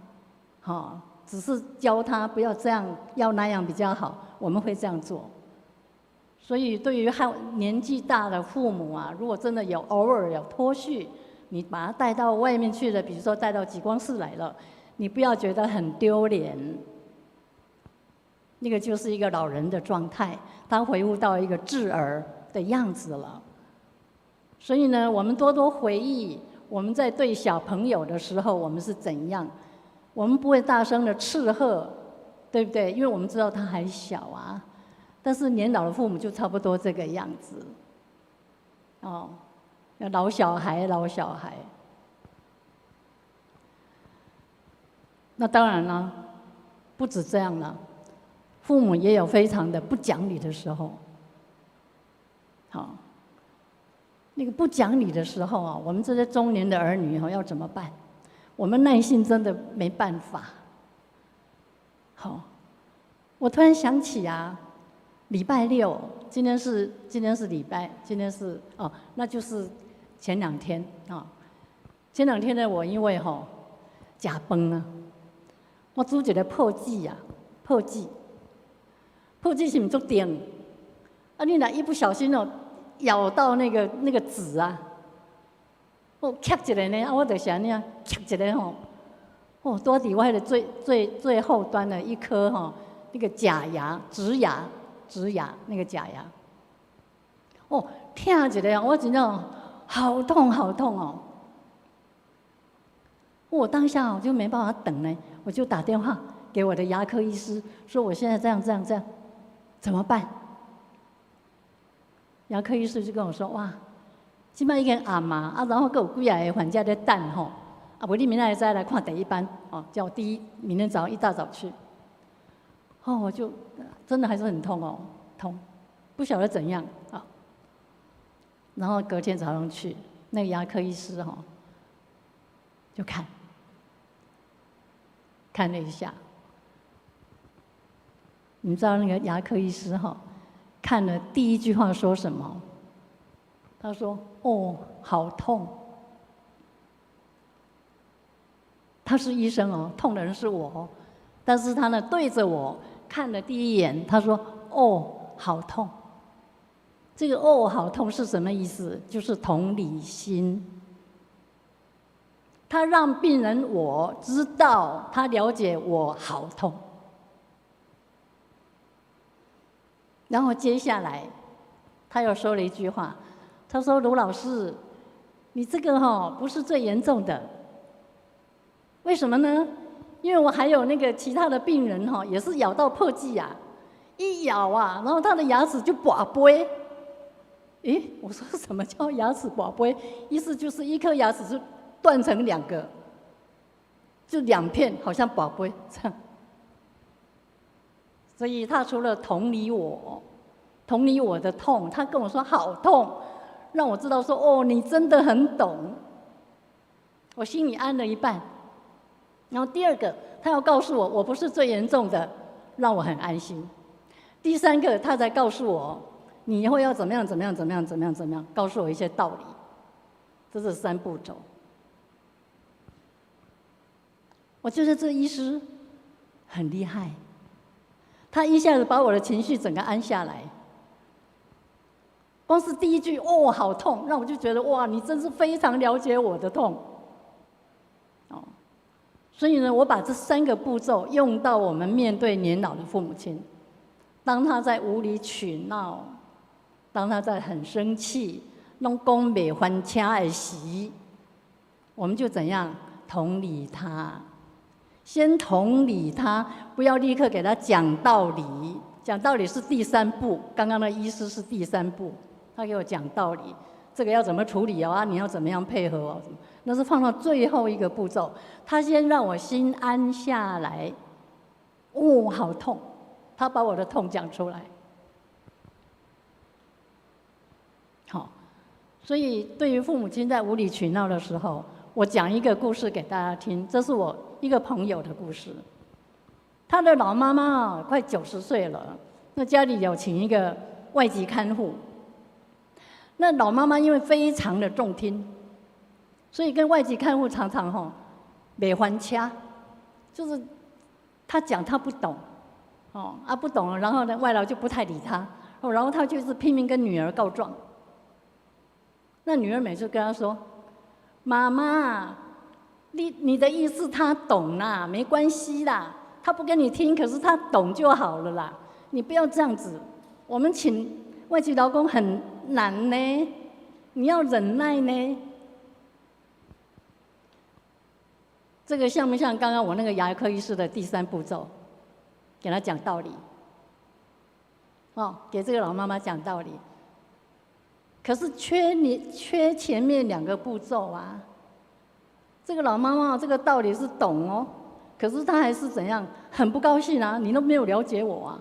好，只是教他不要这样，要那样比较好，我们会这样做。所以对于年纪大的父母啊，如果真的有偶尔有脱序，你把他带到外面去了，比如说带到极光寺来了，你不要觉得很丢脸。那个就是一个老人的状态，他恢复到一个稚儿的样子了。所以呢，我们多多回忆我们在对小朋友的时候，我们是怎样。我们不会大声的斥喝，对不对？因为我们知道他还小啊。但是年老的父母就差不多这个样子。哦，老小孩，老小孩。那当然了，不止这样了。父母也有非常的不讲理的时候，好，那个不讲理的时候啊，我们这些中年的儿女要怎么办？我们耐性真的没办法。好，我突然想起啊，礼拜六，今天是礼拜，今天是哦，那就是前2天啊。前2天呢，我因为吃饭啊，我煮一个破剂啊，破剂。破剂是不是足甜？啊，你若一不小心咬到那个籽啊，夹一个呢，我就是安尼啊，夹一个多伫我的最后端的一颗那个假牙、植牙那个假牙，疼一个，我真的好痛好痛哦！我当下我就没办法等呢，我就打电话给我的牙科医师，说我现在这样。怎么办？牙科医师就跟我说：“哇，现在已经暗嘛，然后还有几个患者在等不你明天再来看第一班叫我明天早上一大早去。我就真的还是很痛痛，不晓得怎样啊。然后隔天早上去，那个牙科医师就看了一下。”你知道那个牙科医师看了第一句话说什么？他说：“哦，好痛。”他是医生痛的人是我但是他呢对着我看了第一眼，他说：“哦，好痛。”这个“哦，好痛”是什么意思？就是同理心。他让病人我知道，他了解我好痛。然后接下来，他又说了一句话，他说：“卢老师，你这个不是最严重的。为什么呢？因为我还有那个其他的病人也是咬到破剂啊，一咬啊，然后他的牙齿就拔杯。诶，我说什么叫牙齿拔杯？意思就是一颗牙齿是断成2个，就2片，好像拔杯这样。所以他除了同理我的痛，他跟我说好痛，让我知道说哦，你真的很懂，我心里安了一半。然后第二个，他要告诉我我不是最严重的，让我很安心。第三个，他才告诉我你以后要怎么样，告诉我一些道理。这是3步骤。我觉得这医师很厉害，他一下子把我的情绪整个安下来。光是第一句哦好痛，让我就觉得哇，你真是非常了解我的痛。所以呢，我把这3个步骤用到我们面对年老的父母亲，当他在无理取闹，当他在很生气，拢讲袂还车的时，我们就怎样同理他，先同理他，不要立刻给他讲道理。讲道理是第3步，刚刚的医师是第3步，他给我讲道理，这个要怎么处理啊？你要怎么样配合哦？那是放到最后一个步骤。他先让我心安下来，哦，好痛，他把我的痛讲出来。好，所以对于父母亲在无理取闹的时候，我讲一个故事给大家听，这是我一个朋友的故事。他的老妈妈快90岁了，那家里有请一个外籍看护。那老妈妈因为非常的重听，所以跟外籍看护常常没还掐，就是他讲他不懂，不懂了，然后呢外劳就不太理他，然后他就是拼命跟女儿告状。那女儿每次跟他说：“妈妈，你的意思他懂啦，没关系啦，他不跟你听，可是他懂就好了啦，你不要这样子。我们请外籍劳工很难呢，你要忍耐呢。”这个像不像刚刚我那个牙科医师的第3步骤？给他讲道理，给这个老妈妈讲道理。可是缺前面2个步骤啊。这个老妈妈这个道理是懂哦，可是她还是怎样，很不高兴啊！你都没有了解我啊！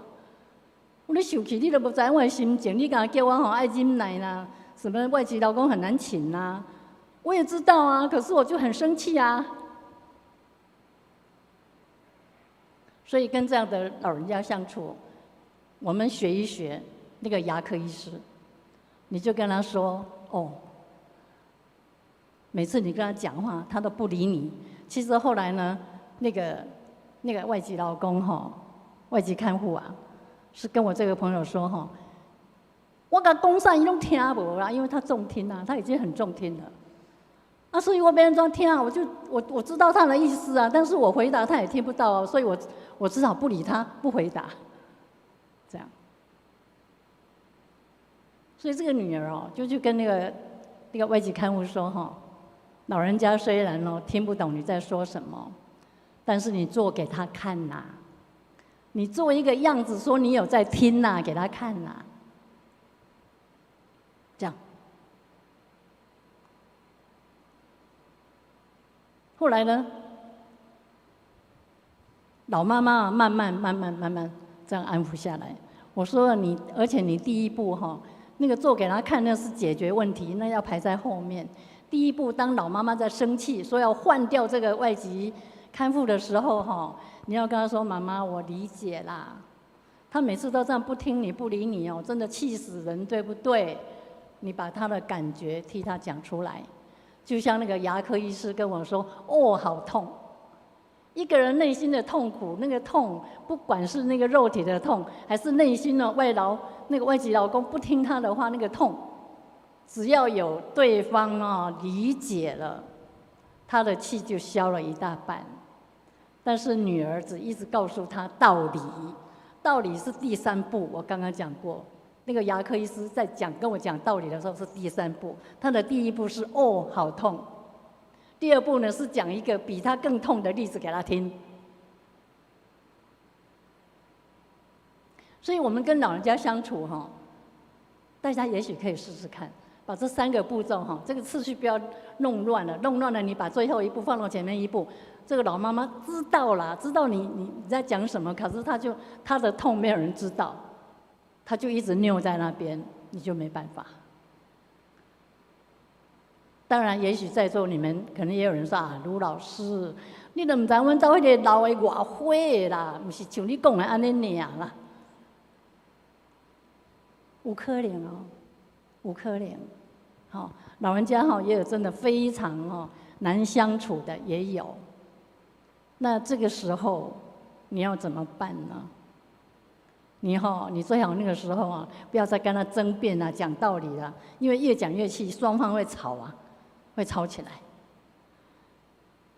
你生气你都不知道我的心情，你敢叫我爱忍耐啦，什么外籍劳工很难请啊，我也知道啊，可是我就很生气啊。所以跟这样的老人家相处，我们学一学那个牙科医师，你就跟他说哦，每次你跟他讲话，他都不理你。其实后来呢，那个外籍劳工外籍看护啊，是跟我这个朋友说我甲讲啥伊拢听无啦，因为他重听啊，他已经很重听了。所以我别人装听啊，我知道他的意思啊，但是我回答他也听不到所以我只好不理他，不回答，这样。所以这个女儿就去跟那个外籍看护说老人家虽然听不懂你在说什么，但是你做给他看呐，你做一个样子说你有在听呐，给他看呐，这样。后来呢，老妈妈慢慢这样安抚下来。我说而且你第一步那个做给他看那是解决问题，那要排在后面。第一步，当老妈妈在生气说要换掉这个外籍看护的时候你要跟他说：“妈妈，我理解啦，他每次都这样不听你不理你真的气死人，对不对？”你把他的感觉替他讲出来。就像那个牙科医师跟我说：“哦，好痛。”一个人内心的痛苦，那个痛，不管是那个肉体的痛，还是内心的那个外籍劳工不听他的话，那个痛，只要有对方理解了，他的气就消了一大半。但是女儿只一直告诉他道理，道理是第3步，我刚刚讲过，那个牙科医师在跟我讲道理的时候是第3步，他的第1步是哦好痛，第2步呢是讲一个比他更痛的例子给他听。所以我们跟老人家相处哈，大家也许可以试试看，把这3个步骤哈，这个次序不要弄乱了，弄乱了你把最后1步放到前面1步，这个老妈妈知道啦，知道你在讲什么，可是她的痛没有人知道，她就一直拗在那边，你就没办法。当然，也许在座你们可能也有人说啊，卢老师，你都唔知阮走迄个老的偌火的啦，唔是像你讲的安尼尔啦。有可能哦，有可能。好，老人家哈也有真的非常难相处的，也有。那这个时候你要怎么办呢？你最好那个时候啊，不要再跟他争辩啊、讲道理了，因为越讲越气，双方会吵啊，会吵起来。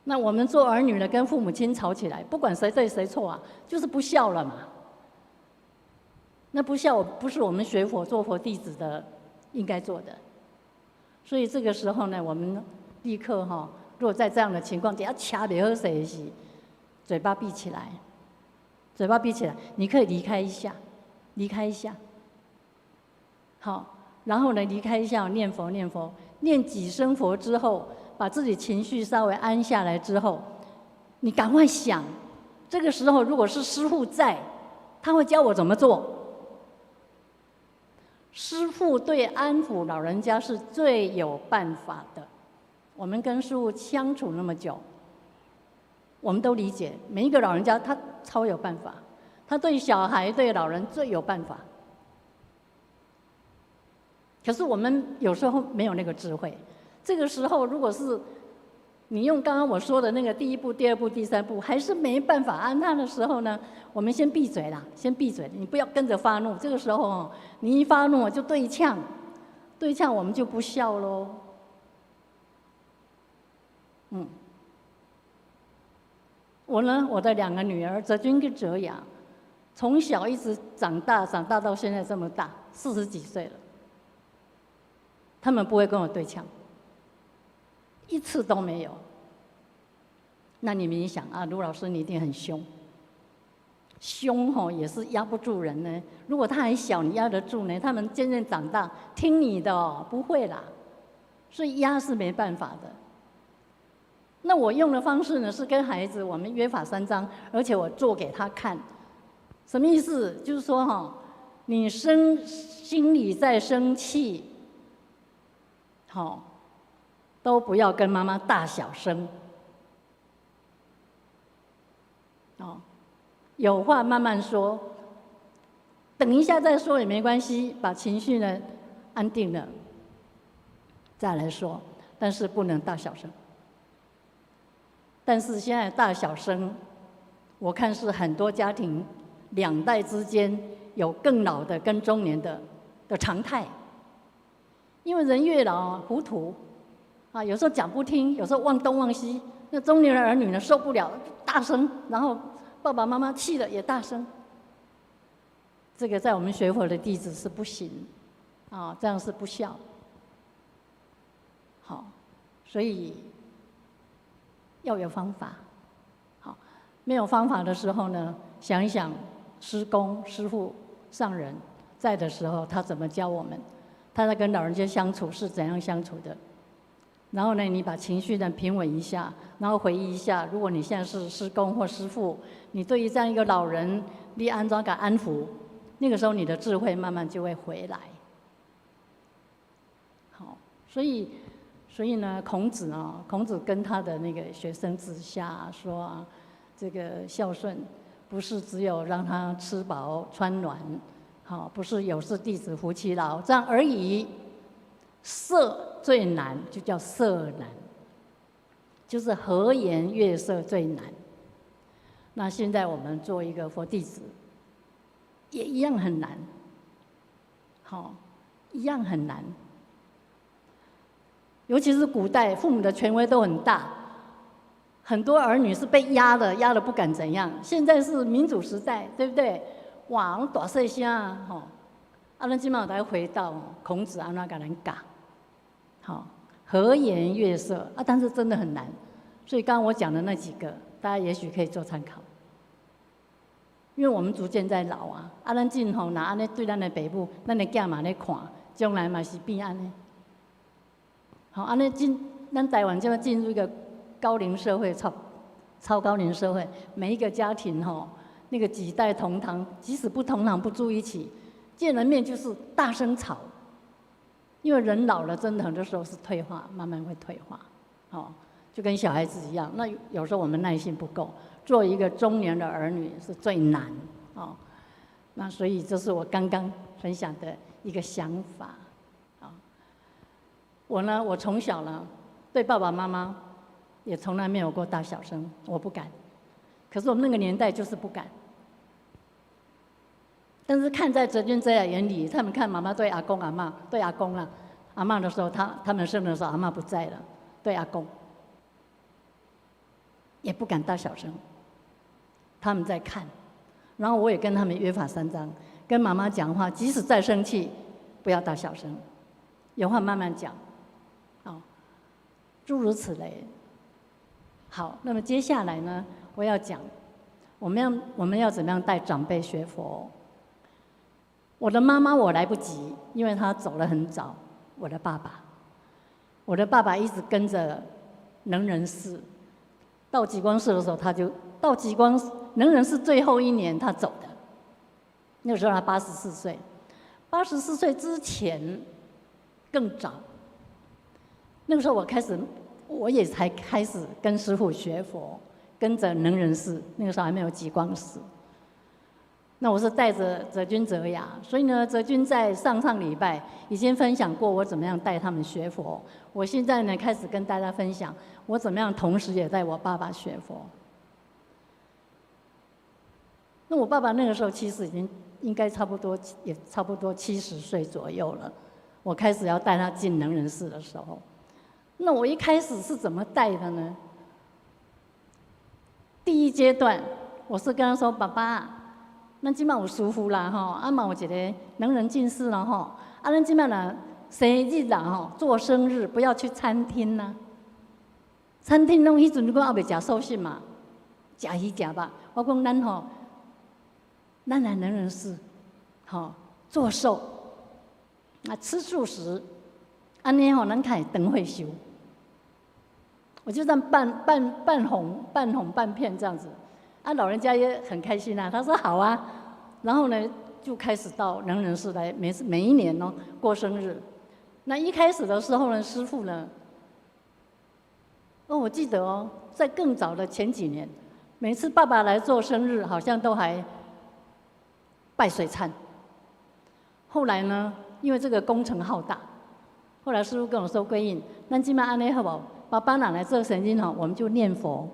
那我们做儿女的跟父母亲吵起来，不管谁对谁错啊，就是不孝了嘛。那不孝不是我们学佛做佛弟子的应该做的。所以这个时候呢，我们立刻如果在这样的情况底下掐不好势时，嘴巴闭起来，嘴巴闭起来，你可以离开一下，离开一下。好，然后呢，离开一下，念佛，念佛，念几声佛之后，把自己情绪稍微安下来之后，你赶快想，这个时候如果是师父在，他会教我怎么做。师父对安抚老人家是最有办法的。我们跟师父相处那么久，我们都理解，每一个老人家他超有办法，他对小孩、对老人最有办法。可是我们有时候没有那个智慧。这个时候，如果是你用刚刚我说的那个第1步、第2步、第3步，还是没办法安他的时候呢，我们先闭嘴啦，先闭嘴，你不要跟着发怒。这个时候你一发怒就对呛，对呛我们就不孝喽。我呢，我的2个女儿哲君跟哲雅，从小一直长大到现在这么大，40几岁了，他们不会跟我对呛。1次都没有。那你们一想啊，卢老师你一定很凶，凶也是压不住人呢。如果他还小，你压得住呢？他们渐渐长大，听你的不会啦。所以压是没办法的。那我用的方式呢，是跟孩子我们约法3章，而且我做给他看。什么意思？就是说你心里在生气，都不要跟妈妈大小声，有话慢慢说，等一下再说也没关系，把情绪呢安定了再来说，但是不能大小声。但是现在大小声，我看是很多家庭2代之间有更老的跟中年的常态，因为人越老糊涂。有时候讲不听，有时候忘东忘西。那中年的儿女呢，受不了，大声，然后爸爸妈妈气了也大声。这个在我们学佛的弟子是不行，这样是不孝。好，所以要有方法。好，没有方法的时候呢，想一想师公、师父、上人在的时候，他怎么教我们？他在跟老人家相处是怎样相处的？然后呢，你把情绪呢平稳一下，然后回忆一下，如果你现在是师公或师父，你对于这样一个老人，你安怎给安抚？那个时候你的智慧慢慢就会回来。好，所以呢，孔子跟他的那个学生子夏说这个孝顺不是只有让他吃饱穿暖，不是有事弟子服其劳这样而已。色最难，就叫色难，就是和颜悦色最难。那现在我们做一个佛弟子，也一样很难，一样很难。尤其是古代，父母的权威都很大，很多儿女是被压的不敢怎样。现在是民主时代，对不对？哇，大细声咱即马来回到孔子安怎甲咱教，好，和颜悦色啊，但是真的很难。所以刚刚我讲的那几个，大家也许可以做参考。因为我们逐渐在老啊，咱今后若安尼对咱的爸母，咱的囝嘛咧看，将来嘛是变安尼。好，安尼咱台湾就要进入一个高龄社会，超高龄社会，每一个家庭那个几代同堂，即使不同堂不住一起，见了面就是大声吵。因为人老了，真的很多时候是退化，慢慢会退化，就跟小孩子一样。那有时候我们耐心不够。做一个中年的儿女是最难那所以这是我刚刚分享的一个想法我从小呢对爸爸妈妈也从来没有过大小声，我不敢。可是我们那个年代就是不敢。但是看在哲君哲雅眼里，他们看妈妈对阿公阿嬷，对阿公啦，阿嬷的时候，他们生的时候阿嬷不在了，对阿公也不敢大小声。他们在看，然后我也跟他们约法三章，跟妈妈讲话，即使再生气，不要大小声，有话慢慢讲，诸如此类。好，那么接下来呢，我要讲，我们要怎么样带长辈学佛？我的妈妈我来不及，因为她走了很早。我的爸爸一直跟着能仁寺，到极光寺的时候，他就到极光能仁寺最后一年他走的，那个时候他84岁，84岁之前更早。那个时候我也才开始跟师父学佛，跟着能仁寺，那个时候还没有极光寺。那我是带着哲君哲雅，所以呢，哲君在上礼拜已经分享过我怎么样带他们学佛。我现在呢开始跟大家分享我怎么样同时也带我爸爸学佛。那我爸爸那个时候其实已经应该差不多70岁左右了。我开始要带他进能仁寺的时候，那我一开始是怎么带的呢？第一阶段，我是跟他说：“爸爸，咱即摆有师父啦嘛有一个能仁进士啦咱即摆啦生日啦做生日不要去餐厅啦，餐厅拢迄阵你讲还袂食素食嘛，食鱼食肉。我讲咱来能仁寺，做寿，吃素食，安尼咱开灯会修。我就这样半红半片这样子，老人家也很开心啊，他说好啊，然后呢就开始到能仁寺来，每一年过生日。那一开始的时候呢，师父呢，我记得在更早的前几年，每次爸爸来做生日，好像都还拜水忏。后来呢，因为这个工程浩大，后来师父跟我说：“归印，咱今摆安尼好不好？爸爸拿来做生日我们就念佛。”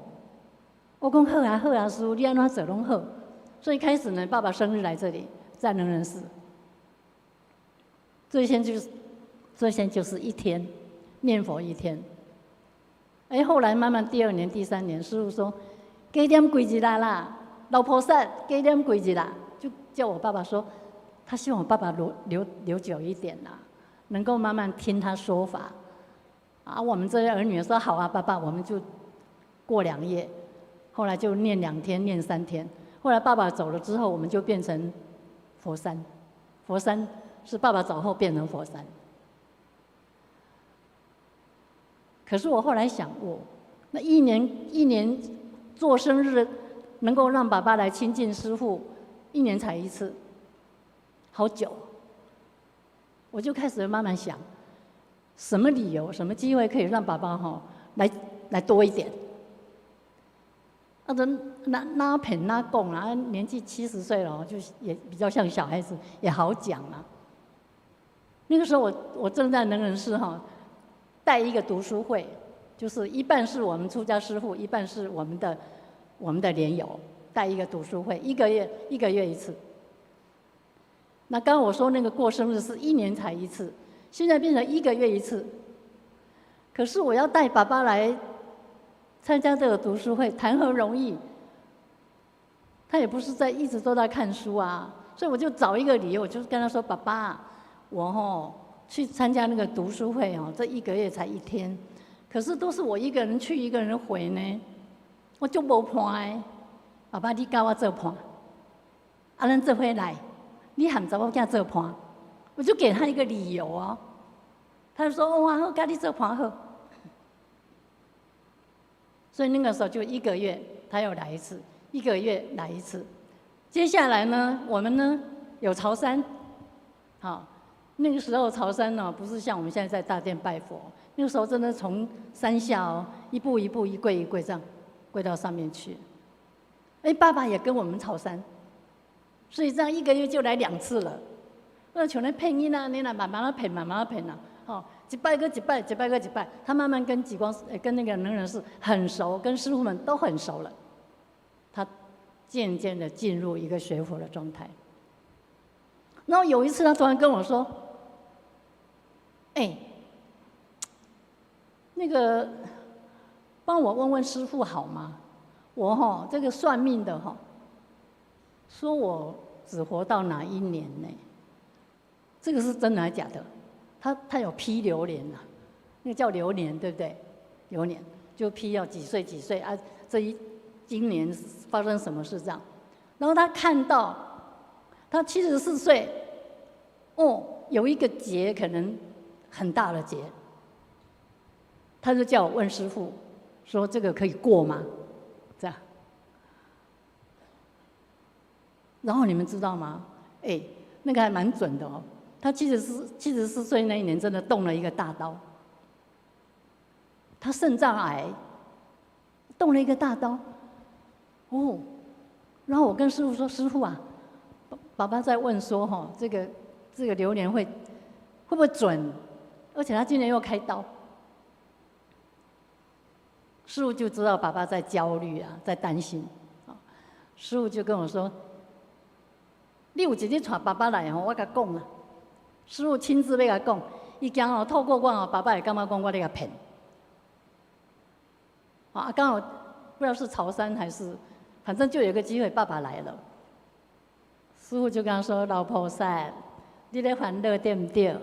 我讲好啊好啊，师父你安怎做拢好。所以开始呢，爸爸生日来这里，在能仁寺。最先就是一天念佛一天。后来慢慢第2年、第3年，师父说：“加念几日啦，老菩萨加念几日啦。”就叫我爸爸说，他希望我爸爸留久一点啦，能够慢慢听他说法。我们这些儿女说好啊，爸爸，我们就过2夜。后来就念2天，念3天。后来爸爸走了之后，我们就变成佛山。佛山是爸爸走后变成佛山。可是我后来想过，那一年做生日，能够让爸爸来亲近师父，1年才1次，好久。我就开始慢慢想，什么理由、什么机会可以让爸爸来多一点？那骗那讲啊，年纪70岁了，就也比较像小孩子，也好讲啊。那个时候我正在能仁寺带一个读书会，就是一半是我们出家师父，一半是我们的莲友，带一个读书会，1个月1次。那刚刚我说那个过生日是1年才1次，现在变成1个月1次。可是我要带爸爸来参加这个读书会，谈何容易？他也不是一直都在看书啊，所以我就找一个理由，我就跟他说：“爸爸，我去参加那个读书会这1个月才1天，可是都是我一个人去一个人回呢，我就无伴的。爸爸，你教我做伴，咱做伙来，你和查某囝做伴。”我就给他一个理由哦，他就说：“哇，好，跟你做伴好。”所以那个时候就1个月，他又来一次，1个月来一次。接下来呢，我们呢有朝山，好，那个时候朝山呢不是像我们现在在大殿拜佛，那个时候真的从山下一步一步一跪一跪这样跪到上面去。爸爸也跟我们朝山，所以这样1个月就来2次了。那像那配音啊，你来慢慢的配，慢慢的配呐，一拜个一拜，一拜个一拜，他慢慢跟跟那个能人是很熟，跟师傅们都很熟了。他渐渐的进入一个学佛的状态。然后有一次，他突然跟我说：“那个帮我问问师父好吗？我这个算命的说我只活到哪1年呢？这个是真的还是假的？他有批流年啊，那个叫流年，对不对？流年就批要几岁几岁啊，今年发生什么事这样。然后他看到他74岁，有一个劫可能很大的劫，他就叫我问师父，说这个可以过吗？这样。然后你们知道吗？那个还蛮准的哦。他74岁那1年真的动了一个大刀，他肾脏癌动了一个大刀，然后我跟师父说：“师父啊，爸爸在问说这个流年会不会准？而且他今年又开刀。”师父就知道爸爸在焦虑啊，在担心师父就跟我说：“你有一日带爸爸来我甲讲啦。”师父亲自要甲讲，伊惊透过我爸爸会感觉讲我咧甲骗。刚好不知道是潮汕还是，反正就有个机会，爸爸来了。师父就跟他说：“老菩萨，你咧烦恼对不对？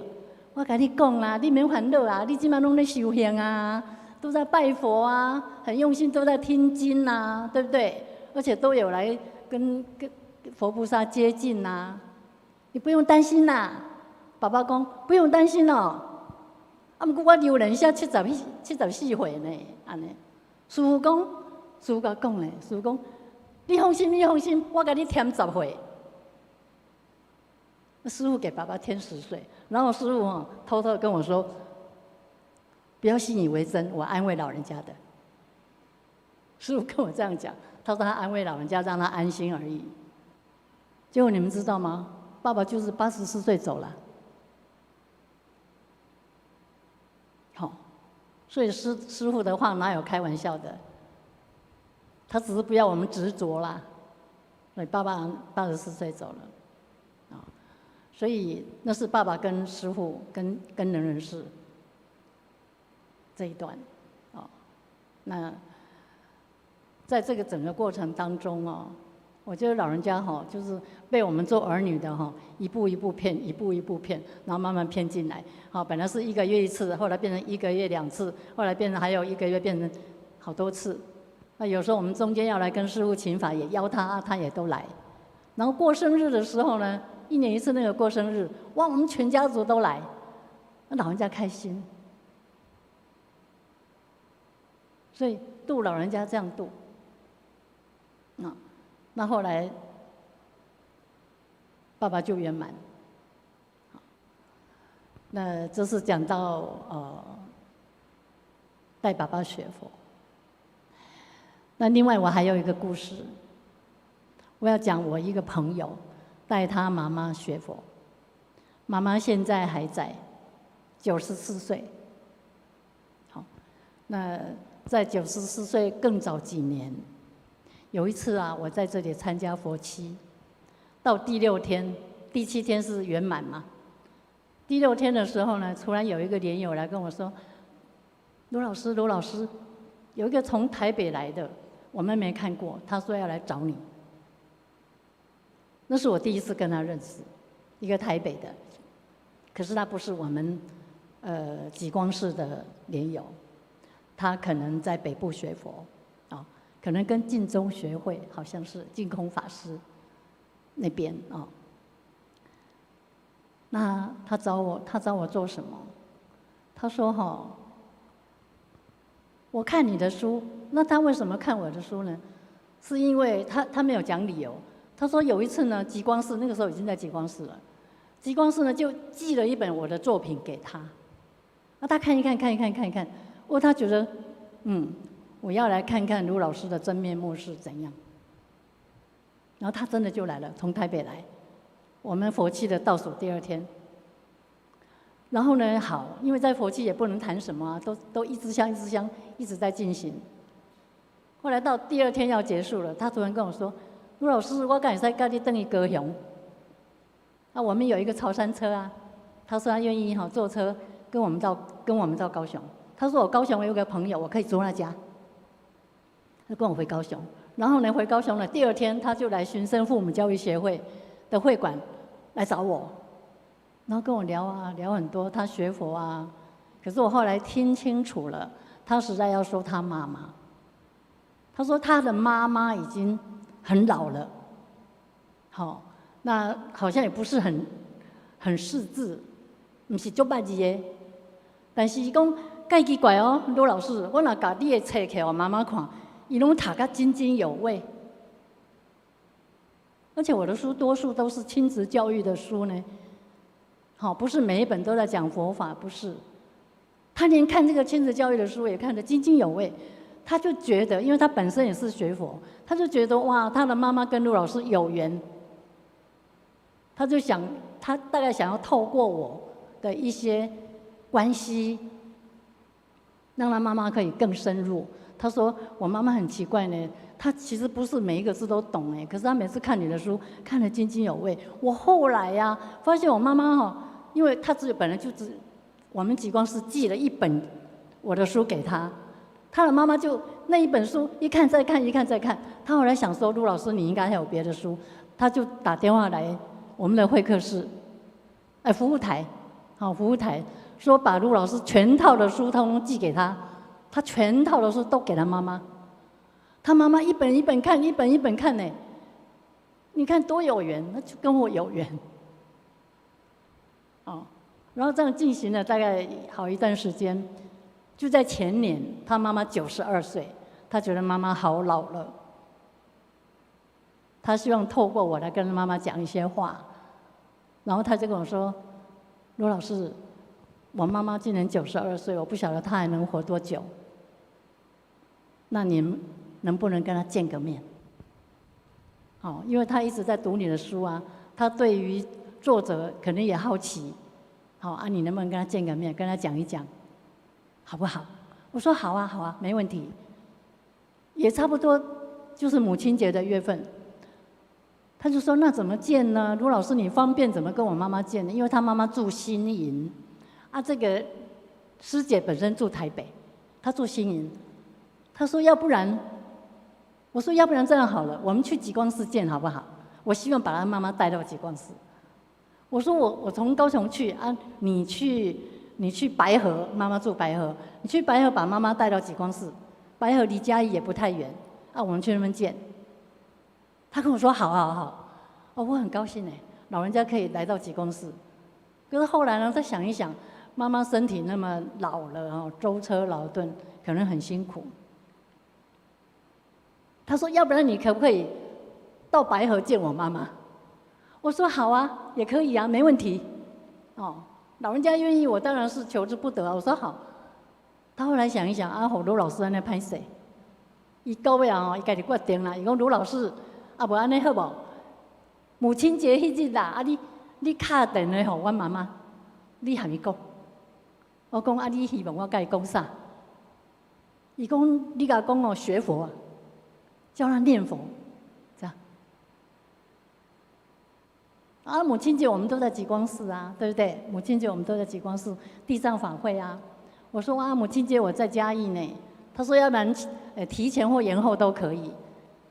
我甲你讲啦，你免烦恼啊，你即摆拢咧修行啊，都在拜佛啊，很用心都在听经啊，对不对？而且都有来跟佛菩萨接近啊，你不用担心啦。”爸爸讲不用担心哦，不过我留人下74岁呢，安尼。师父讲，师父甲讲咧，师父讲，你放心，你放心，我甲你添10岁。师父给爸爸添10岁，然后师父偷偷跟我说，不要信以为真，我安慰老人家的。师父跟我这样讲，他说他安慰老人家，让他安心而已。结果你们知道吗？爸爸就是84岁走了。所以师父的话哪有开玩笑的？他只是不要我们执着啦。所以爸爸84岁走了，所以那是爸爸跟师父跟能人士这一段，那在这个整个过程当中我觉得老人家就是被我们做儿女的一步一步骗，一步一步骗，然后慢慢骗进来。本来是1个月1次，后来变成1个月2次，后来变成还有1个月变成好多次。那有时候我们中间要来跟师父请法，也邀他，他也都来。然后过生日的时候呢，1年1次那个过生日，哇，我们全家族都来，那老人家开心。所以度老人家这样度，那后来爸爸就圆满。那这是讲到带爸爸学佛。那另外我还有一个故事，我要讲我一个朋友带他妈妈学佛，妈妈现在还在，94岁。好，那在94岁更早几年。有一次我在这里参加佛七，到第6天，第7天是圆满嘛。第6天的时候呢，突然有一个莲友来跟我说：“卢老师，有一个从台北来的，我们没看过，他说要来找你。”那是我第一次跟他认识，一个台北的，可是他不是我们极光寺的莲友，他可能在北部学佛，哦，可能跟净宗学会好像是净空法师那边哦。那他找我做什么？他说哈，我看你的书，那他为什么看我的书呢？是因为他没有讲理由。他说有一次呢，极光寺那个时候已经在极光寺了，极光寺呢就寄了一本我的作品给他，那他看一看，他觉得我要来看看卢老师的真面目是怎样。然后他真的就来了，从台北来，我们佛七的倒数第2天。然后呢，好，因为在佛七也不能谈什么啊，都一支香一直在进行。后来到第2天要结束了，他突然跟我说：“卢老师，我敢在跟你等于高雄。”啊，我们有一个潮汕车啊，他说他愿意坐车跟我们到高雄。他说我高雄我有个朋友，我可以住他家。他跟我回高雄，然后呢回高雄了，第2天他就来寻声父母教育协会的会馆来找我，然后跟我聊啊聊很多，他学佛啊。可是我后来听清楚了，他实在要说他妈妈。他说他的妈妈已经很老了，好，那好像也不是很识字，不是足捌字的。但是伊讲介奇怪哦，卢老师，我若把你的册给我妈妈看，伊拢读得津津有味。而且我的书多数都是亲子教育的书呢，好，不是每一本都在讲佛法，不是。他连看这个亲子教育的书也看得津津有味，他就觉得，因为他本身也是学佛，他就觉得哇，他的妈妈跟卢老师有缘，他就想，他大概想要透过我的一些关系，让他妈妈可以更深入。他说我妈妈很奇怪呢，她其实不是每一个字都懂哎，可是她每次看你的书看得津津有味。我后来呀，发现我妈妈因为她本来就我们极光寺寄了一本我的书给她，她的妈妈就那一本书一看再看，一看再看。她后来想说，卢老师你应该还有别的书，她就打电话来我们的会客室，服务台，服务台说把卢老师全套的书通通寄给她，她全套的书都给她妈妈，她妈妈一本一本看，一本一本看呢。你看多有缘，那就跟我有缘，然后这样进行了大概好一段时间，就在前年，他妈妈92岁，他觉得妈妈好老了，他希望透过我来跟妈妈讲一些话，然后他就跟我说：“卢老师，我妈妈今年92岁，我不晓得她还能活多久，那您能不能跟她见个面？”因为他一直在读你的书啊，他对于作者可能也好奇。你能不能跟他见个面，跟他讲一讲，好不好？我说好啊，好啊，没问题。也差不多就是母亲节的月份，他就说那怎么见呢？卢老师你方便怎么跟我妈妈见呢？因为他妈妈住新营，这个师姐本身住台北，她住新营。他说要不然，我说要不然这样好了，我们去极光寺见好不好？我希望把他妈妈带到极光寺。我说我从高雄去你去白河，妈妈住白河，你去白河把妈妈带到极光寺，白河离嘉义也不太远，我们去那边见。他跟我说好好好，我很高兴老人家可以来到极光寺。可是后来呢，再想一想，妈妈身体那么老了舟车劳顿，可能很辛苦。他说要不然你可不可以到白河见我妈妈？我说好啊，也可以啊，没问题。老人家愿意，我当然是求之不得。我说好。他后来想一想，卢老师安尼歹势，伊到尾伊家己决定啦。伊讲卢老师，无安尼好无？母亲节迄日啦，你敲电话给我妈妈，你和伊讲。我讲你希望我甲伊讲啥？伊讲你甲讲学佛教他念佛。母亲节我们都在极光寺啊，对不对？母亲节我们都在极光寺地藏法会啊。我说母亲节我在嘉义呢。他说要不然提前或延后都可以，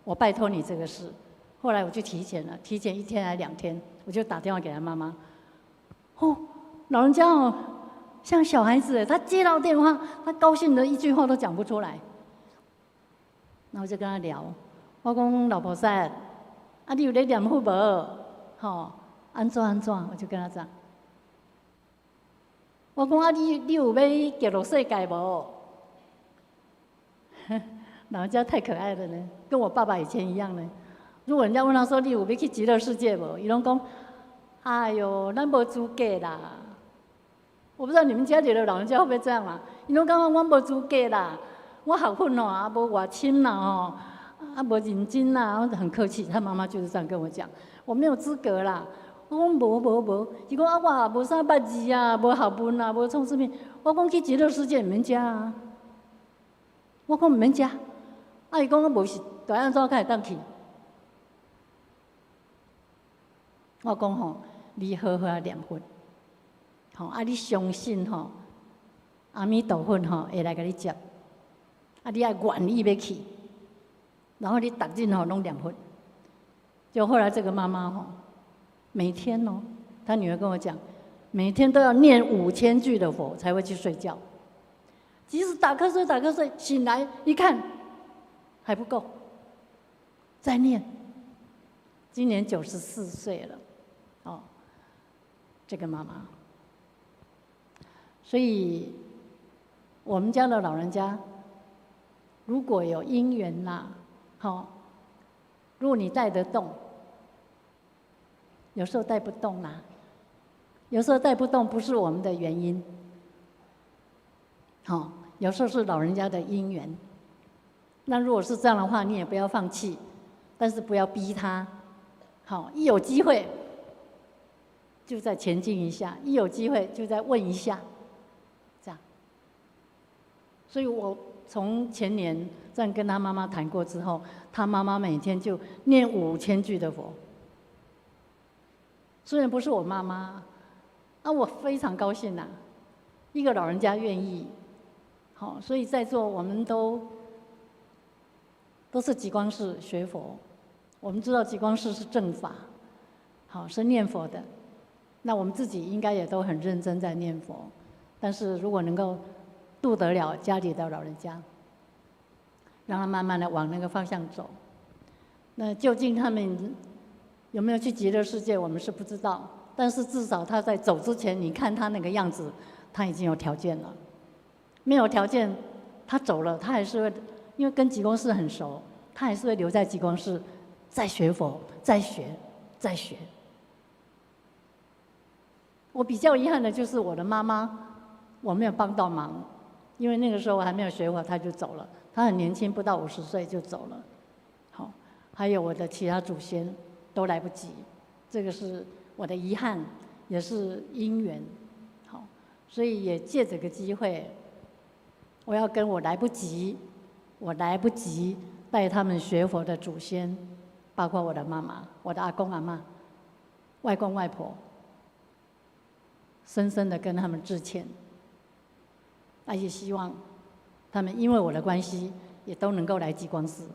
我拜托你这个事。后来我就提前了，提前1天还2天，我就打电话给他妈妈。哦，老人家哦，像小孩子，他接到电话，他高兴的一句话都讲不出来。然后我就跟他聊，我讲老婆婿，啊你有在念佛无？吼，安怎？我就跟他讲。我讲啊你有要极乐世界无？老人家太可爱了呢，跟我爸爸以前一样呢。如果人家问他说你有要去极乐世界无？伊拢讲，哎呦，咱无资格啦。我不知道你们家里的老人家会不会这样啊？伊拢讲我无资格啦，我学份哦，啊无外亲啦哦，啊无认真啦，很客气。他妈妈就是这样跟我讲，我没有资格啦。我讲无，伊讲啊我也无啥捌字啊，无学问啊，无创什么。我讲去极乐世界唔免食啊。我讲唔免食，啊伊讲我无是，就安怎才会当去？我讲吼，你好好念佛，吼啊你相信吼，阿弥陀佛吼会来甲你接，啊你爱愿意要去，然后你逐日吼拢念佛。就后来这个妈妈吼，每天哦，她女儿跟我讲，每天都要念5000句的佛才会去睡觉，即使打瞌睡，醒来一看还不够，再念。今年94岁了。哦，这个妈妈，所以我们家的老人家，如果有因缘啦，好，如果你带得动，有时候带不动啦，有时候带不动不是我们的原因，好，有时候是老人家的因缘。那如果是这样的话，你也不要放弃，但是不要逼他，好，一有机会。就再前进一下，一有机会就再问一下，这样。所以我从前年这样跟他妈妈谈过之后，他妈妈每天就念5000句的佛。虽然不是我妈妈，啊，我非常高兴呐，一个老人家愿意，好，所以在座我们都是极光寺学佛，我们知道极光寺是正法，好，是念佛的。那我们自己应该也都很认真在念佛，但是如果能够度得了家里的老人家，让他慢慢的往那个方向走，那究竟他们有没有去极乐世界，我们是不知道。但是至少他在走之前，你看他那个样子，他已经有条件了。没有条件，他走了，他还是会，因为跟极光寺很熟，他还是会留在极光寺，再学佛，再学。我比较遗憾的就是我的妈妈，我没有帮到忙，因为那个时候我还没有学佛，她就走了。她很年轻，不到50岁就走了。好，还有我的其他祖先都来不及，这个是我的遗憾，也是因缘。好，所以也借这个机会，我要跟我来不及带他们学佛的祖先，包括我的妈妈、我的阿公阿嬷、外公外婆。深深的跟他们致歉，而且希望他们因为我的关系，也都能够来极光寺，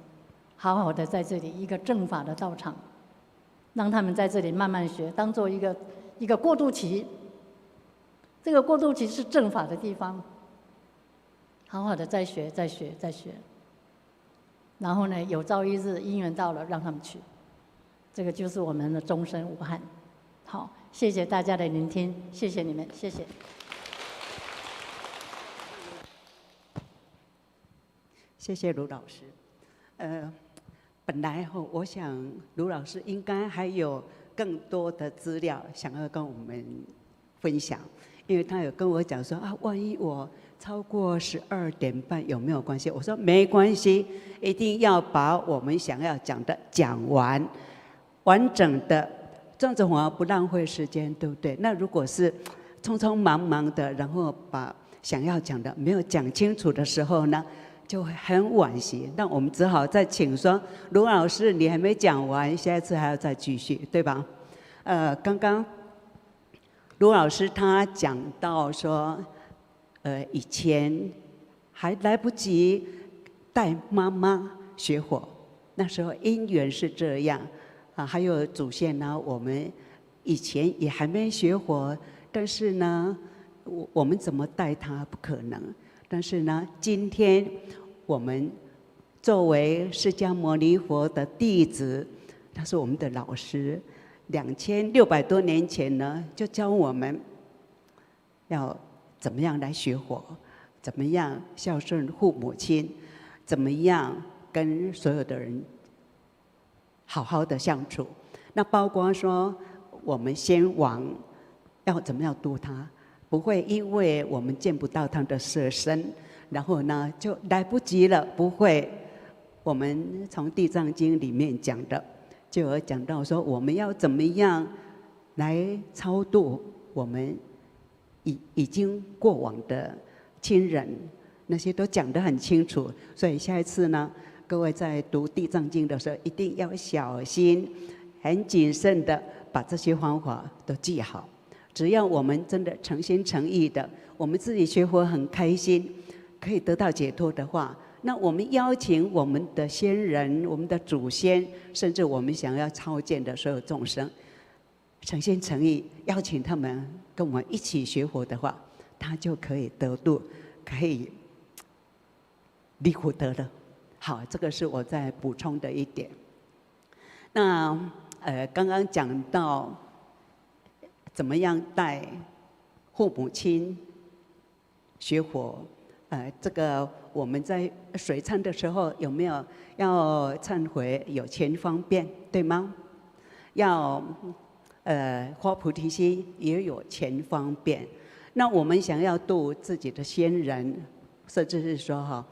好好的在这里一个正法的道场，让他们在这里慢慢学，当做一个过渡期。这个过渡期是正法的地方，好好的再学。然后呢，有朝一日因缘到了，让他们去，这个就是我们的终身无憾。好，谢谢大家的聆听，谢谢你们，谢谢。谢谢卢老师。本来我想卢老师应该还有更多的资料想要跟我们分享，因为他有跟我讲说啊，万一我超过12点半有没有关系？我说没关系，一定要把我们想要讲的讲完，完整的。这样子反而不浪费时间，对不对？那如果是匆匆忙忙的，然后把想要讲的没有讲清楚的时候呢，就会很惋惜。那我们只好再请说，卢老师你还没讲完，下一次还要再继续，对吧？刚刚卢老师他讲到说，以前还来不及带妈妈学佛，那时候因缘是这样。还有祖先呢，我们以前也还没学佛，但是呢，我们怎么带他不可能。但是呢，今天我们作为释迦牟尼佛的弟子，他是我们的老师，2600多年前呢，就教我们要怎么样来学佛，怎么样孝顺父母亲，怎么样跟所有的人好好的相处。那包括说我们先王要怎么样度他，不会因为我们见不到他的色身，然后呢就来不及了，不会。我们从《地藏经》里面讲的，就有讲到说我们要怎么样来超度我们已经过往的亲人，那些都讲得很清楚。所以下一次呢，各位在读《地藏经》的时候，一定要小心、很谨慎的把这些方法都记好。只要我们真的诚心诚意的，我们自己学佛很开心，可以得到解脱的话，那我们邀请我们的先人、我们的祖先，甚至我们想要超荐的所有众生，诚心诚意邀请他们跟我们一起学佛的话，他就可以得度，可以离苦得乐。好，这个是我在补充的一点。那刚刚讲到怎么样带父母亲学佛，这个我们在水忏的时候有没有要忏悔有钱方便，对吗？要发菩提心也有钱方便。那我们想要度自己的先人，甚至是说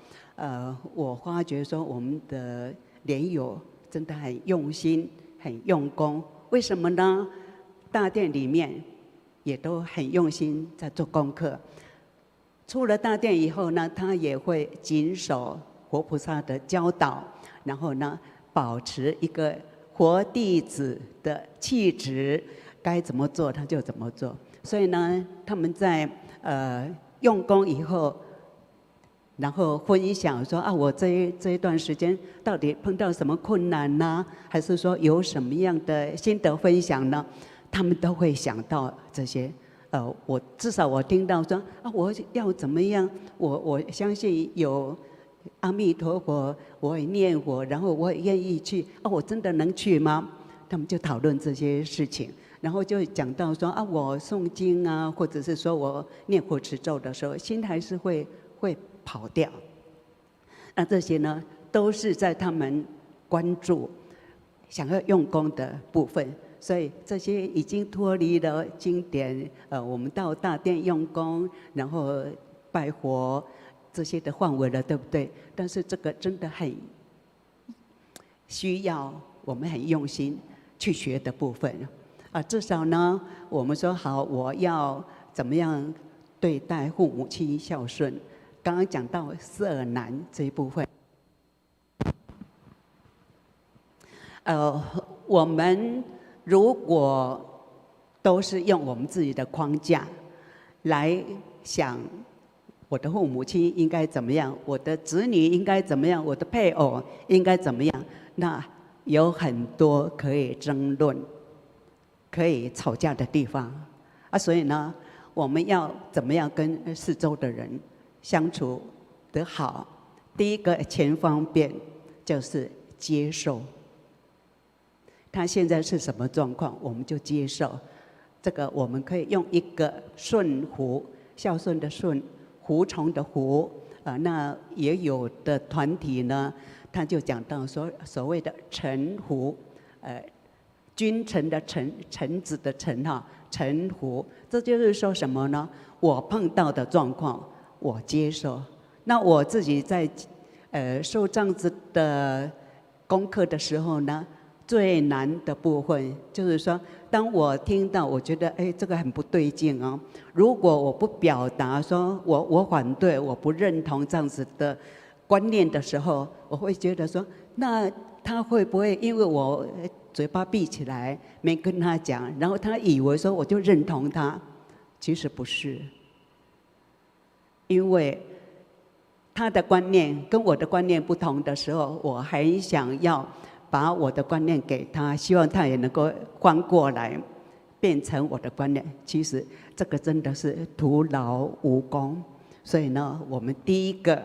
我发觉说我们的莲友真的很用心、很用功。为什么呢？大殿里面也都很用心在做功课。出了大殿以后呢，他也会谨守活菩萨的教导，然后呢，保持一个活弟子的气质，该怎么做他就怎么做。所以呢，他们在用功以后，然后分享说我这一段时间到底碰到什么困难呢？还是说有什么样的心得分享呢？他们都会想到这些。我至少我听到说我要怎么样？我相信有阿弥陀佛，我也念佛，然后我也愿意去。我真的能去吗？他们就讨论这些事情，然后就讲到说我诵经啊，或者是说我念佛持咒的时候，心还是会跑掉。那这些呢，都是在他们关注、想要用功的部分。所以这些已经脱离了经典，我们到大殿用功，然后拜佛这些的范围了，对不对？但是这个真的很需要我们很用心去学的部分至少呢，我们说好，我要怎么样对待父母亲孝顺。刚刚讲到色难这一部分，我们如果都是用我们自己的框架来想，我的父母亲应该怎么样，我的子女应该怎么样，我的配偶应该怎么样，那有很多可以争论、可以吵架的地方所以呢，我们要怎么样跟四周的人相处得好？第一个前方便就是接受。他现在是什么状况，我们就接受。这个我们可以用一个顺服，孝顺的顺，服从的服那也有的团体呢，他就讲到说所谓的臣服，君臣的臣，臣子的臣臣服，这就是说什么呢？我碰到的状况，我接受。那我自己在受这样子的功课的时候呢，最难的部分就是说，当我听到我觉得这个很不对劲如果我不表达说我反对，我不认同这样子的观念的时候，我会觉得说，那他会不会因为我嘴巴闭起来没跟他讲，然后他以为说我就认同他？其实不是，因为他的观念跟我的观念不同的时候，我很想要把我的观念给他，希望他也能够翻过来，变成我的观念。其实这个真的是徒劳无功。所以呢，我们第一个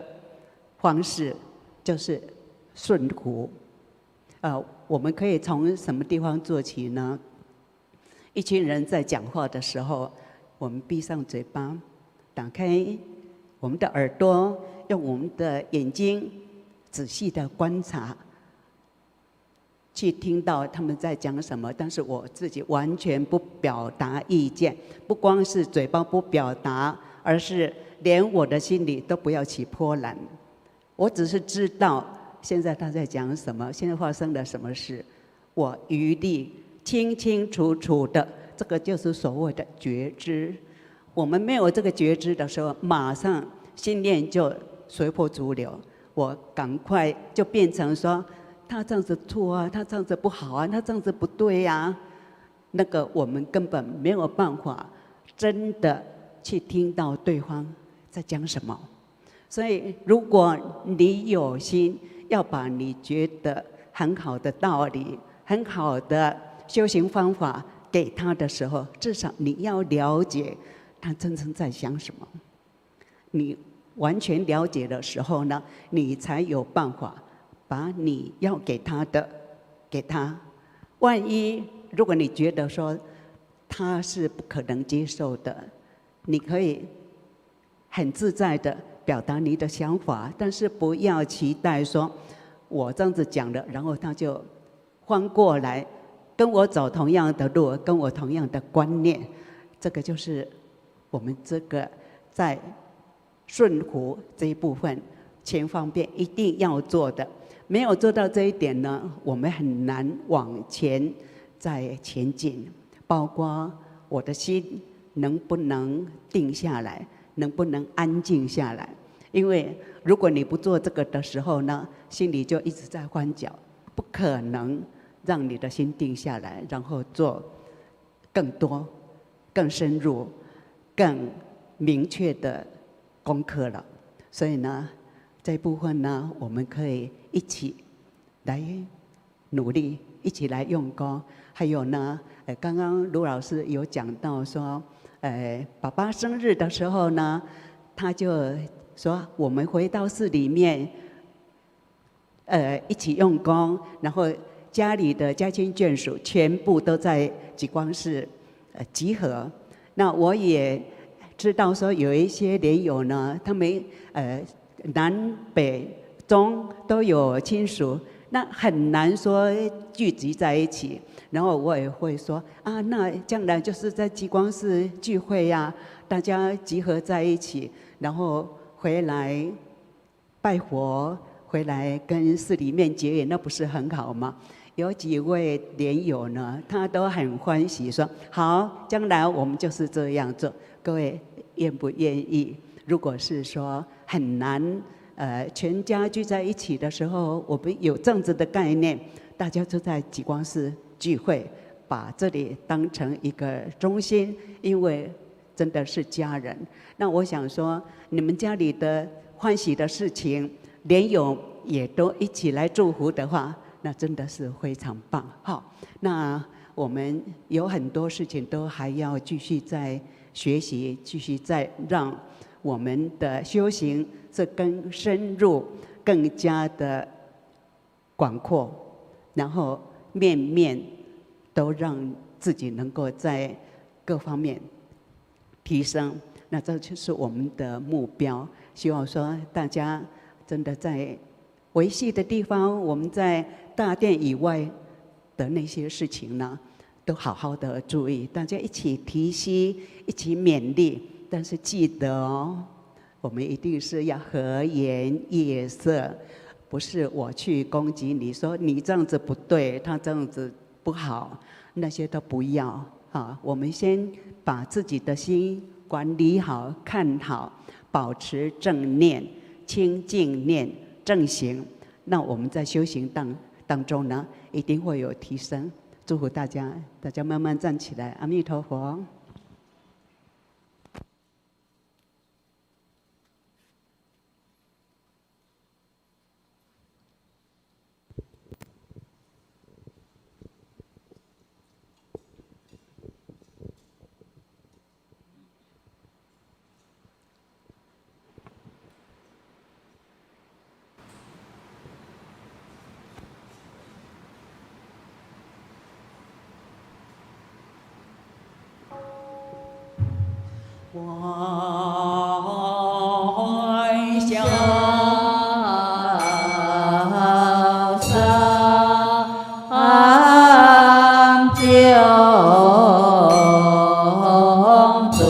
方式就是顺服。我们可以从什么地方做起呢？一群人在讲话的时候，我们闭上嘴巴，打开我们的耳朵，用我们的眼睛仔细的观察，去听到他们在讲什么。但是我自己完全不表达意见，不光是嘴巴不表达，而是连我的心里都不要起波澜。我只是知道现在他在讲什么，现在发生了什么事，我余力清清楚楚的，这个就是所谓的觉知。我们没有这个觉知的时候，马上心念就随波逐流，我赶快就变成说他这样子错啊，他这样子不好啊，他这样子不对啊。那个我们根本没有办法真的去听到对方在讲什么。所以如果你有心要把你觉得很好的道理、很好的修行方法给他的时候，至少你要了解他真正在想什么。你完全了解的时候呢，你才有办法把你要给他的给他。万一如果你觉得说他是不可能接受的，你可以很自在的表达你的想法，但是不要期待说我这样子讲了，然后他就翻过来跟我走同样的路，跟我同样的观念。这个就是我们这个在顺服这一部分全方面一定要做的。没有做到这一点呢，我们很难往前再前进。包括我的心能不能定下来，能不能安静下来。因为如果你不做这个的时候呢，心里就一直在翻搅，不可能让你的心定下来，然后做更多、更深入、更明确的功课了。所以呢，这一部分呢，我们可以一起来努力，一起来用功。还有呢，刚刚卢老师有讲到说，爸爸生日的时候呢，他就说我们回到寺里面，一起用功，然后家里的家亲眷属全部都在极光寺集合。那我也知道说有一些莲友呢，他们南北中都有亲属，那很难说聚集在一起。然后我也会说啊，那将来就是在极光寺聚会呀，大家集合在一起，然后回来拜佛，回来跟寺里面结缘，那不是很好吗？有几位莲友呢，他都很欢喜说好，将来我们就是这样做。各位愿不愿意？如果是说很难全家聚在一起的时候，我们有这样子的概念，大家就在极光寺聚会，把这里当成一个中心，因为真的是家人。那我想说，你们家里的欢喜的事情，莲友也都一起来祝福的话，那真的是非常棒。好，那我们有很多事情都还要继续在学习，继续在让我们的修行是更深入、更加的广阔，然后面面都让自己能够在各方面提升。那这就是我们的目标。希望说大家真的在维系的地方，我们在大殿以外的那些事情呢，都好好的注意，大家一起提携，一起勉励。但是记得哦，我们一定是要和颜悦色，不是我去攻击你，说你这样子不对，他这样子不好，那些都不要啊。我们先把自己的心管理好、看好，保持正念、清净念、正行。那我们在修行当中呢，一定会有提升。祝福大家，大家慢慢站起来。阿弥陀佛。小三九祖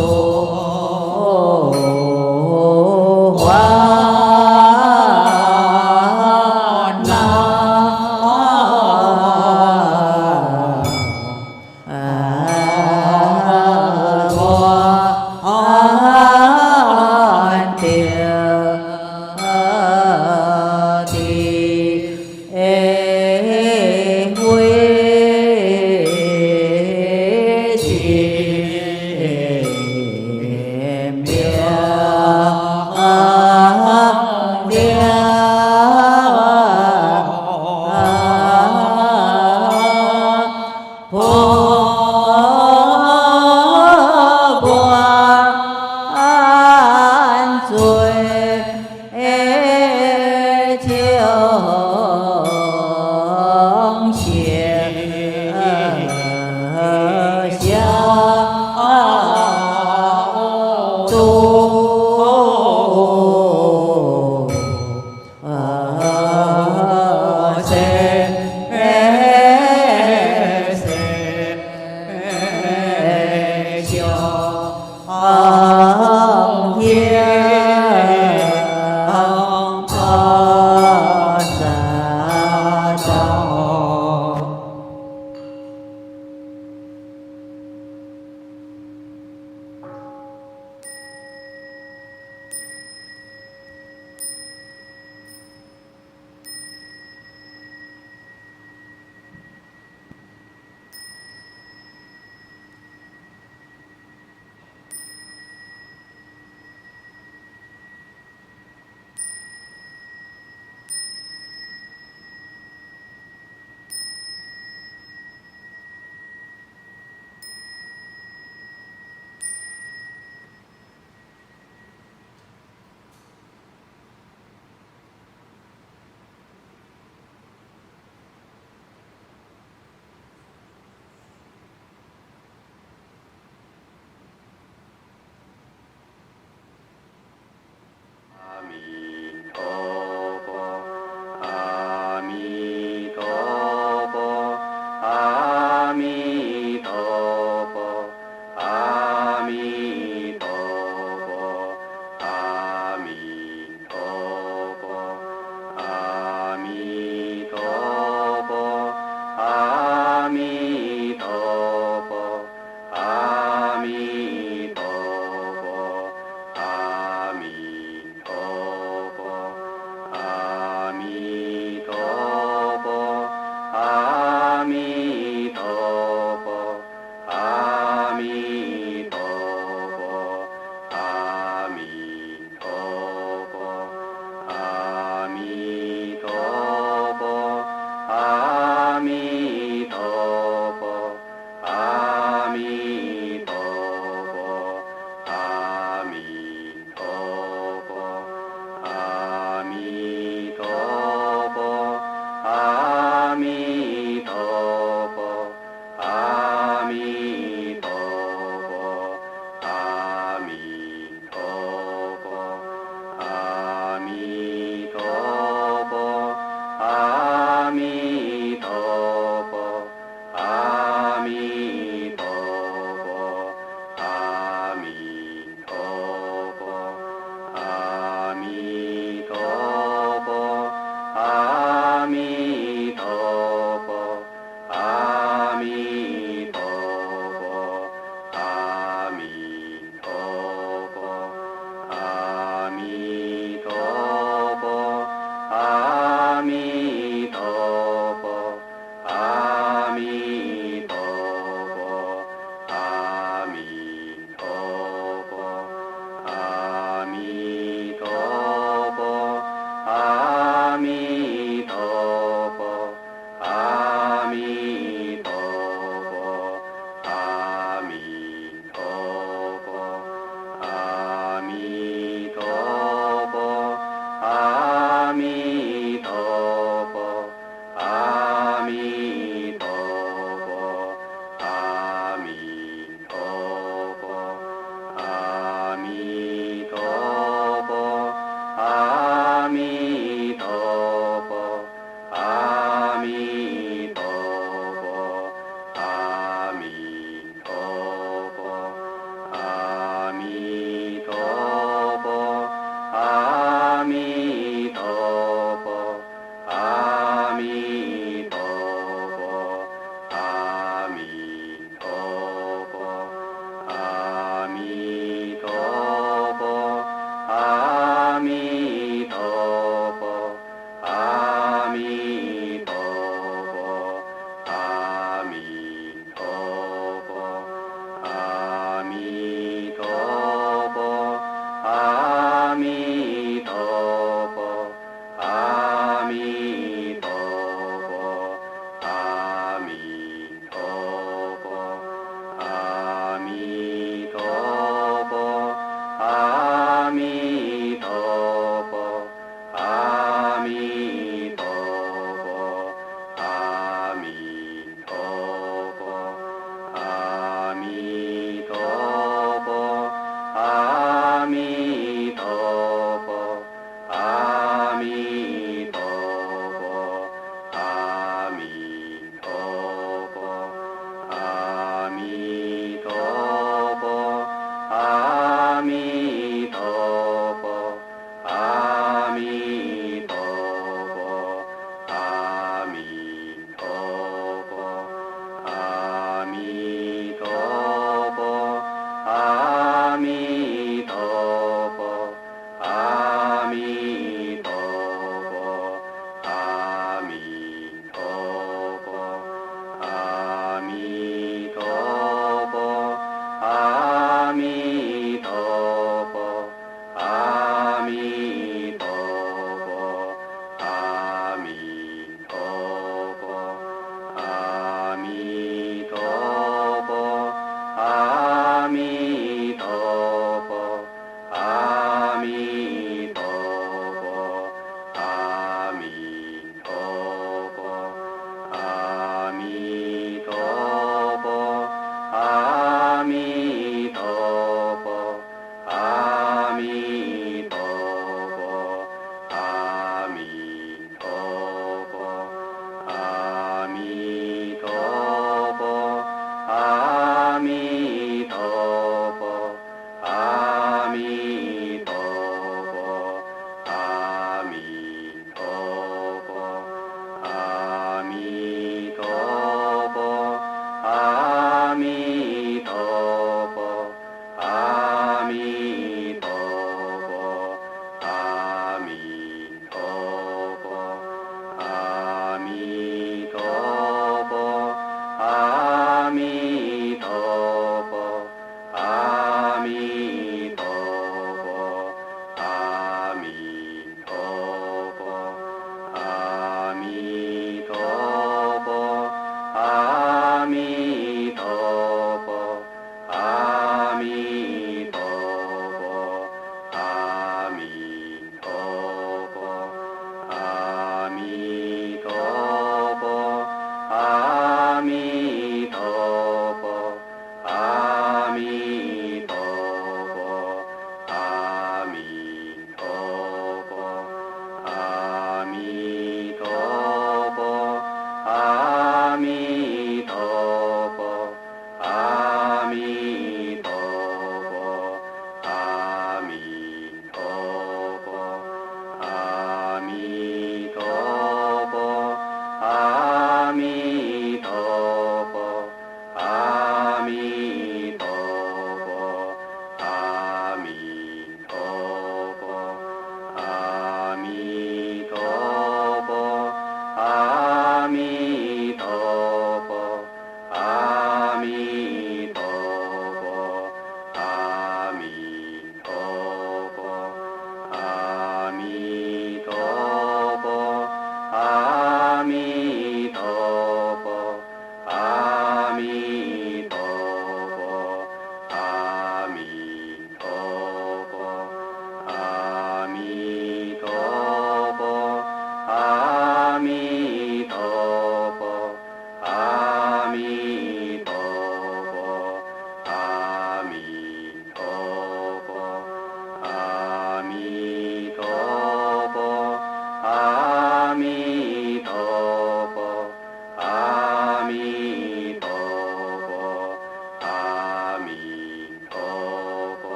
还那天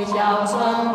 孝顺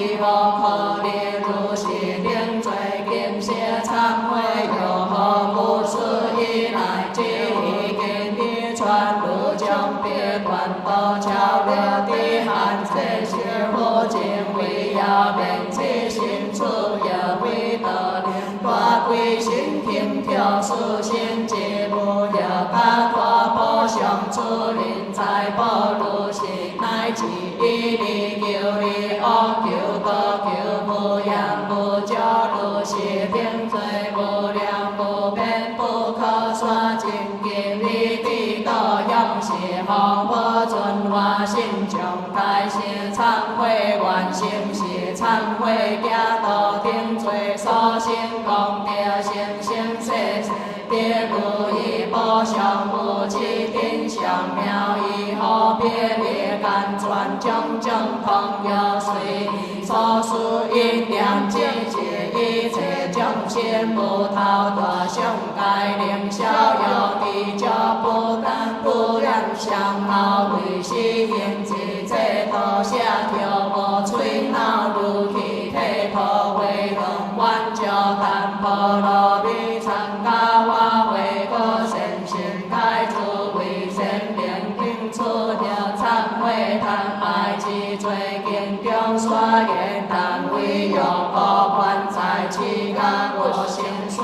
祈福可你如是顶罪金色忏悔，又何无事以来之意见你传如将别关道桥了的汉这是佛经为要免起心出也为得连大归心听调事心结不要他夸不相出临在保如是乃至一力求你恶求多求不言不教如是定罪不良不变不可说尽今你地道用是好不准化心中开是忏悔完成是忏悔假道定罪所行功德生生世世别无一不相无其天相妙以后别别感转种种朋友随所属因缘季节一切众生不逃脱上界灵逍遥地教不但不然相好为是因之这道下条无吹闹如气体头为龙万教但波罗蜜参加花为个身心开出为神灵定出了忏悔贪爱之罪经中所言但为有过关在其他我心事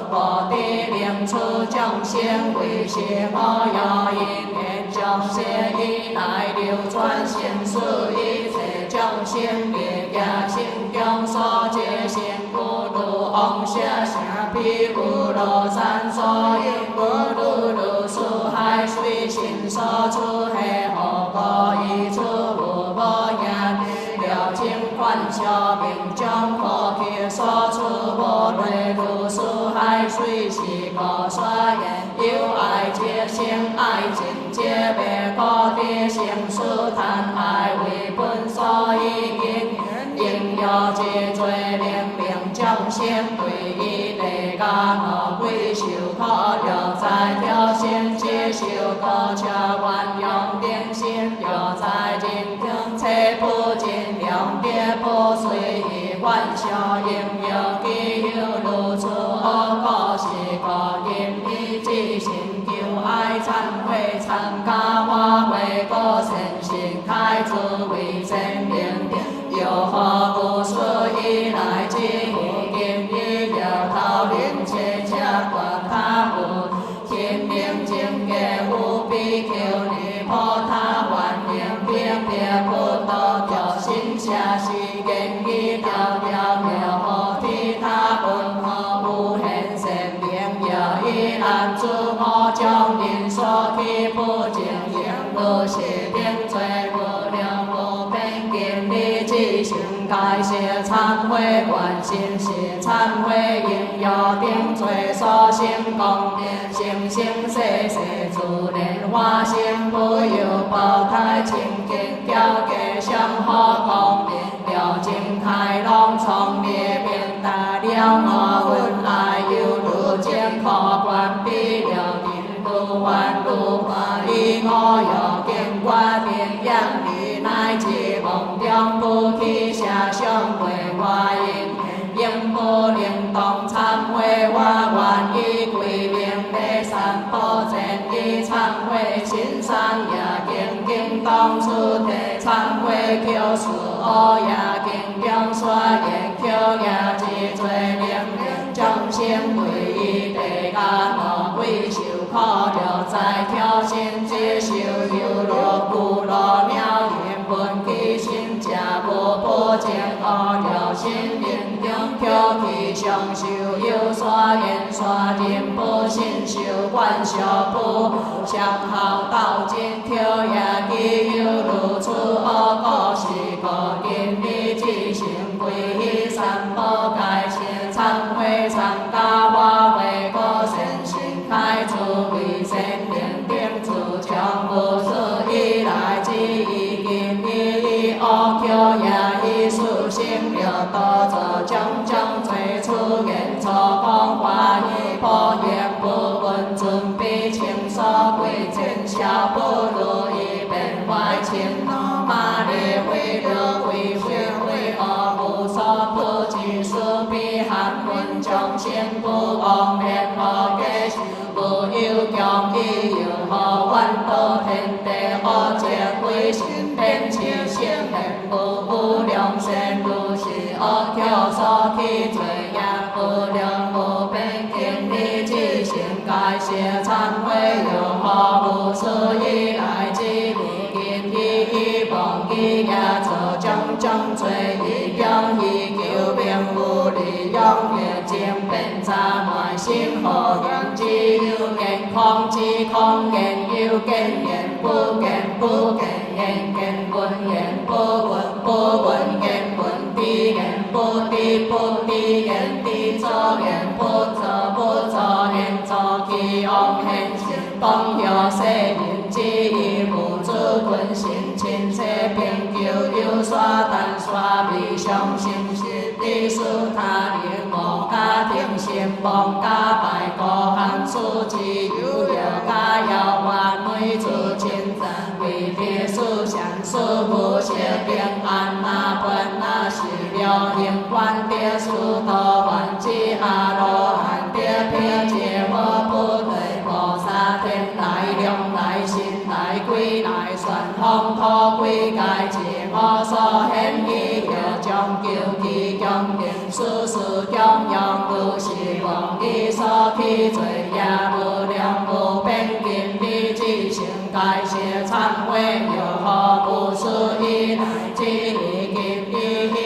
我的灵出众生为是我有因缘众生以来流传心事一切众生别家心中所结心不如往下下毗无罗山所应不如如树海水心所出黑后果一处无无言了情观小明将可去所出无类如树海水是可所言有爱皆生爱尽皆别可的生死贪爱为本所以应有之罪明明众生对伊地家我归受可了在挑选接受多车万用定心了在人听切不尽量别不随意欢笑应有基有如此恶果是可因你之心求爱忏悔参加我为个身心开自为真明有何故事以来之无今日摇头临切恰观他无天明境界无比求你破他万年别别不多调心下是言语调调了何替他本何无限神明有以难助我将人所去不尽应如是定罪无量无边经你之行开示忏悔完心是忏悔应有定罪所行功德生生世世自然化身不由报开清净调给相好功德了尽开朗从灭变大了我闻爱有如见可观必了定如幻如花以我有见观定养你乃至梦中不起下相会我应不灵动忏悔我愿意归命的三宝真意忏悔心善也经经当初的忏悔求是恶也经中所言求也之罪令众生对伊地家我归受可了在挑心接受有罗故罗妙言本起心假无不净恶了心灵中求其上修有所言所人不信受观受不相好道尽求也既有如此恶果是可因你之行归依三宝改邪忏悔参加我为个身心开出为神灵定自将无始以来之意今以恶求也以属性了多则种种罪出言错讲话以破言不闻准备情所归见小不如一变坏情马列为了归会会恶众生不妄念何假受，无有强意由何愿道天地好者归心变起生缘，无量善如是恶巧所起罪业，无量无边经理之心解释忏悔，由何无始以来之无尽意妄意业作种种罪业，向以求名无利用业精变杂乱心何言之有见空之空言有见言不见不见言见闻言不闻不闻言闻知言不知不知言知作言不作不作言作其妄现行当有世人之意无主本心亲切并求有所但所未相信实地属他人无家庭心妄家败各行处之有有家有完美主亲赞为地属相属无邪平安那本那是了应观地属多万之阿罗汉地平解我不对菩萨天来量来心来归来旋风土归界自我所显义有将求其强应事事强用如是妄意所起罪业无量无边经理之性解释忏悔有何不思以来之意经理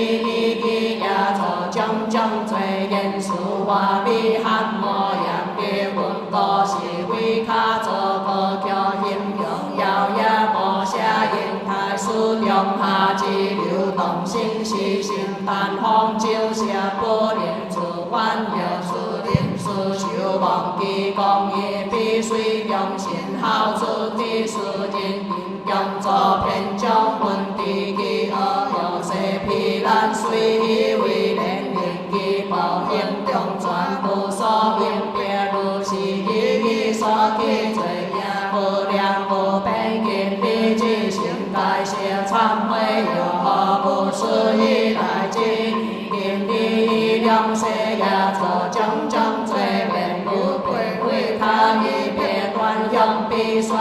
也作种种罪言事化美含魔言别闻故是为他做个叫形容遥也无写因太书中下之流动性是性但风照射不能自愿有自能自受忘记讲义必须用心好处之事人用作偏将问题其恶有些批咱随以为能令其报应中全部所应别如是意所起罪业无量无边经理之性解释忏悔有何不思以来之经理量世业作种种罪免不愧为他以别断向必说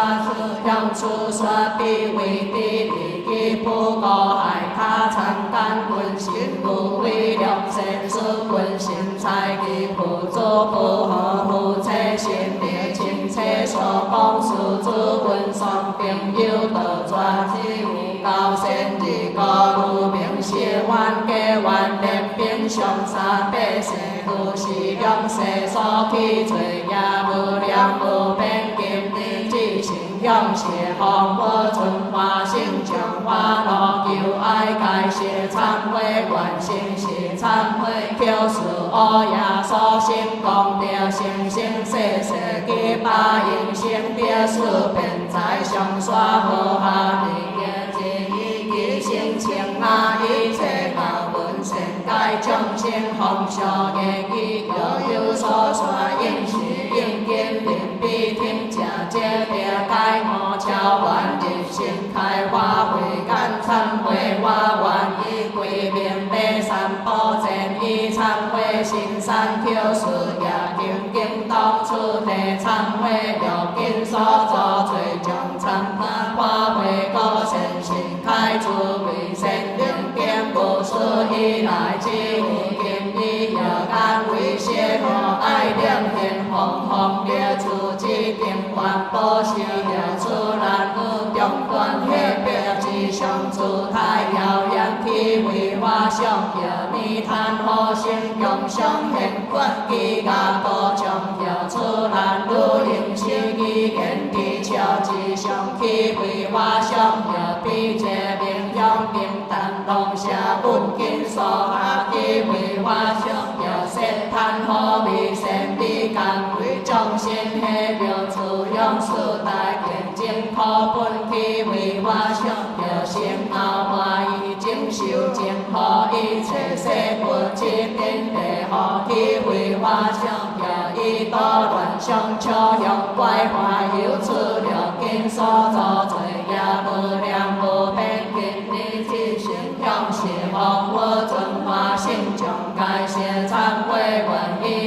向处说必为地理其不过害他参干本心不为良善事本心才其不作不合夫妻心烈亲切所讲事主本双朋友得抓之无高善之高如明谢愿给愿连并上三百世故是良世所起罪业无量无边经理之性向邪方我存化性将化乐求爱解释忏悔愿心是忏悔求是恶业所生功德生生世世期把应生德事便在上刷好下利业之意其性情啊一切教文善解众生奉孝业义有所说应是应经令必听者皆别解我桥愿日心开花会感忏悔我愿以归命白三宝前以忏悔心善求事业经经当初地忏悔六经所作罪将忏花会高善心开出为善灵变无始以来之无经理有干为邪魔爱两天红红烈出之定愿保守了出难无中断黑白之上出太遥远体为花上有你贪好心用上现观其家多将了出难如应是其言地桥之上体为花上有比这名扬名淡龙下本经所下体为花上有善贪好为善美感为众生黑了出用事大见证可本体为花上有心后欢喜经受证可一切世不知天地好体为花上有一多乱上秋用怪花有出了经所作罪业无量无边经理之性向是望我尊化性中解释忏悔愿意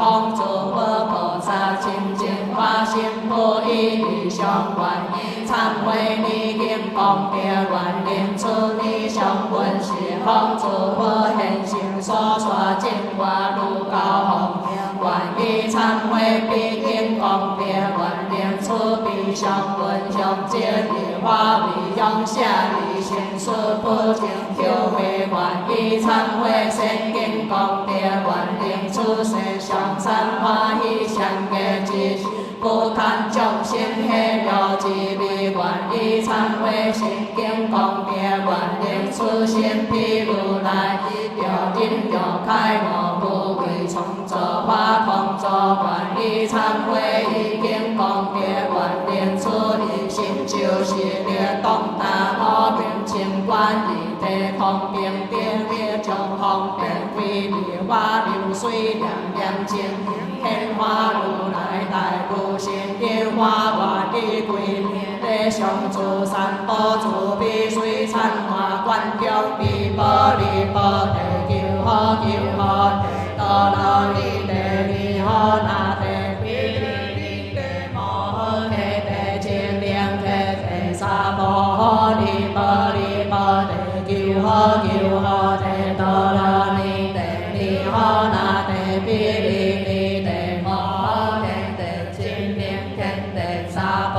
方诸佛菩萨清净化身不异于上愿以忏悔你经功德愿令出你上本是方诸佛现行所说净化如高峰愿以忏悔彼经功德愿令出彼上本上净以化为向下离心事不净求为愿以忏悔圣经功德愿令出世上善欢喜相结之不贪众生喜乐之味愿以忏悔圣经功德愿令出现彼如来了因了开我不为从作法空作愿以忏悔已经功德愿令出一心就是列东大阿明清观一体通平定列众方便非离花流水凉凉清显化如来大不心因花外的归地上诸三宝诸必须参化观中必波利波地求好求好多罗尼地尼好那地比利地摩诃地清凉地沙波利波利波地求好求好地多罗尼地尼好那地比利地摩诃地清凉地沙波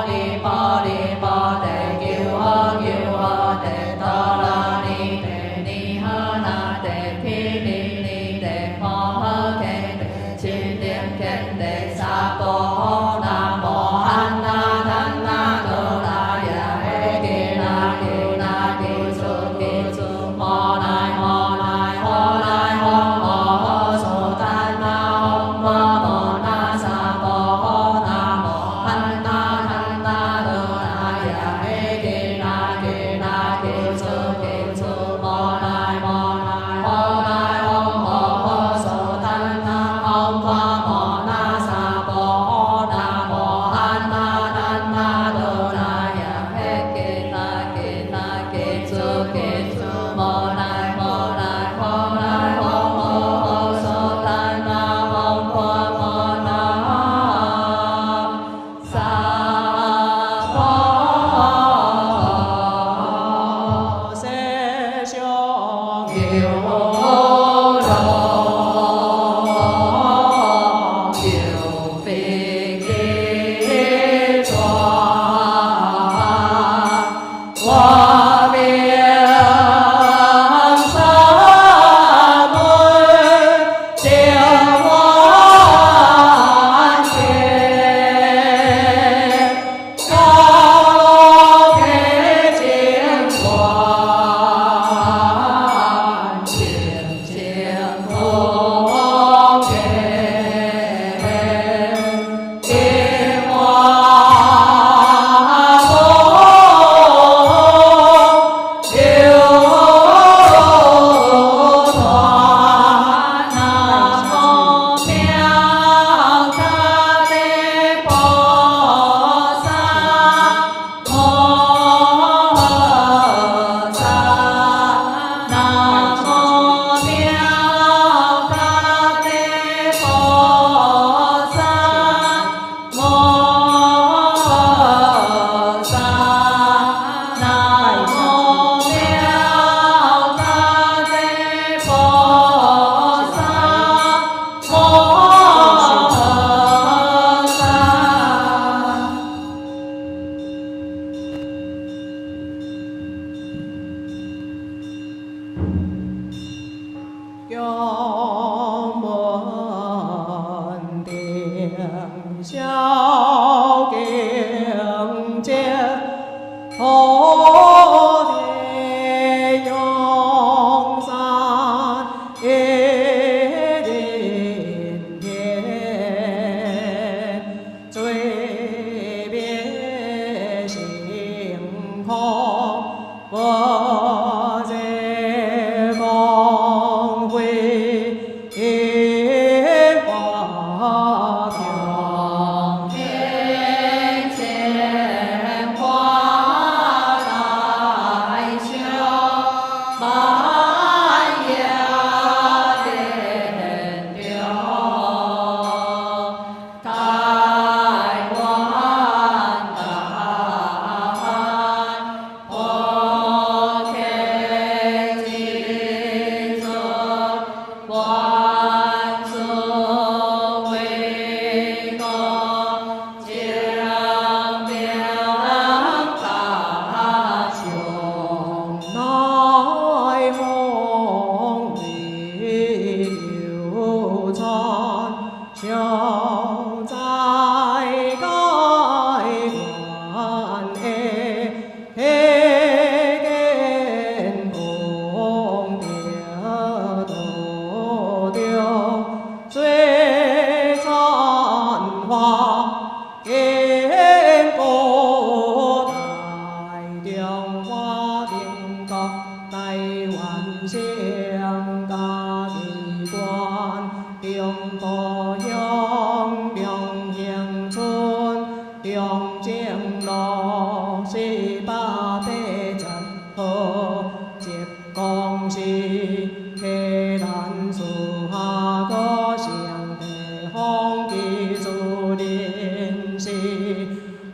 利波利波地求好求好地多罗尼地尼好那地比利地摩诃地清凉地沙波那摩汉那达那多拉呀嘿给那给那给出给出摩来摩来摩来摩摩娑丹那摩摩那萨婆那摩汉那达那多拉呀嘿给那给那给出给出摩来摩来摩来摩摩娑丹那摩摩那萨婆那摩汉那达那多拉呀嘿给那给那给出给出摩来摩来摩来摩摩娑丹那摩摩那萨婆世上有龙有飞给转，我命三门定完结，高配金冠，清净空给金华宫，有团那么妙大的菩萨摩诃萨，那么妙大的菩萨摩诃萨，那么妙大的菩萨摩诃萨。仰门定小境界，何地永山一人天，最别星空佛在光辉华条。天前花来笑，满呀莲流。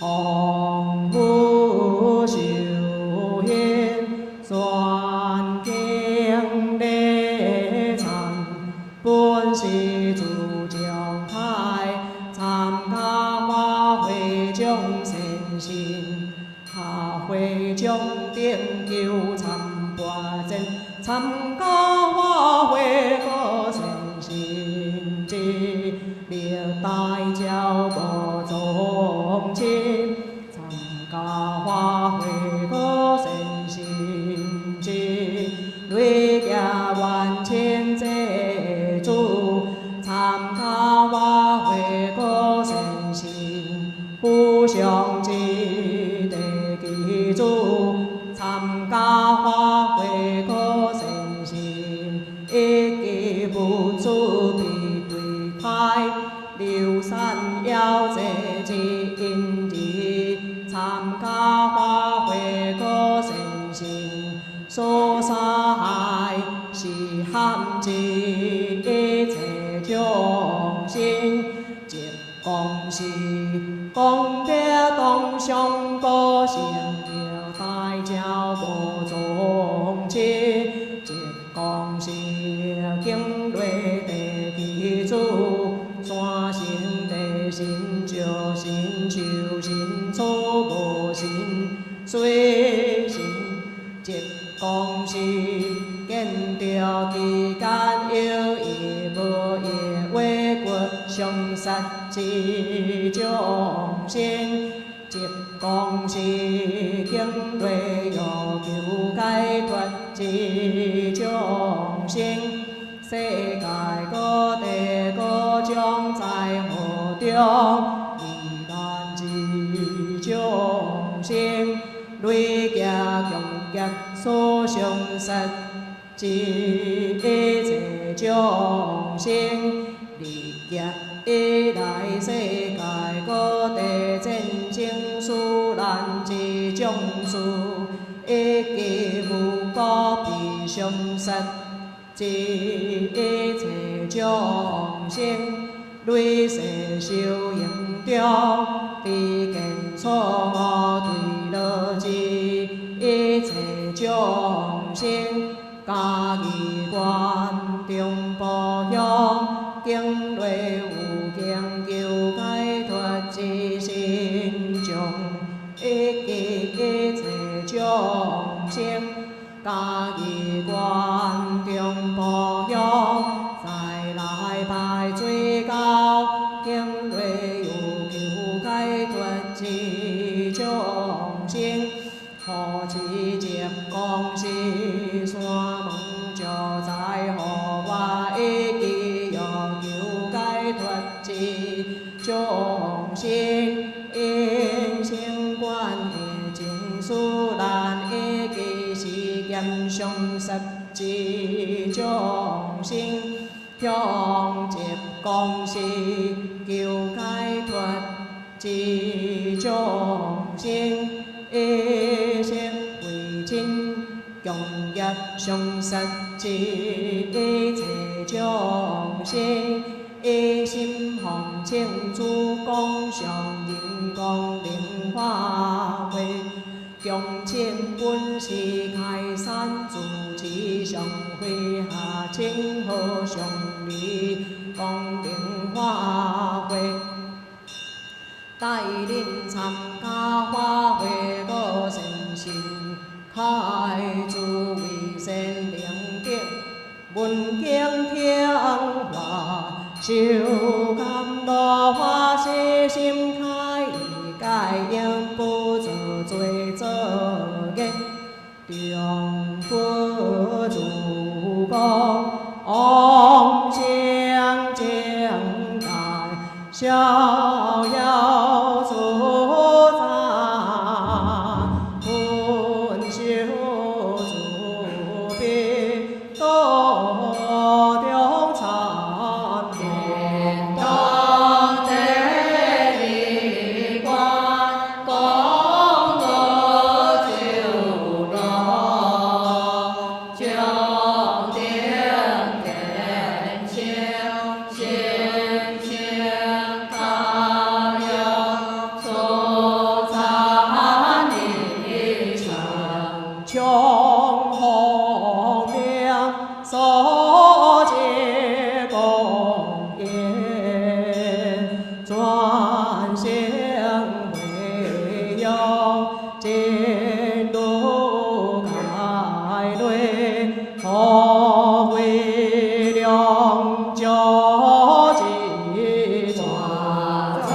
洪福寿现，宣经礼参，本是自将台，参加花会众善心，下会众顶求参跋前，参加花会个善心志，历代教无宗亲，参加花会个善心志，累业万千济主，参加花会个善心，互相之地基主，参加花会个善心，一记不足必对歹，流散要济之因地，参加花会个善心，所杀是含之一切众生，即公是公德当上个成了大教无宗亲，即公是经类地基主，山神地神就神树神草无神水神，即公是见着其间有意无意话骨相杀之众生，即公是经类要求解脱之众生，世界各地各种灾祸中遇难之众生，累劫强劫所相杀之一切众生，历劫以来世界各地战争死难之种事，一记无辜被相杀之一切众生，累世修行中必见错误对落之一切众生，家己观中步向，经类有经求解脱之心中，一记一切众生，家己观中步向，再来拜最高，经类有求解脱之众生，何其接公是山门就在乎我一记要求解脱之众生，因生观的情绪难一记是严相杀之众生，向接公是求解脱之众生，一生为亲共业相杀之一切众生，一心奉请主公上人公灵化会，共请本是开山自持上会下请和上礼公灵化会，带领参加花会个善心，开诸为善良德，闻经听话，修甘露花细心开意戒应不做罪作业，众不主公，往相将大，逍遥自在，困修自别，多中参天。进度改对，何为良教之传？从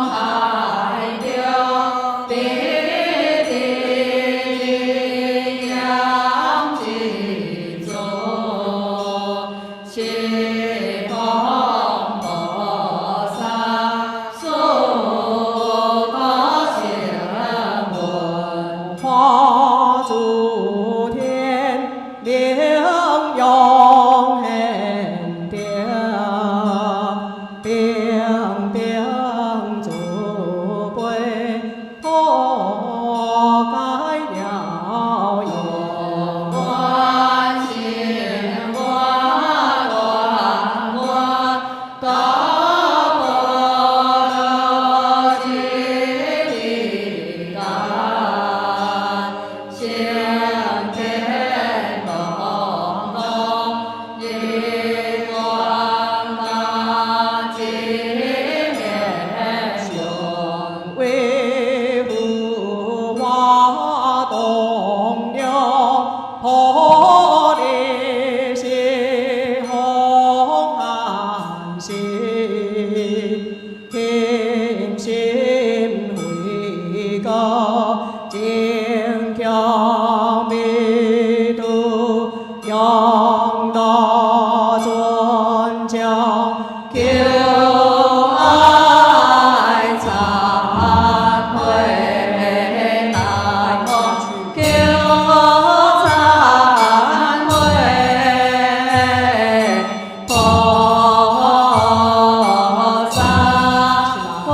海流滴滴扬起走，西风菩萨速多行文，花诸天灵永恒定，定定祖辈破改了用。观心观观观，大般若经地感，行天龙龙，一端大经面雄。为父化东流，破离西红寒心，听心回告，精强弥度，永乐尊教，求爱忏悔乃梦，求忏悔，菩萨发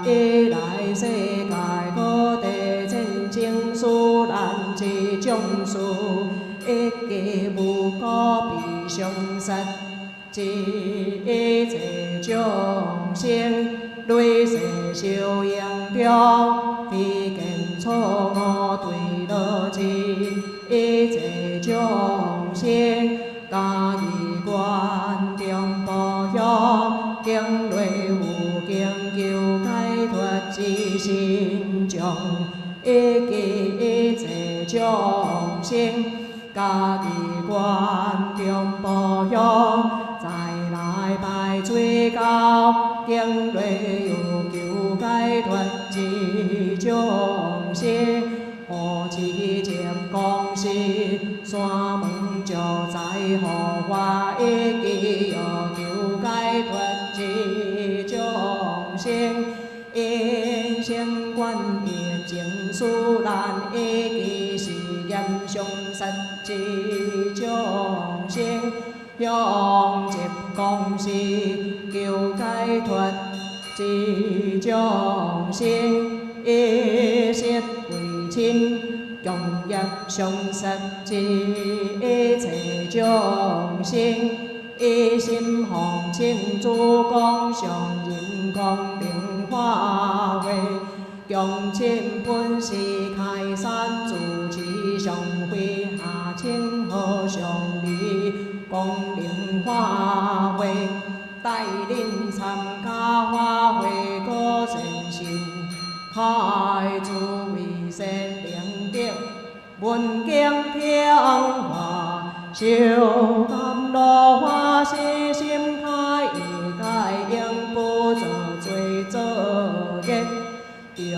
历来世界各地战争事难这种事，一家无故被伤杀，一切众生累世受殃中，披肩错误对落尽，一切众生家己愿中保佑，经累有经求解脱之心中，一切众生家己愿中保佑，再来拜最高，经累有求解脱之众生。何其接公事，山门就在乎我一记有求解脱之众生，因生观业情事难，一记是严上杀之众生，向接公事求解脱之众生，一息为亲，共业相杀之一切众生，一心奉请主公上人公平化会，共请本师开山主持上会，下请和尚礼公平化会，带领参加化会各善心。海主为善良德，文经听话，修甘露花细心开，一概应不做罪作业，用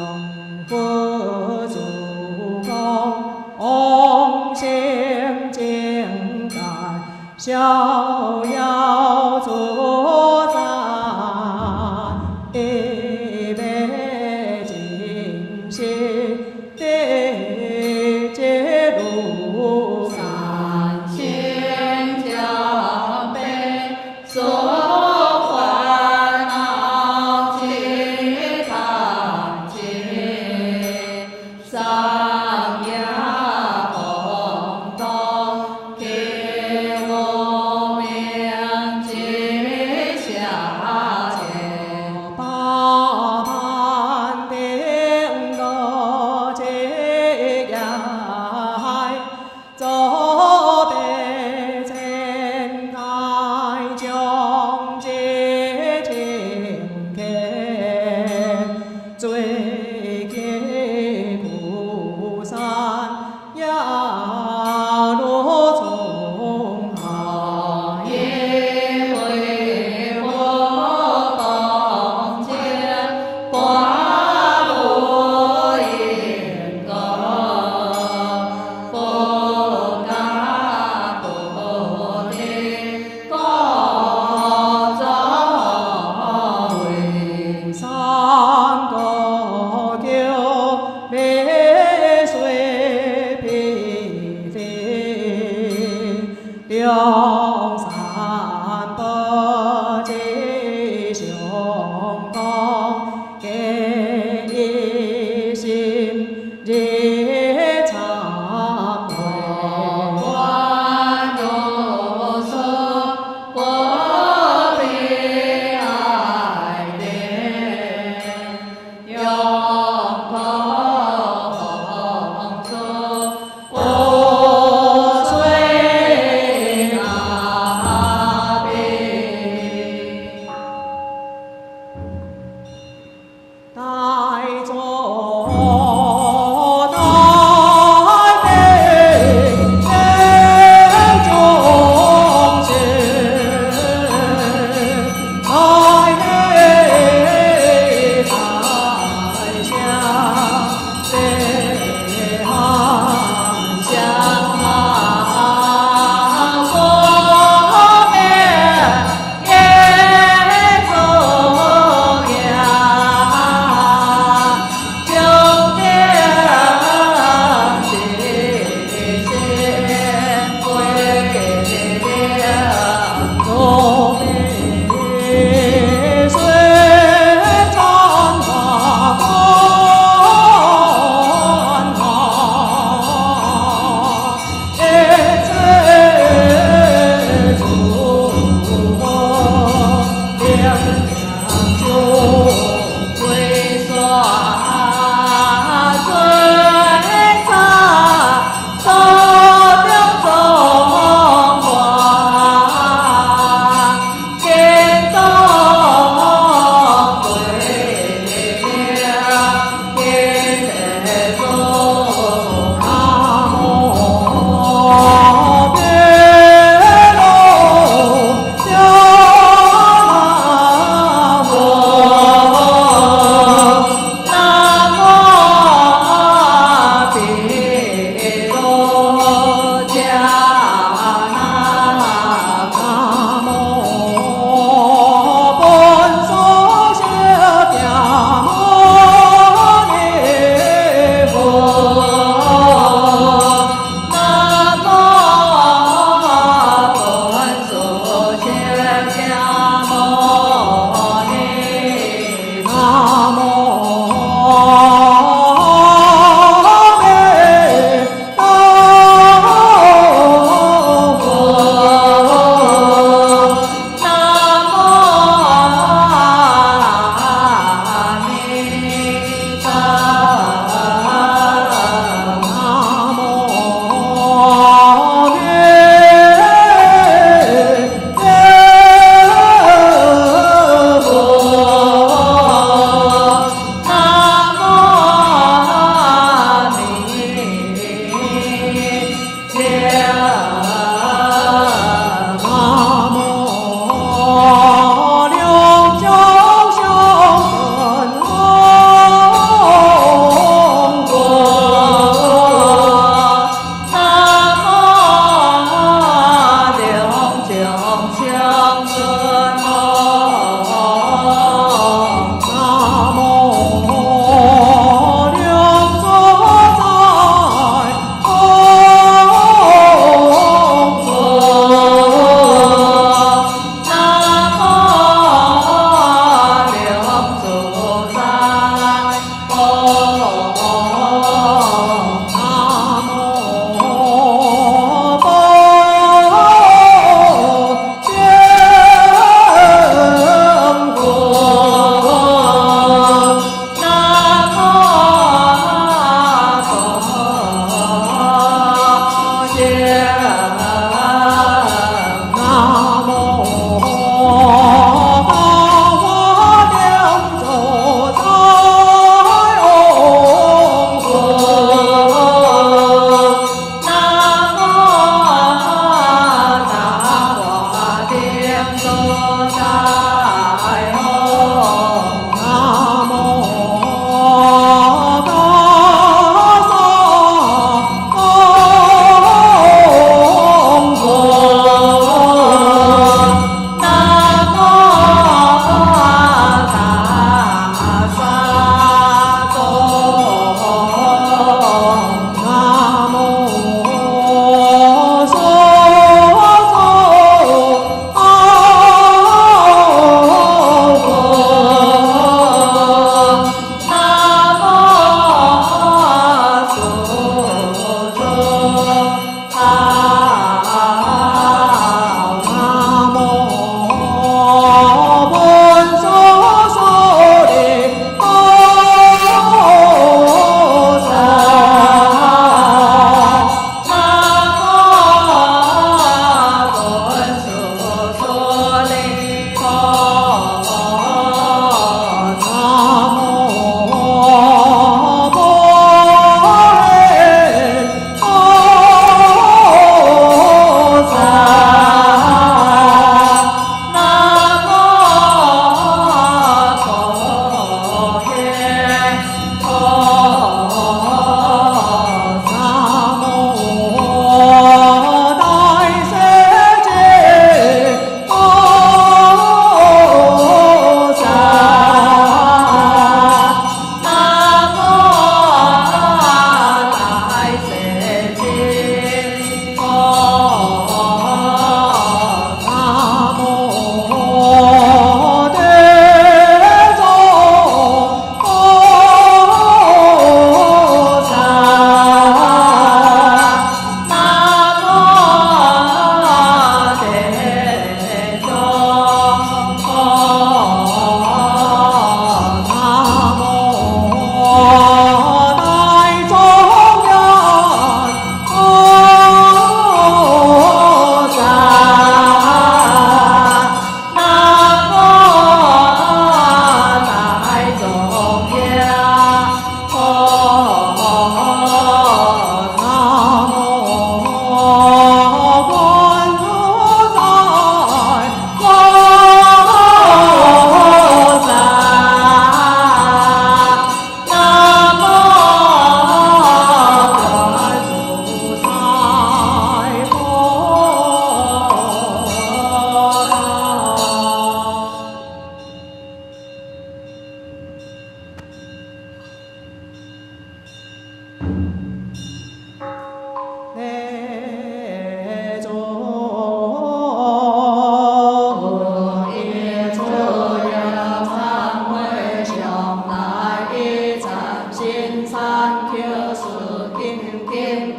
佛主公，往生净界，逍遥自在。上呀红灯，给我们。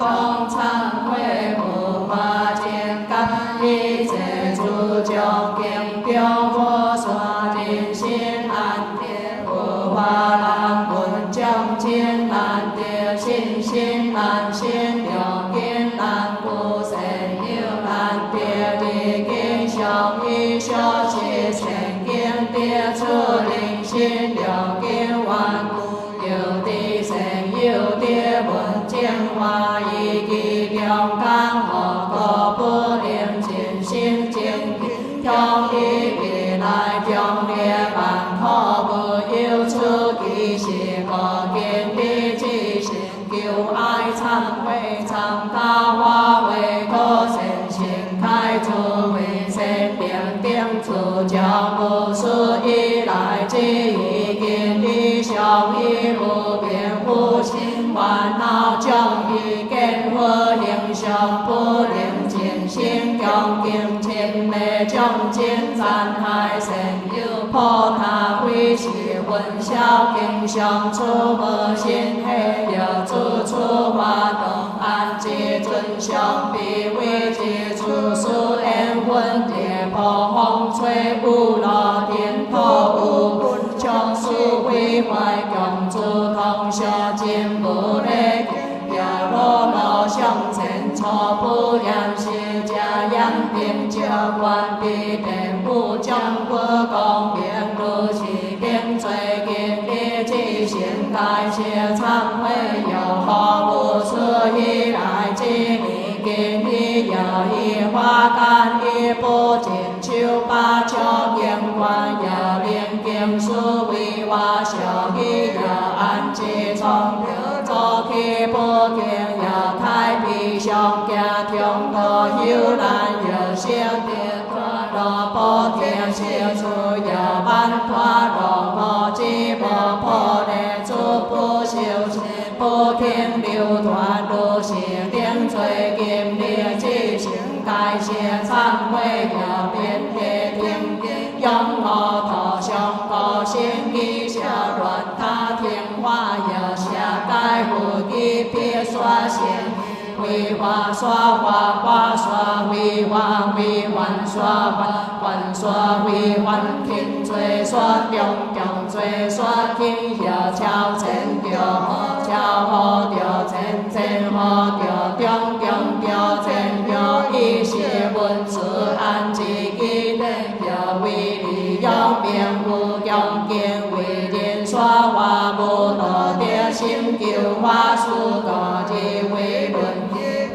供忏悔无法见感，一切诸众敬供无所尽心安定，无法难闻将亲难得信心难信良根难故神有难得利根相依修持善根得出灵心良根顽固有的神有的闻见话以及良感何个不灵尽心尽力将以未来将列万可不有出其是个见的之心求爱忏悔忏大化为可神心开出为神平定主教无数以来之意见的相依无边无心烦恼将以见和形象不灵尽心恭敬亲美将见赞海神有破他会是混淆经相处无心黑有处处化动安置尊相比为之处处缘分跌破风吹雨落颠倒无分将数毁坏共主同修进步类要落落向前错不良是家养病教官必定不将不公平如其定罪经的之行改邪忏悔有何不出以来之理经的有以花干以不尽秋八秋经观有灵经书为化小义有安置从做起不听有太平上家庭都有难有小的若不听小处有安拖若我只无破的主不修持不听流传如是定罪经历之行改邪忏悔有变的听用我头上高心意下乱他听话有下改无地别刷线为花刷花花刷为花为还刷还刷为还听罪刷中中罪刷听有敲前着敲后着前前后着中中着前着一些文字按自己的有为利用面无用见为人刷花无道的心求花书个之为论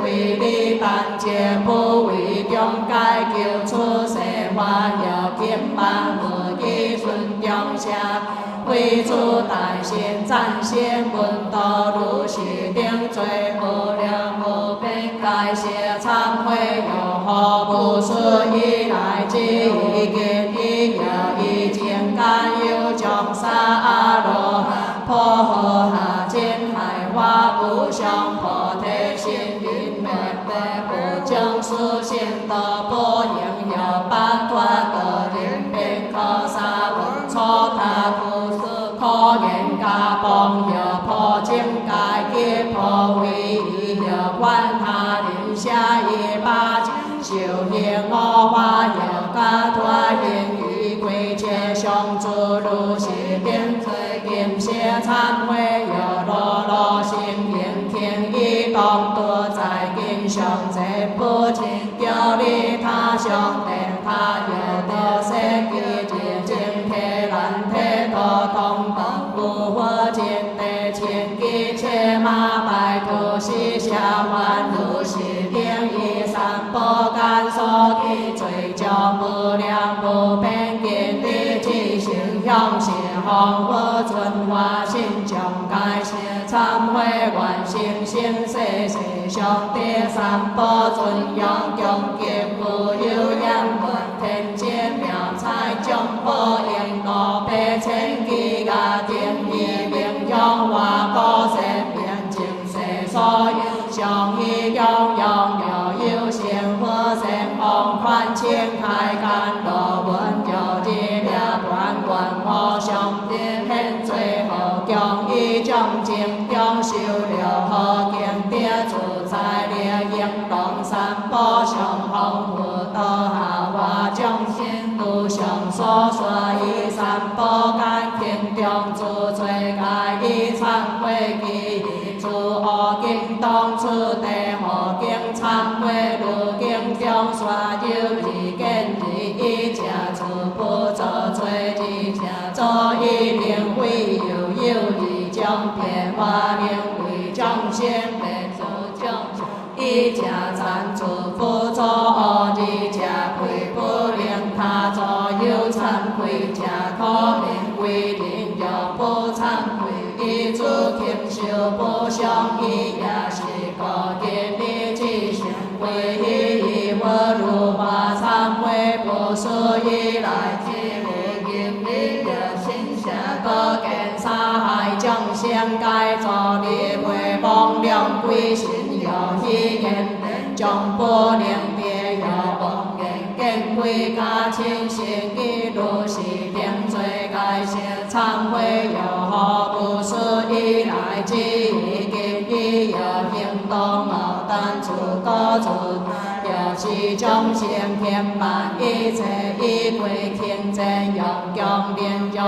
为你但借不为中该求出世花有金满无义顺中下为主大仙赞仙闻道如是定罪无量无边改邪忏悔有何不是以来之意见已有已经甘有将杀阿罗汉破河下见海花不相破体心灵灭悲不将实现的不应有八陀的灵变可杀文错他不是可言家帮有破境界结破为有关他人下一把修行我花有家托言语归结相助如是定罪见邪忏悔有落落心言天意当多在经上这不尽表里他相等他有的色基结净体难体多同等无我见得前一切马拜托西下还如是定一三不敢所提罪教不良不变见的之行向邪行我存化心将改邪忏悔愿心心世世上的三宝尊仰恭敬无有言天界妙彩将不应我被千机个定义名扬华高神变净世所有相依拥有仙和神梦宽千开干罗文有之了断观我相的很最后将一将精将修了和见的主宰风出地，护经参会如经中刷有二见二，一食出不做做二食做一灵慧又有二种变化灵为众生变做众生，一食残主不做二食愧不灵他做有惭愧食可怜为人又不惭愧。一主勤修不相依，也是个见你之行为依我如法忏悔，不思以来之无因你了心下个见杀害众生该作你为妄量归心有希言将不能别有妄言见归家亲心一如是定罪该写忏悔有何不思以来之意经已有行动无单自个自有是众生偏慢一切以归天真用强连有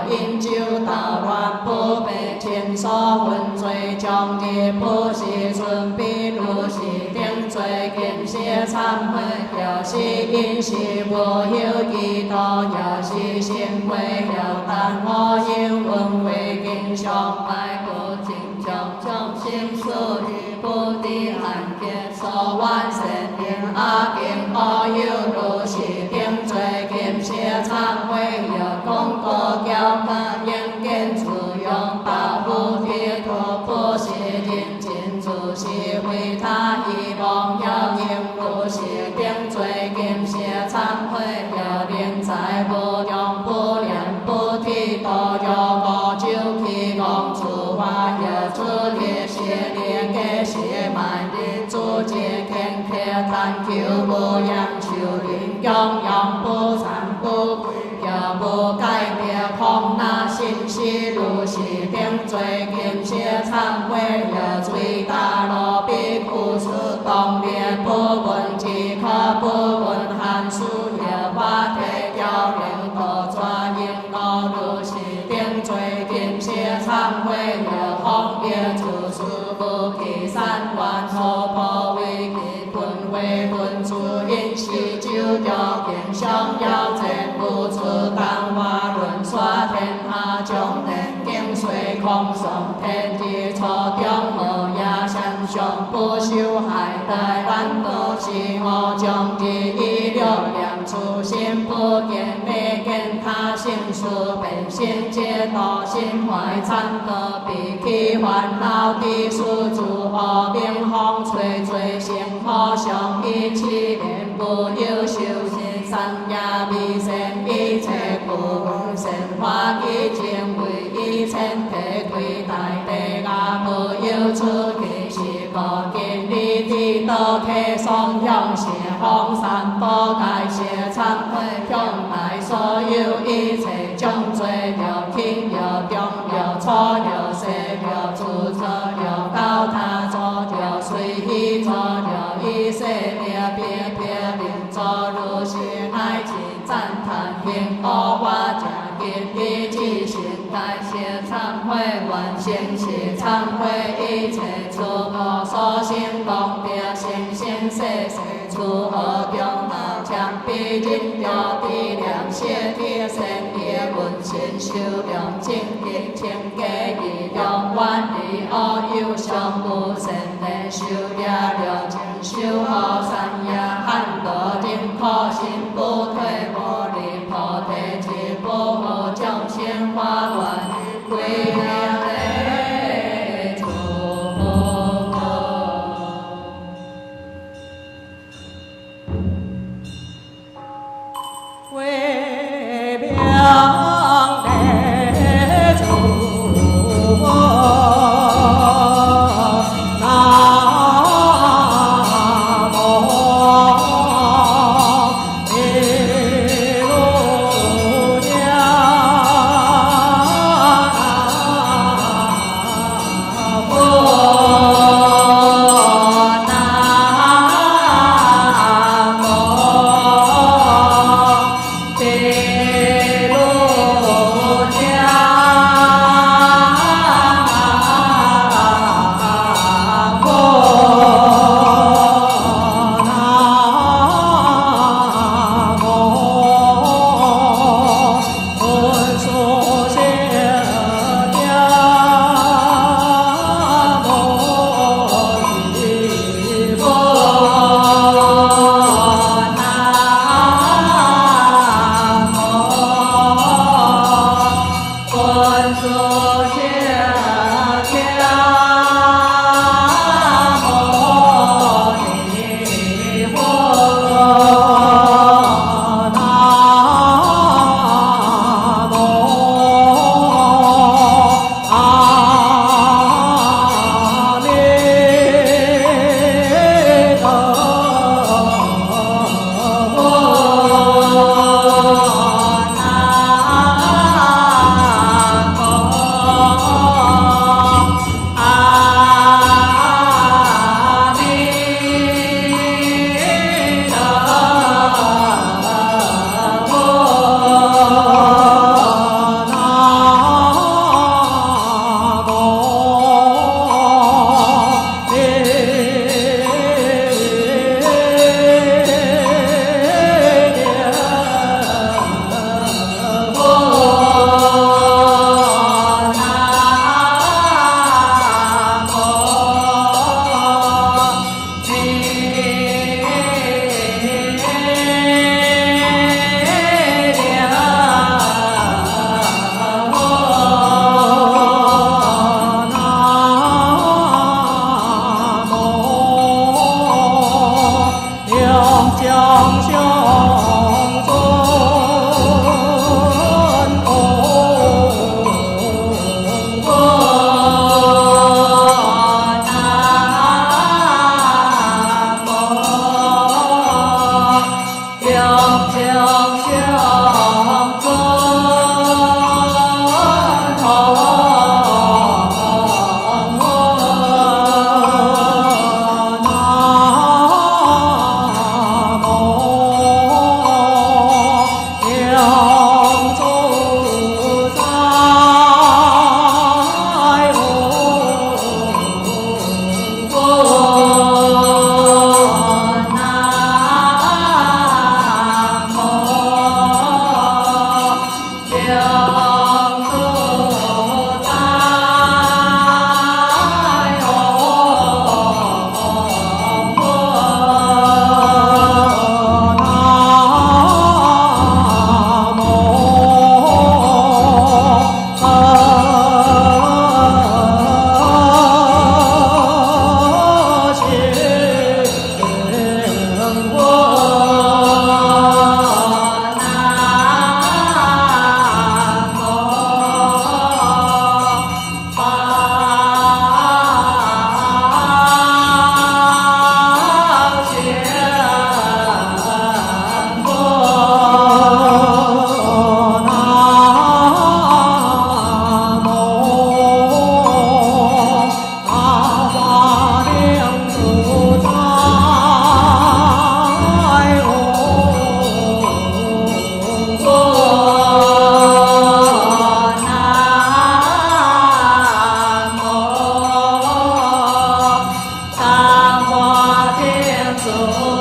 因就捣乱不被亲所混罪将你不是顺必如是定罪见些忏悔有是因是无有基督有是心会有但我因闻为经上拜过经中众生所欲不敌罕见所万神灵阿经阿有如是定罪见些忏悔有功过教感应见自用保护贴托不是人尽自是为他以望有应如是定罪见些忏悔有灵在不用不良不提多有我就去讲主话有自烈邪烈给邪满的主节天客探求不扬求灵供养不残不愧有不改变空那心息如是定罪见些忏悔有最大罗比苦事动烈不闻即可不闻函数有法体教人多抓应我如是定罪见些忏悔有红叶出世不起三观后破为其分为分出因是就有见相要见不出淡化论刷天下中人经水空送天地初中无也相相不修害待难道是我将之一六两出心不见未见他心事本心皆道心怀参得比起烦恼的数主和冰风吹吹心可想一起念不有修行三亚弥神一切不闻神化一经为一千体归大地阿不有出其是个见你的道客双向邪风散不改邪忏悔向来所有一切种罪有轻有重有错有细有出错有高他错有随意错有一切别别别令做如是爱情赞叹应我话假见你之心该谢忏悔完成是忏悔一切出我所行功德心心世世出何中道强逼人要地良谢天神也闻心修良清净清洁以良万里恶有相不神的修了了情修好三业汉德定可心不退无离菩提之不和众生花乱归良的主为良的主南无南无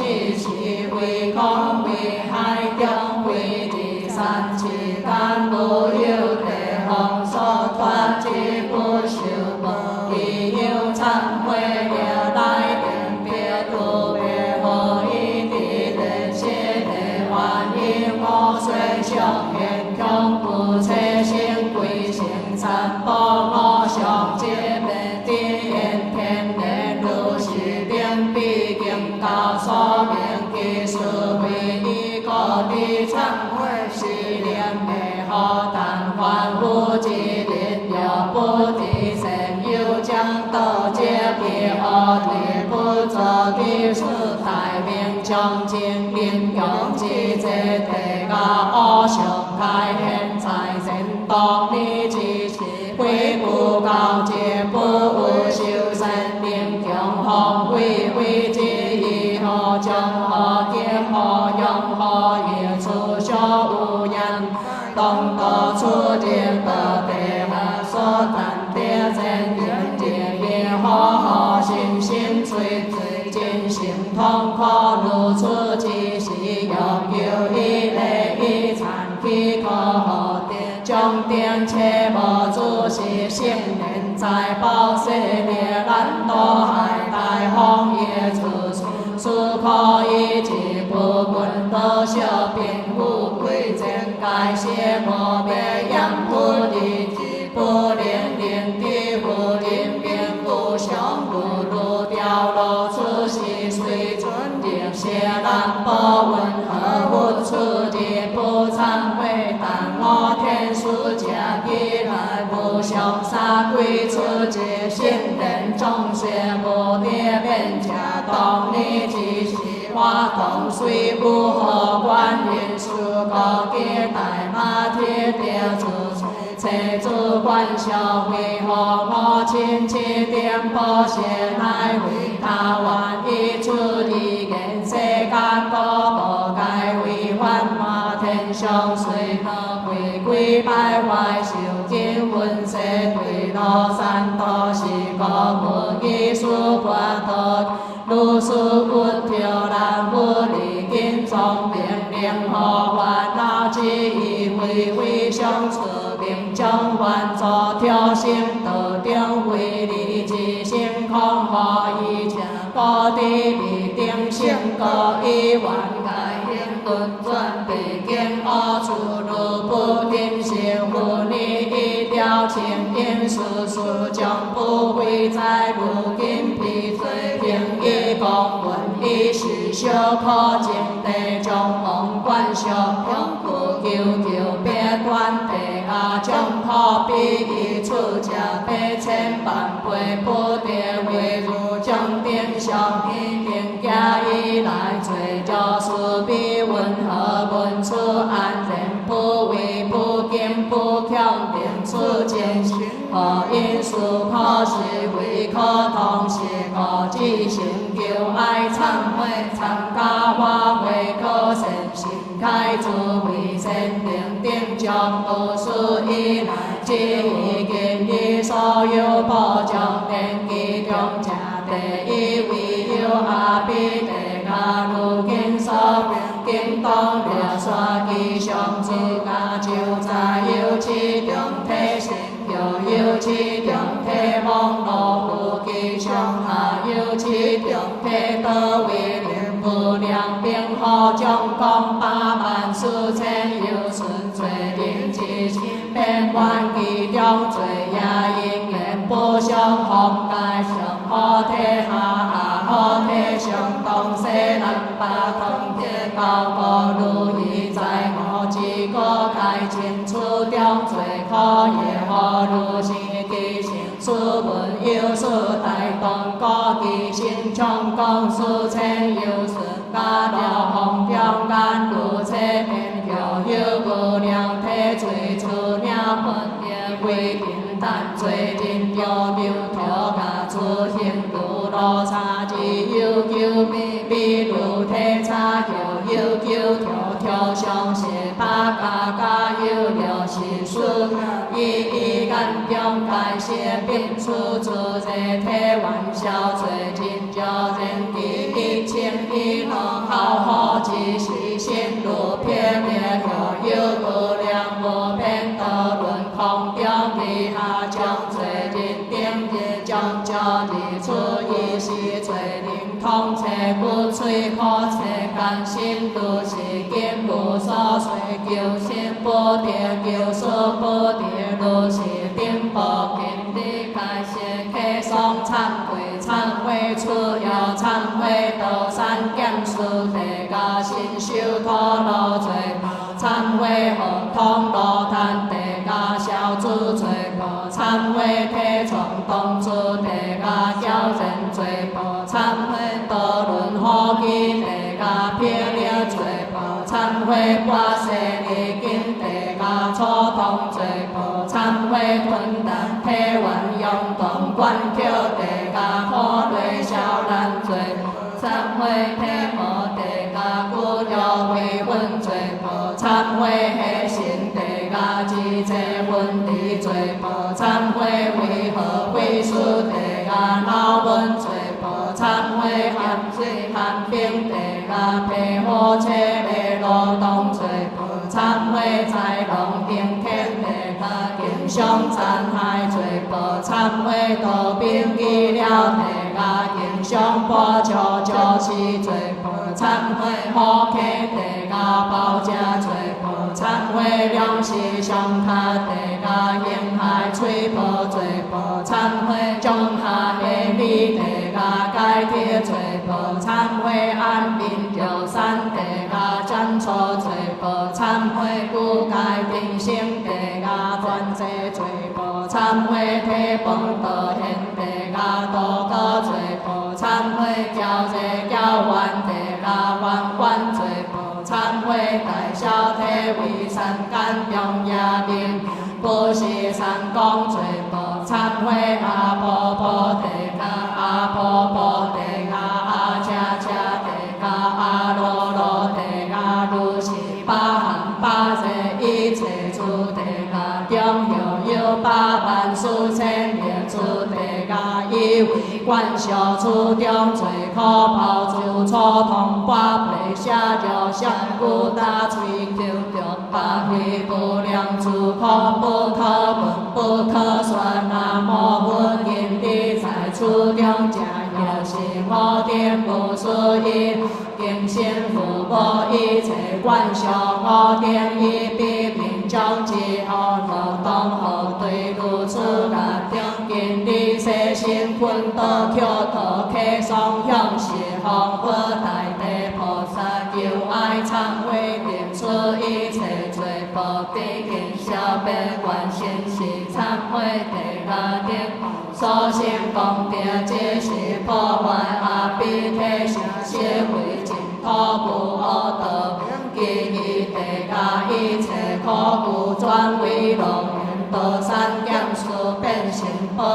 只是为空为海中为地山之间无有地方所托之不受无理由忏悔了来点别度别何以地人些地万因我虽上现强不切心归成三宝我上界面地言天人如是定必经教所明其事为一个地忏悔是念的好但凡夫之人有不敌神有将道皆别恶地不作的事大明将精灵用之这地个恶上开现在人当你之时会不告诫不无修身灵强行为为之以后将何见何用何业出所无言当得出见得地下所谈的真言界也好好心心碎碎尽心痛苦如此之时有一类一残气可好将点切无主是圣人在报世列难多海大荒野处处可以之不问多小并富贵真该谢莫别养不离之不连连的不连边不相不如掉落出是随尊的谢难不问何不出的不忏悔但我天书家以来不相杀归出这圣人众学不别变家当你只是花动虽不合观音书高给大马铁雕主切主观小会和我亲切点破些乃为他万一处理言世间个不该违反马天上随他回归败坏受尽温世对落山多是个无艺术法度如是不挑难不离经中明灵和烦恼之意回回相处并将换作挑心道定为理之心空何以前各地必定性各一万改应轮转必经恶处如不定性护你一条情因事事将不会在如今必罪平一公文一时修可经地将王冠小用不求求别断地将可比一出家百千万倍不得为如将定上一定加以来罪就是比温和文出安人不为不敬不强定出见行何因素可是为可同是可知行求爱忏悔参加花卉可神心开主为神灵定将无数以来只已经的所有保障定其中家第一位有阿比地下如今所经当了刷其上自家就在有其中体性又有其中体网络不其上下有其中体多为灵不良并好将光八万四千有纯粹灵之心变幻其中罪也因缘不相同该上好体下好体上东西南北同体高高如意在我之个开前出中最可也何如是其行书文有书大东各其心中共书千有书加了红标干如切面有无量体最出了分也为平淡最近有条加出行如罗刹之有求秘如体差有条条相写八嘎嘎有了是书以眼中解释并处自在体玩笑做真照人地一情一怒好好之时心如偏裂又有无量无边道轮空中地下将做人定日将照日出以时做灵通彻不摧破彻甘心如是今无所随求心不得求所不得如是定报今日开示客诵忏悔忏悔出要忏悔道三减四地加心修陀罗罪忏悔合通罗坛地加小诸罪报忏悔体重动诸地加矫正罪报忏悔道轮好机地加霹雳罪报忏悔八世利经地加初通罪报忏悔困难体愿用动观口地加破雷小难罪忏悔体无地加古了为分罪报忏悔黑心地加自责分离罪报忏悔为何为师地加闹文罪报忏悔含水含冰地加皮火车的劳动罪报忏悔在龙顶天地加经商残害罪报忏悔道兵医疗地加经商波桥就是罪报忏悔好客地加包家罪报忏悔粮食上卡地加沿海吹破罪报忏悔中下黑里地加改贴罪报忏悔安bình有山地加占错罪报忏悔古改定性地加专制罪报忏悔体崩道现地加多个罪报忏悔交罪交完地加完完罪报忏悔大小体为三干中压定不是三公罪报忏悔阿婆婆地加阿婆婆地加阿恰恰地加阿罗罗地加如是八行八罪一切诸地加中有八万数千年诸地加以为观小处中最可抛诸初通八辈下着相故大吹求中八非不良诸可不可闻不可说那么闻因地在处中假有是我的不属于经心福报一切观小我定一比平常之后劳动后对如此那中因地世心困道求道客双向是方佛大地菩萨求爱忏悔定出一切罪报毕竟消灭观心是忏悔地下定所行功德皆是破坏阿毗提成社会净土不恶道其余地下一切苦苦转为乐缘道三减四变成本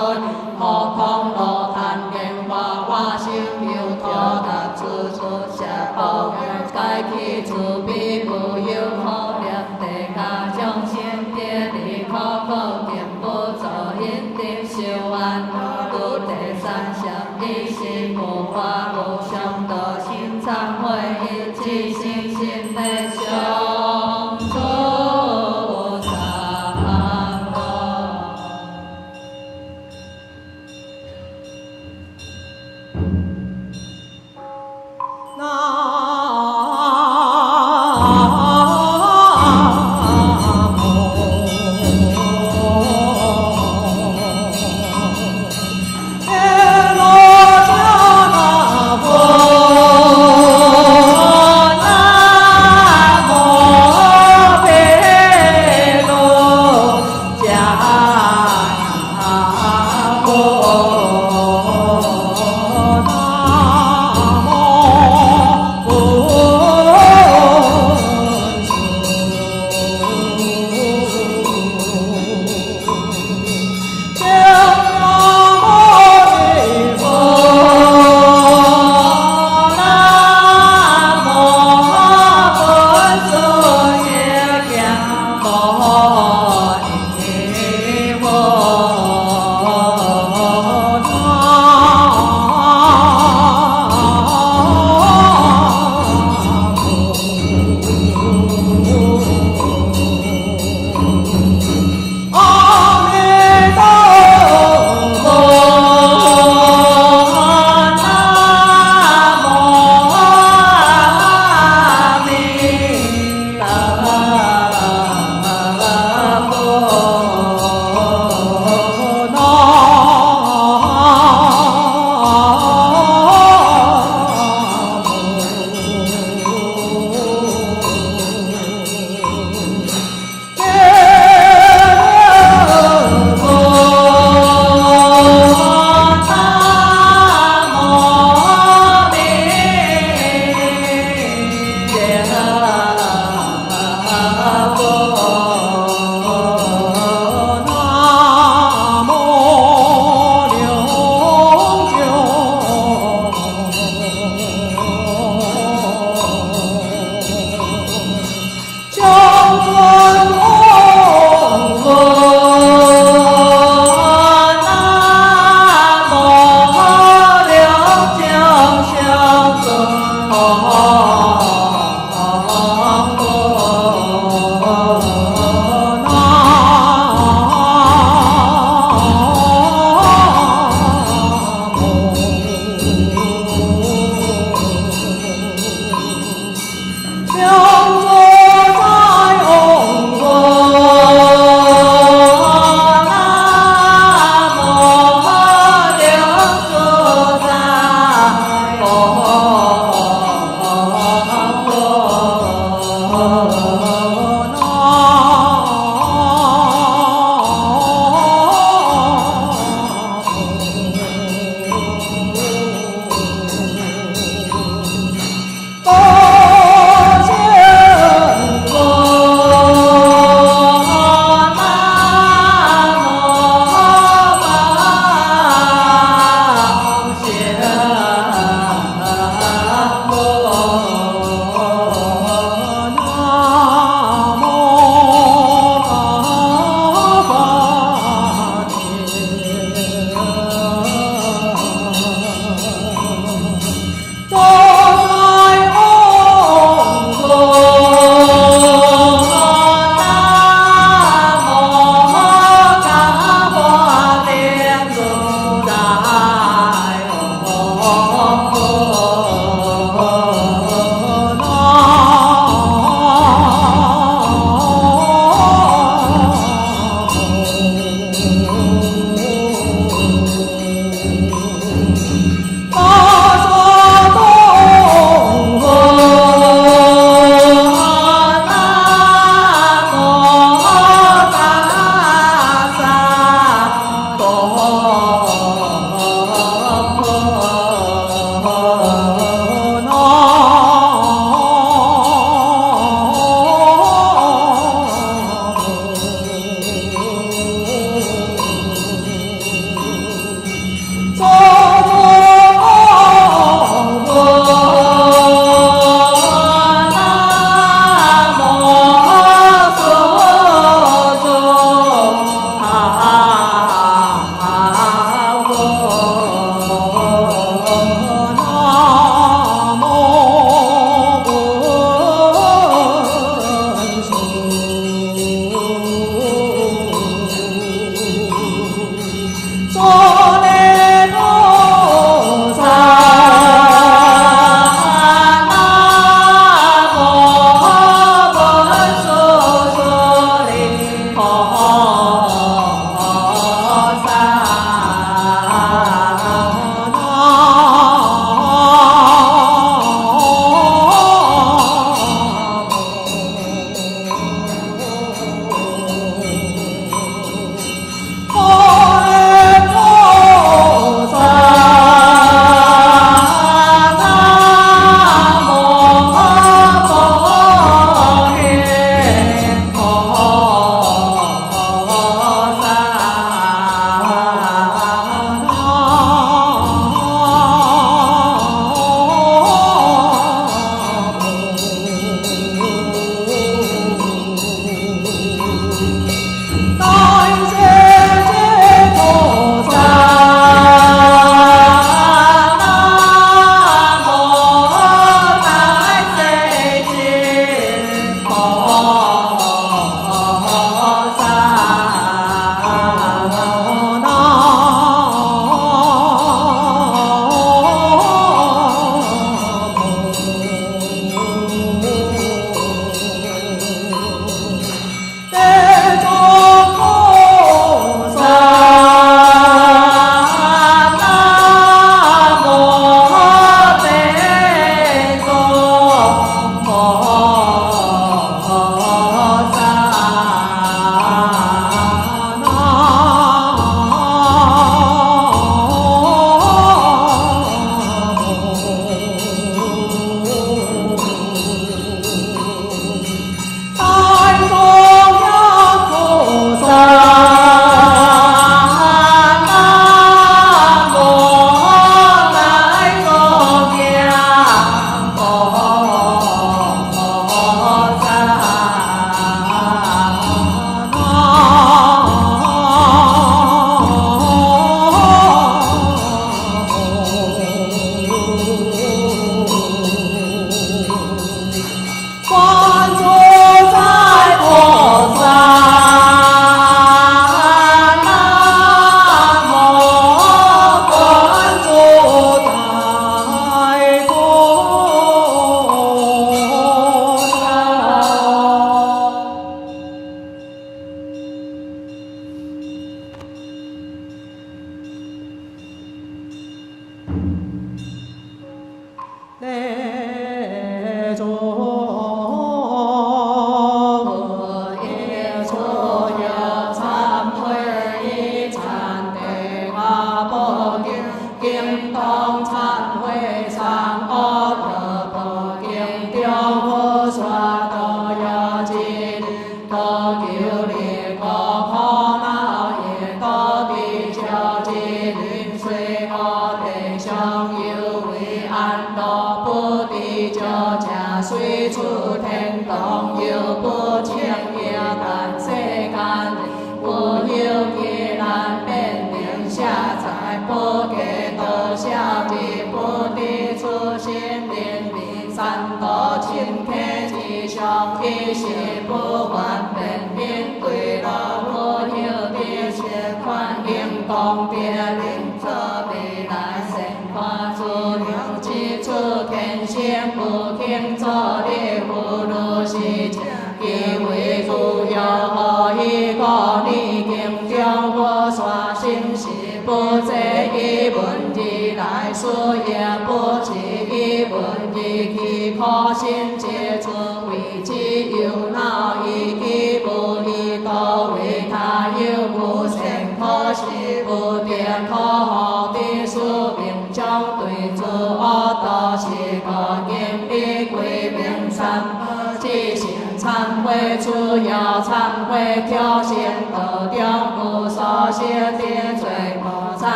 何况罗坛言话我心有托达自出下报该去自彼不有可怜地下众生地理可可见不走因定修安度第三项一心不化无上道心忏悔一切心心内上诸忏悔。南无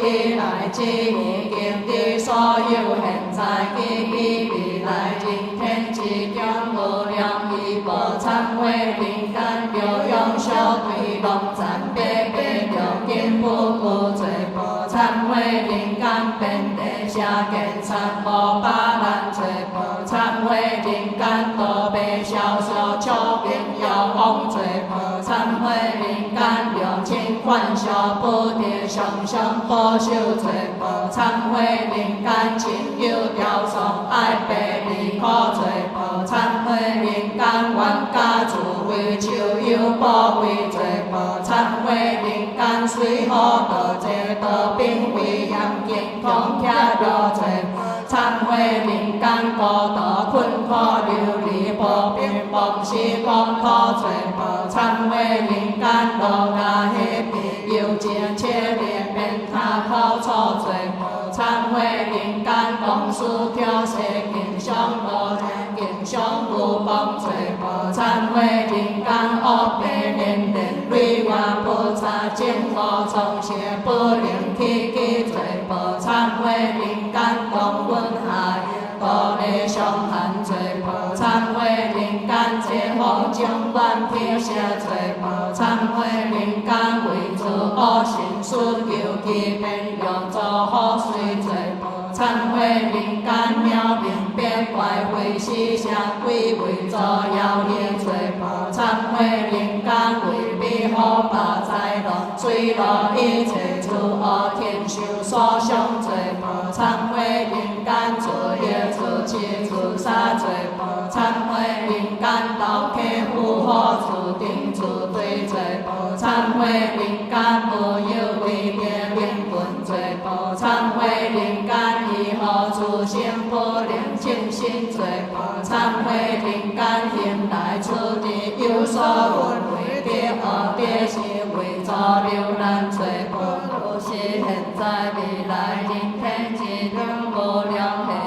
以来，只已经伫所有现在记忆。来人天之中无量义无忏悔灵感疗养小对龙赞白白了根不顾罪无忏悔灵感遍地下见忏无巴难罪无忏悔灵感多被小小超变妖王罪无忏悔灵感两千万小不跌上上保守罪无忏悔灵感亲友雕塑爱被离苦罪无忏悔灵感冤家自为求有保卫罪无忏悔灵感随好道这道并为严健康徛了罪无忏悔灵感孤独困苦流离不平忘事讲苦罪无忏悔灵感落下黑皮有情切裂变他口错罪无忏悔灵感公事挑事经常无经常无帮罪无忏悔灵感恶白连连累我不差正我从邪不灵起起罪无忏悔灵感公阮下道理伤害罪无忏悔灵感这方将万撇下罪无忏悔灵感为自恶心顺求其变用做好水罪无忏悔灵感妙明变怪会思想归为作妖孽罪无忏悔灵感为庇护把灾落坠落一切诸恶天修所想罪无忏悔灵感自业自欺自杀罪无忏悔灵感道客护护自定自对罪无忏悔灵感无有为别灵魂罪无忏悔灵感以后自性不良正心罪无忏悔灵感现来处地有所闻为别恶别是为作流难罪无是现在未来今天之中无量现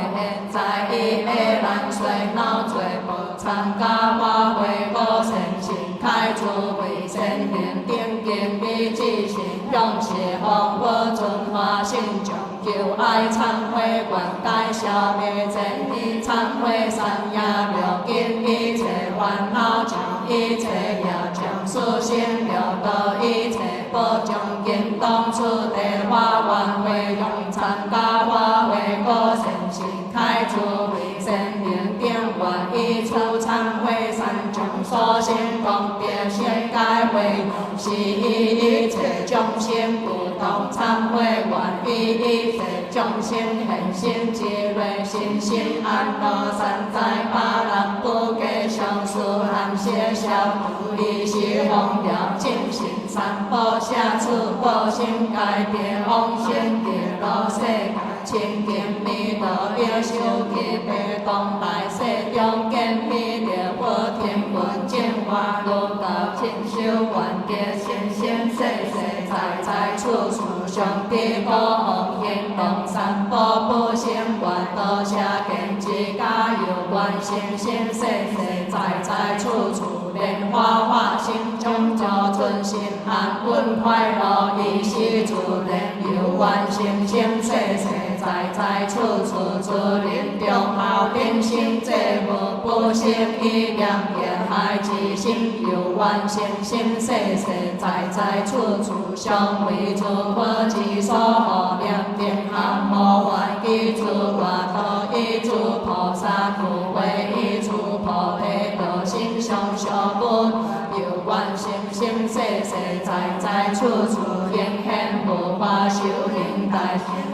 在以下难衰恼罪无参加花卉无善心开出为善念定见必之心用是方不准化性中求爱忏悔愿解消灭真理忏悔三业了根一切烦恼将一切业将实现了得一切不将见当初的花愿会用参加花卉无善心开出为善念定愿一出忏悔三种所现功德先解会是一切众生不同忏悔愿一切众生现心之类心心安乐善哉巴兰不给上师含谢小徒一时弘了净心三宝下次报心改变往生极乐世界清净弥陀要修集被动来世中见弥陀佛天文净化如道清修愿结心心世世在在处处上帝保护天龙三宝不生愿多下见之加有愿心心世世在在处处莲花花心中就存心安稳快乐一时自然有愿心心世世在在处处自然中好变心这无不生一两也害之心有愿心心世世在在处处相为诸佛之所护念定含无愿记住外道一诸菩萨故为一诸菩提道心上小本有愿心心世世在在处处现现无法修行大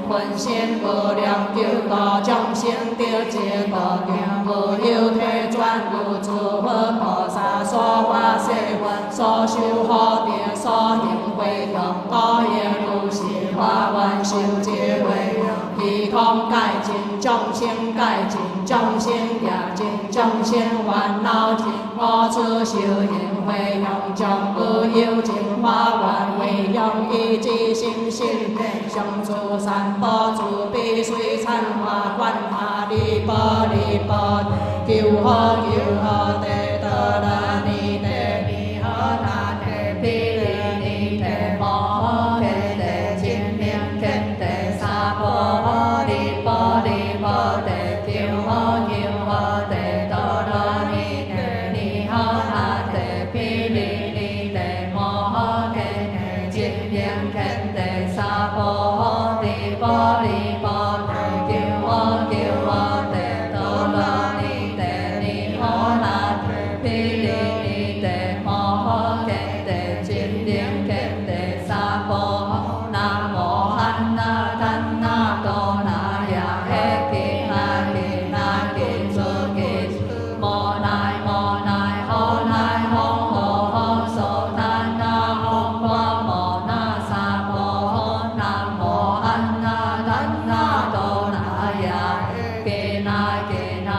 分身无量救度众生得解道定无有体转有诸佛菩萨所发誓愿所修好德所行回向我也如是发愿修结为虚空界尽众生界尽众生也尽众生烦恼尽我处修行回向将无有尽发愿回向一之心心上诸三宝诸必须参化观他利波利波求好求好得得那尼得弥呵那得毗利尼得摩诃揭得金明揭得萨婆诃利波利波得求好求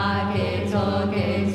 Hãy subscribe cho kênh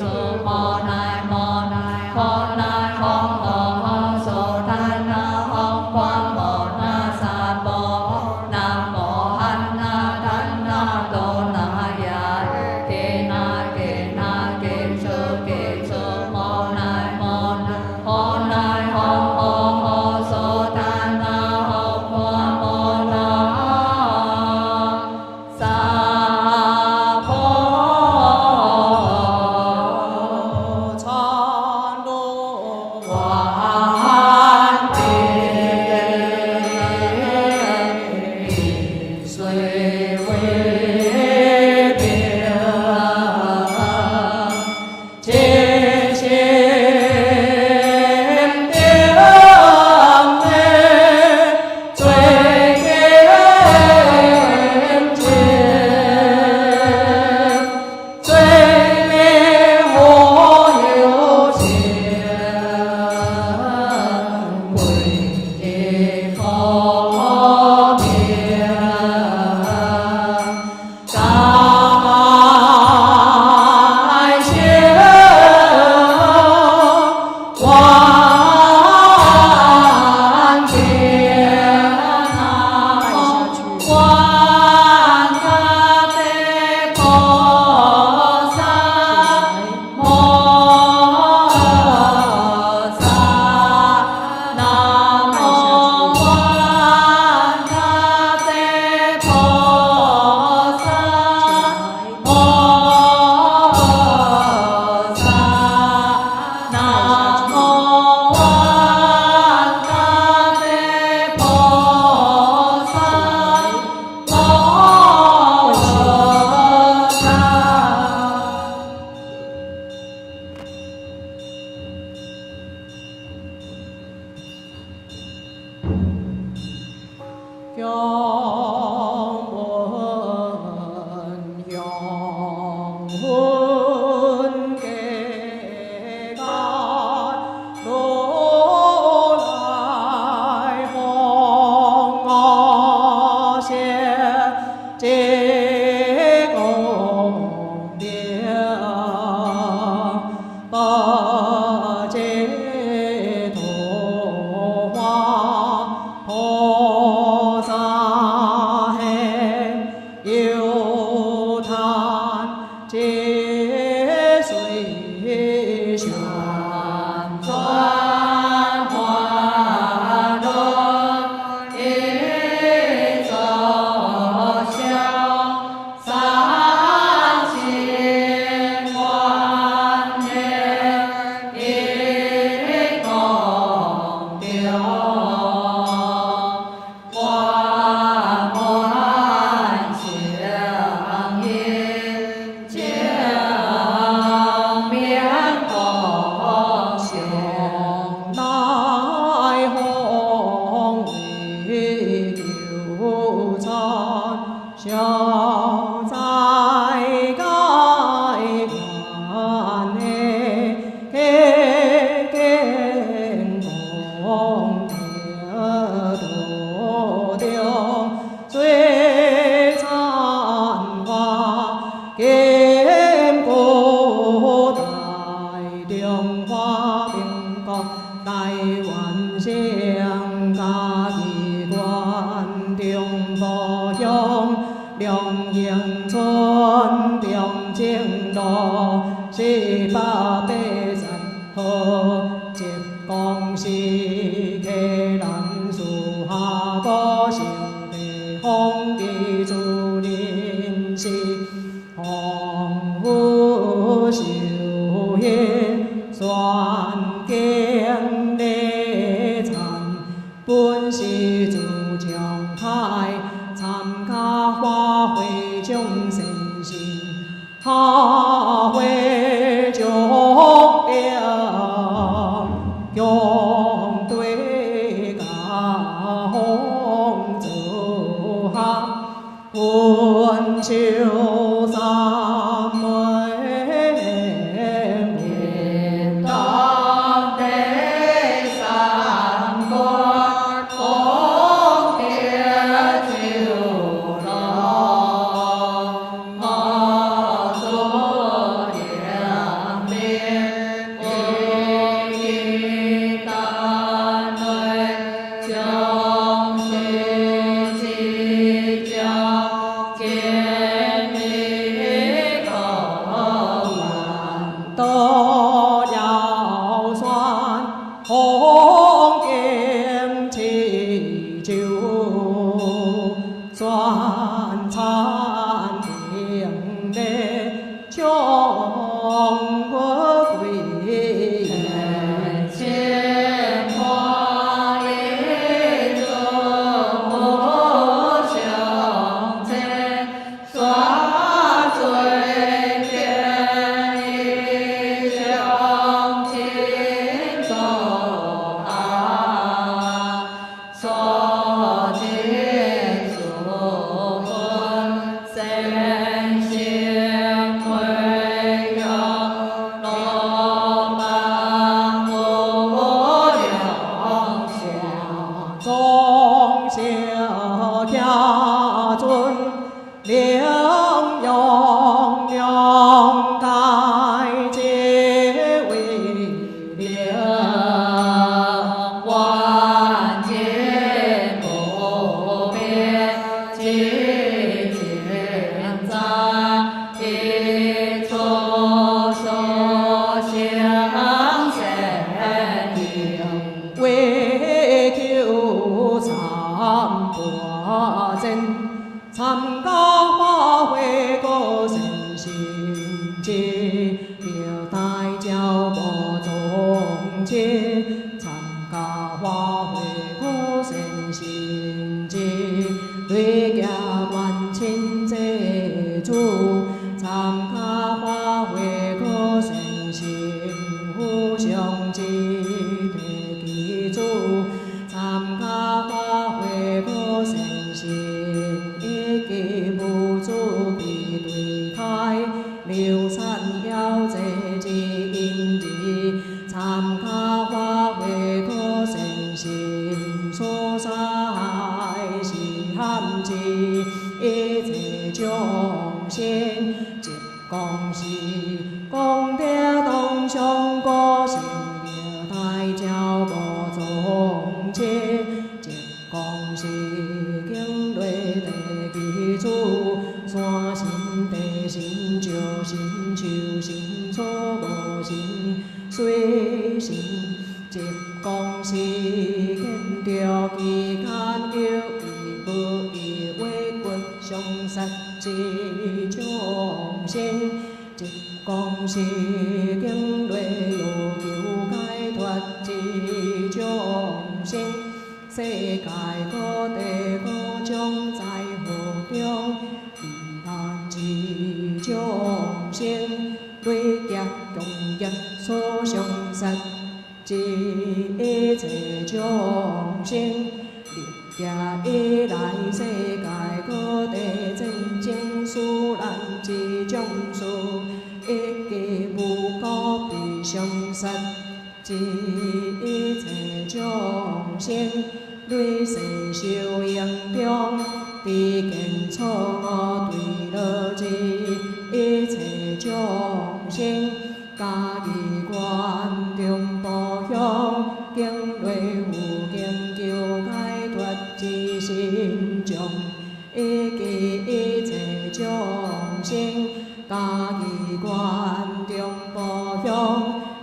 Ghiền Mì Gõ để không bỏ lỡ 节，六大教无总结，参加花卉可成成节，对家万千祭祖，参加花卉可成成互相之地基主，参加花卉可成成一记无主必对开，流产要这之因子，参加花卉可成成所在是罕至，一切众生一公事，功德当上果成了大教无总结，一公事经类地基主，山神地神石神树神草无神水神，一公事见着其间有义无义为骨相杀之众生，一公事经类有求解脱之众生，世界各地各种在河中，离难之众生，累劫共业所相杀之一切众生，历劫以来世界各地真正殊难之种事，一记无故被相杀之一切众生，累世受刑中，知见错误对乐之一切众生，家己观中步向，经类有经求解脱之心中，一记一切众生，家己观中步向，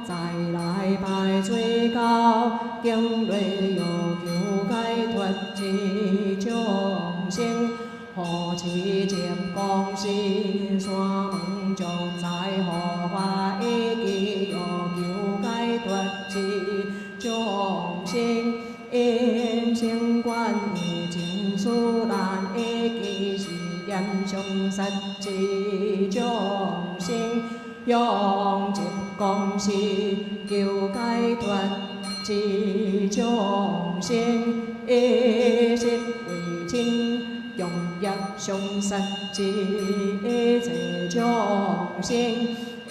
再来拜最高，经类有求解脱之众生，何似接公事，山门中在荷花一记有求解脱之众生，因生观以情殊难，一记是言相杀之众生，用一公事求解脱之众生，一心为亲，用业相杀之一切众生，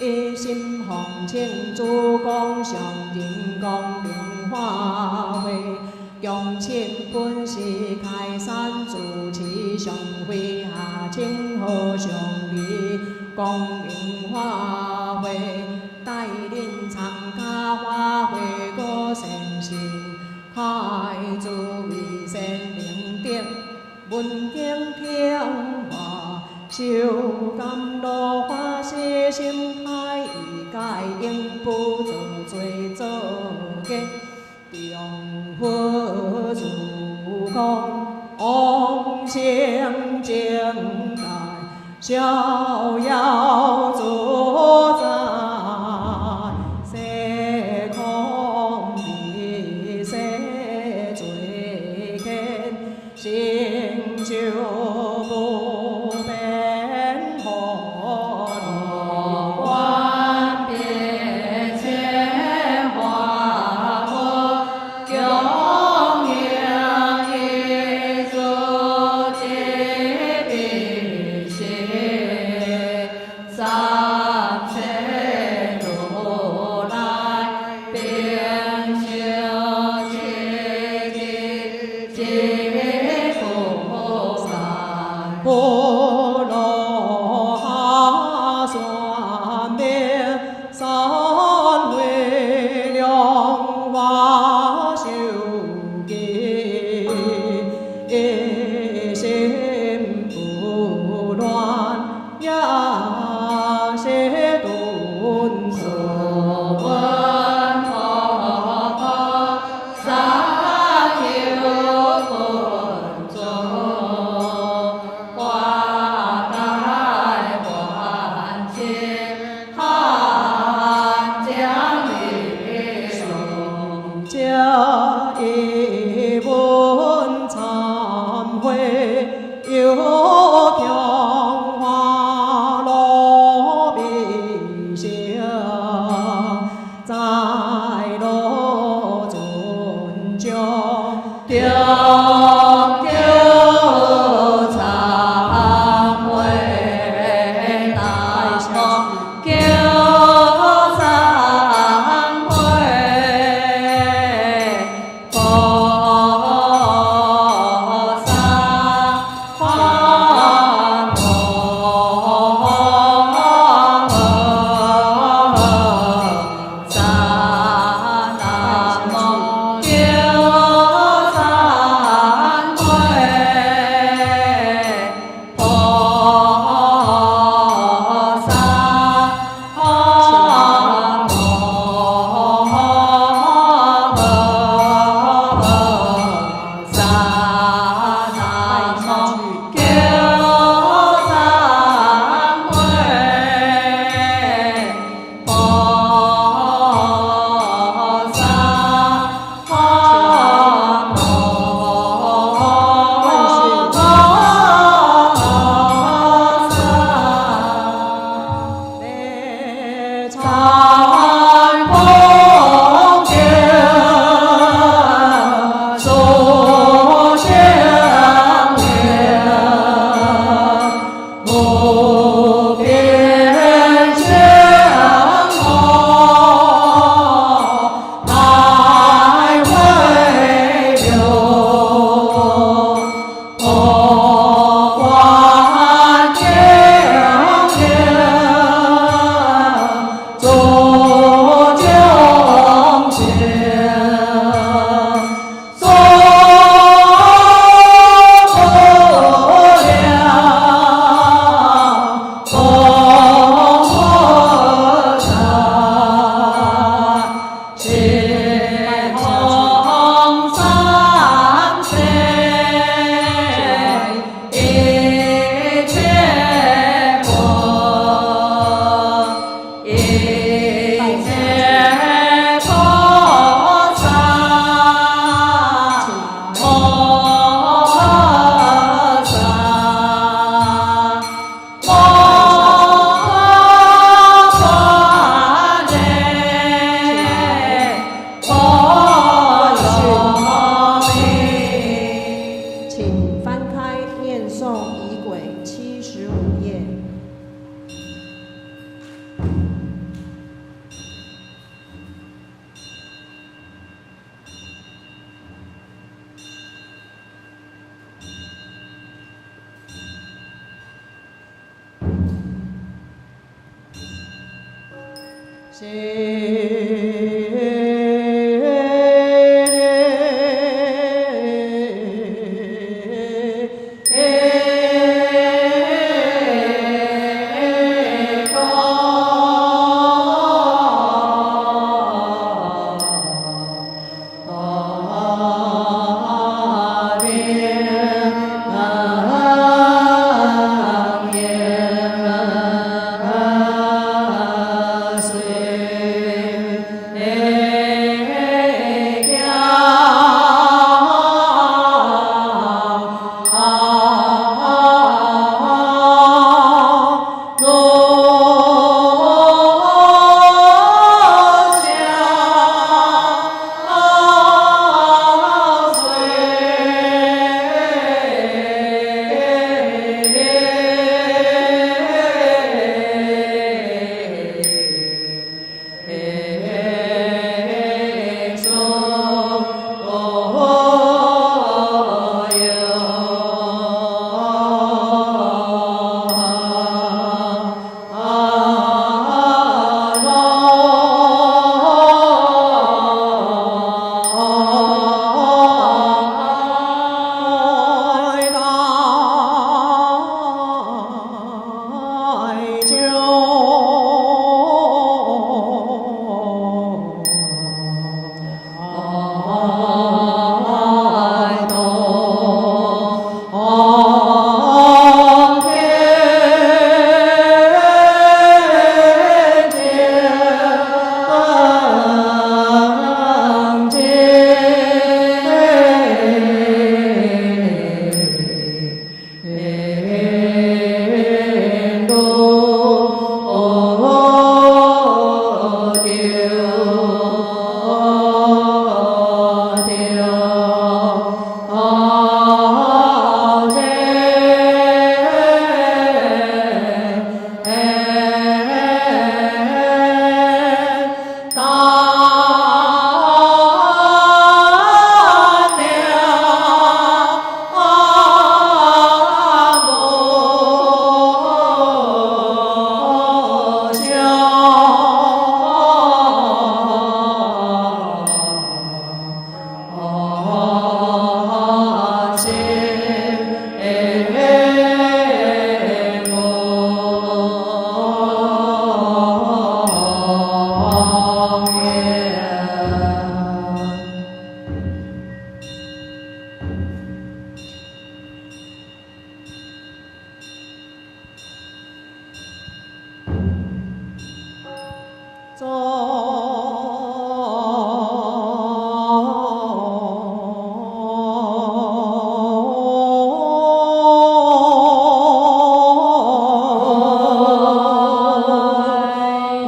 一心奉请主公上人公平化会，用请本是开山主持上会下请好上礼公平化会，带领参加花卉果成成，开诸位善灵德，闻经听话，修甘露花悉心开，以解应不做罪作孽，重复主公，往生正大，逍遥自在，世空离世罪愍，成就不变何路。万变千化佛，永远一足即必行，三世如来并修其即菩萨。波罗哈酸灭三昧两花修记，一心不乱呀些顿所所闻佛法，三有本宗，花开万千，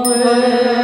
为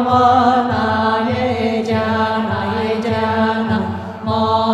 摩那耶迦那耶迦那摩。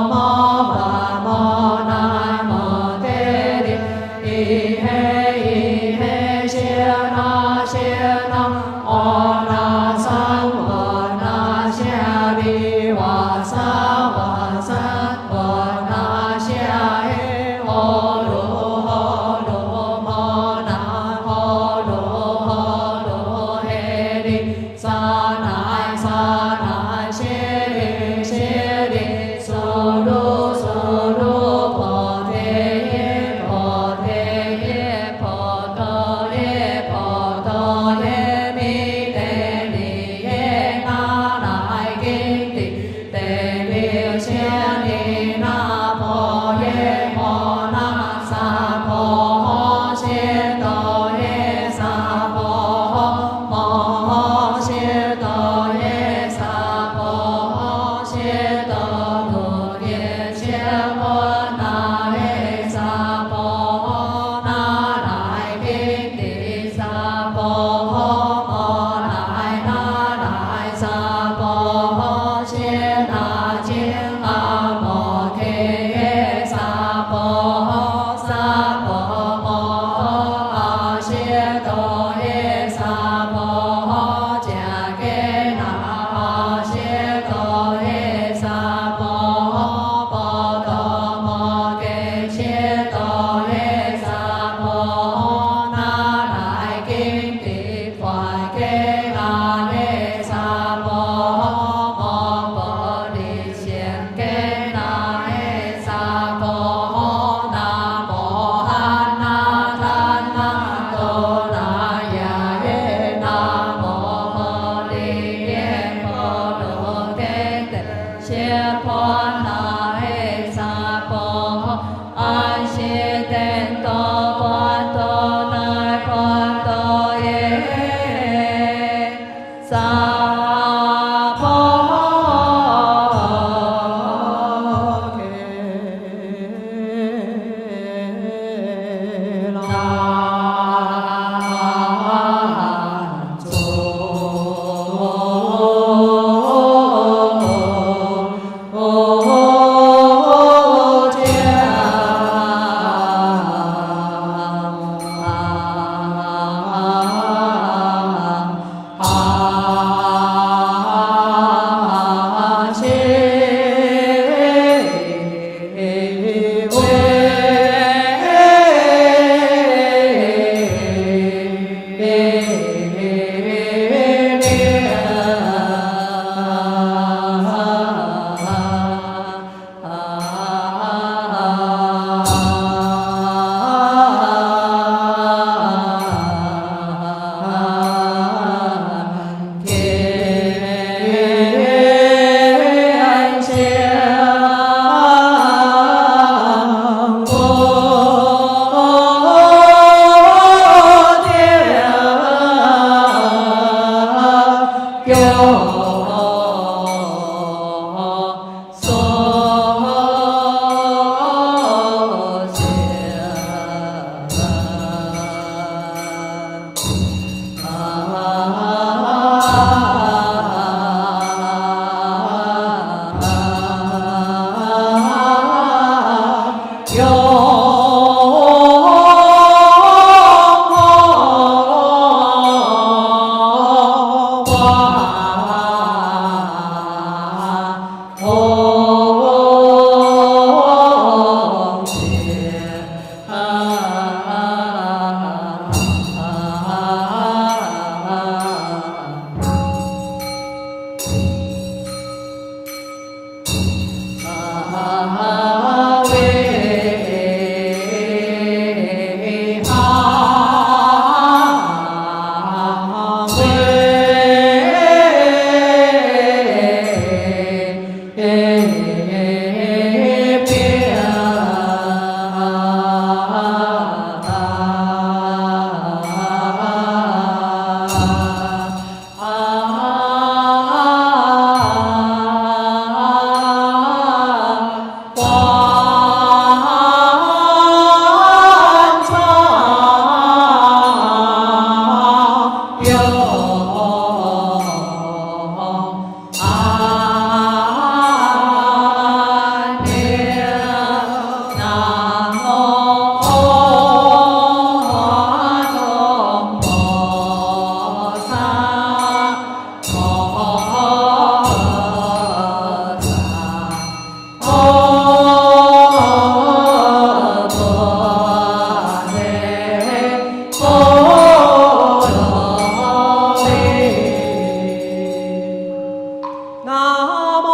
南无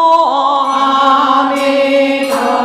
阿弥陀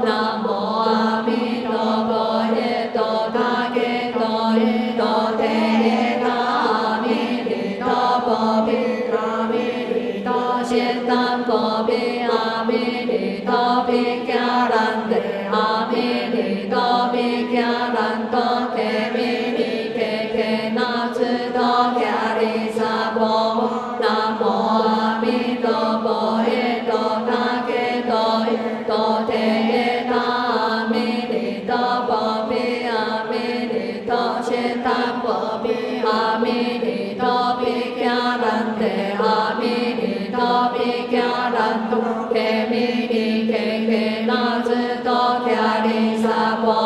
Nam mô A Di Đà Phật. tô bồ hê tô na kê tô hi tô thế hê ta a mi ni tô bồ bi a mi ni tô chê tam bồ bi a mi ni tô bi kya ran te a mi ni tô bi kya ran tu ke mi ni ke na chư tô kya đi sa bồ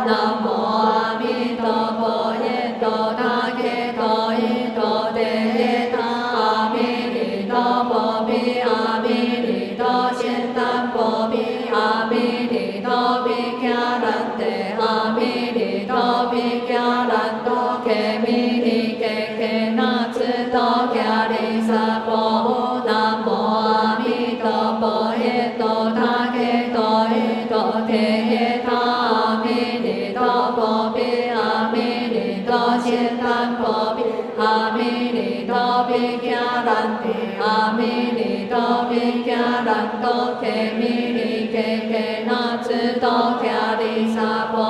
nam mô a mi tô bồ hê tô na kê tô hi tô thế hê ta a mi ni tô bồ bi a mi ni tô chê tam bồ bi a mi ni tô bi kya ran te a mi ni tô bi kya ran tu ke mi ni ke na chư tô kya đi sa bồ nam mô a mi tô bồ hê tô na kê tô hi tô thế hê ta a mi ni tô bồ bi a mi ni tô chê tam bồ bi a mi ni tô bi kya ran te a mi ni tô bi kya ran tu ke mi ni ke na chư tô kya đi sa bồ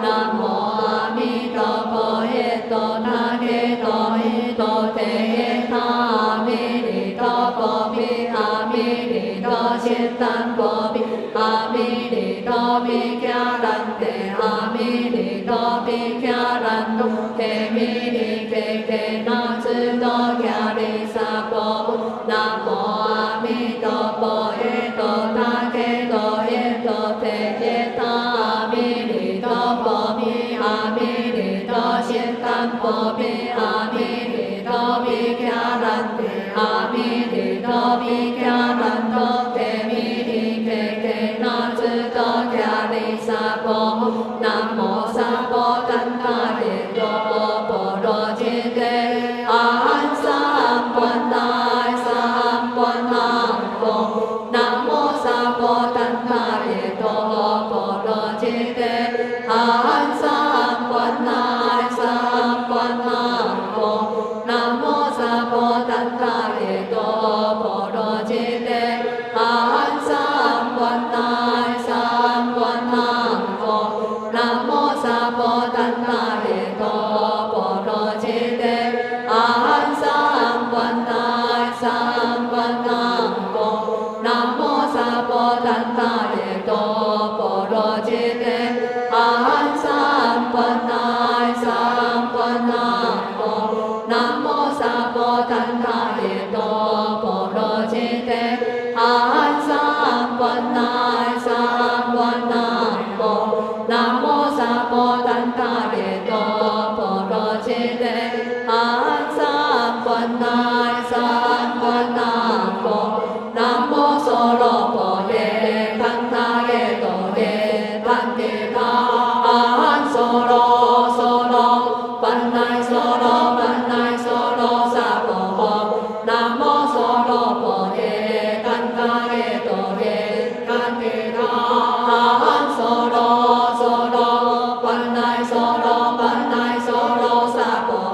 nam mô a mi tô bồ hê tô na kê tô hi tô thế hê ta a mi ni tô bồ bi a mi ni tô chê tam bồ bi a mi ni tô bi kya ran te a mi ni tô bi kya ran tu ke mi ni ke na chư tô kya đi sa bồ nam mô a mi tô bồ hê tô na kê tô hi tô thế hê ta a mi ni tô bồ bi a mi ni tô chê tam bồ bi a mi ni tô bi kya ran te a mi ni tô bi kya ran tu ke mi ni ke na chư tô kya đi sa bồ nam mô sa bồ tát ta đề tô bồ đô chê tê a han sam quan tai sam quan nam bồ nam mô sa bồ tát ta đề tô bồ đô chê tê a han sam quan tai sam quan nam bồ nam mô sa bồ tát ta đề tô bồ đô chê tê a han sam quan tai sam quan nam bồ nam mô sa bồ tát ta đề tô bồ đô chê tê a han sam quan tai sam quan nam bồ nam mô sa bồ tát ta đề tô bồ đô chê tê a han sam quan tai sam quan nam bồ nam mô sa bồ tát ta đề tô bồ đô chê tê a han sam quan tai sam quan nam bồ nam mô sa bồ tát ta đề tô bồ đô chê tê a han sam quan tai sam quan nam bồ nam mô so lo bồ đề tát ta ghê tô ghê tát đề ta a han so lo ban nai so lo sa bồ nam mô so lo bồ đề tát ta ghê tô ghê tát đề ta a han so lo ban nai so lo sa bồ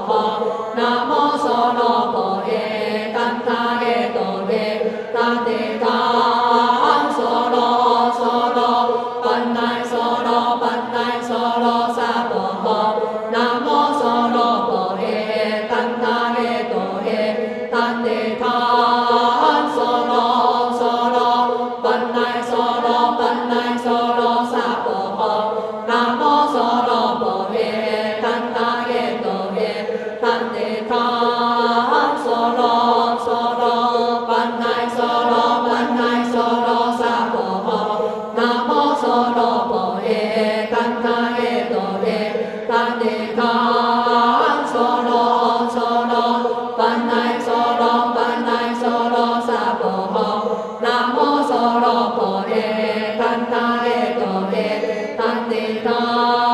nam mô so lo bồ đề tát ta ghê tô ghê tát đề ta a han so lo ban nai so lo sa bồ nam mô so lo bồ đề tát ta ghê tô ghê tát đề ta a han so lo ban nai so lo sa bồ nam mô so lo bồ đề tát ta ghê tô ghê tát đề ta a han so lo ban nai so lo sa bồ nam mô so lo bồ đề tát ta ghê tô ghê tát đề ta a han so lo ban nai so lo sa bồ nam mô so lo bồ đề tát ta ghê tô ghê tát đề ta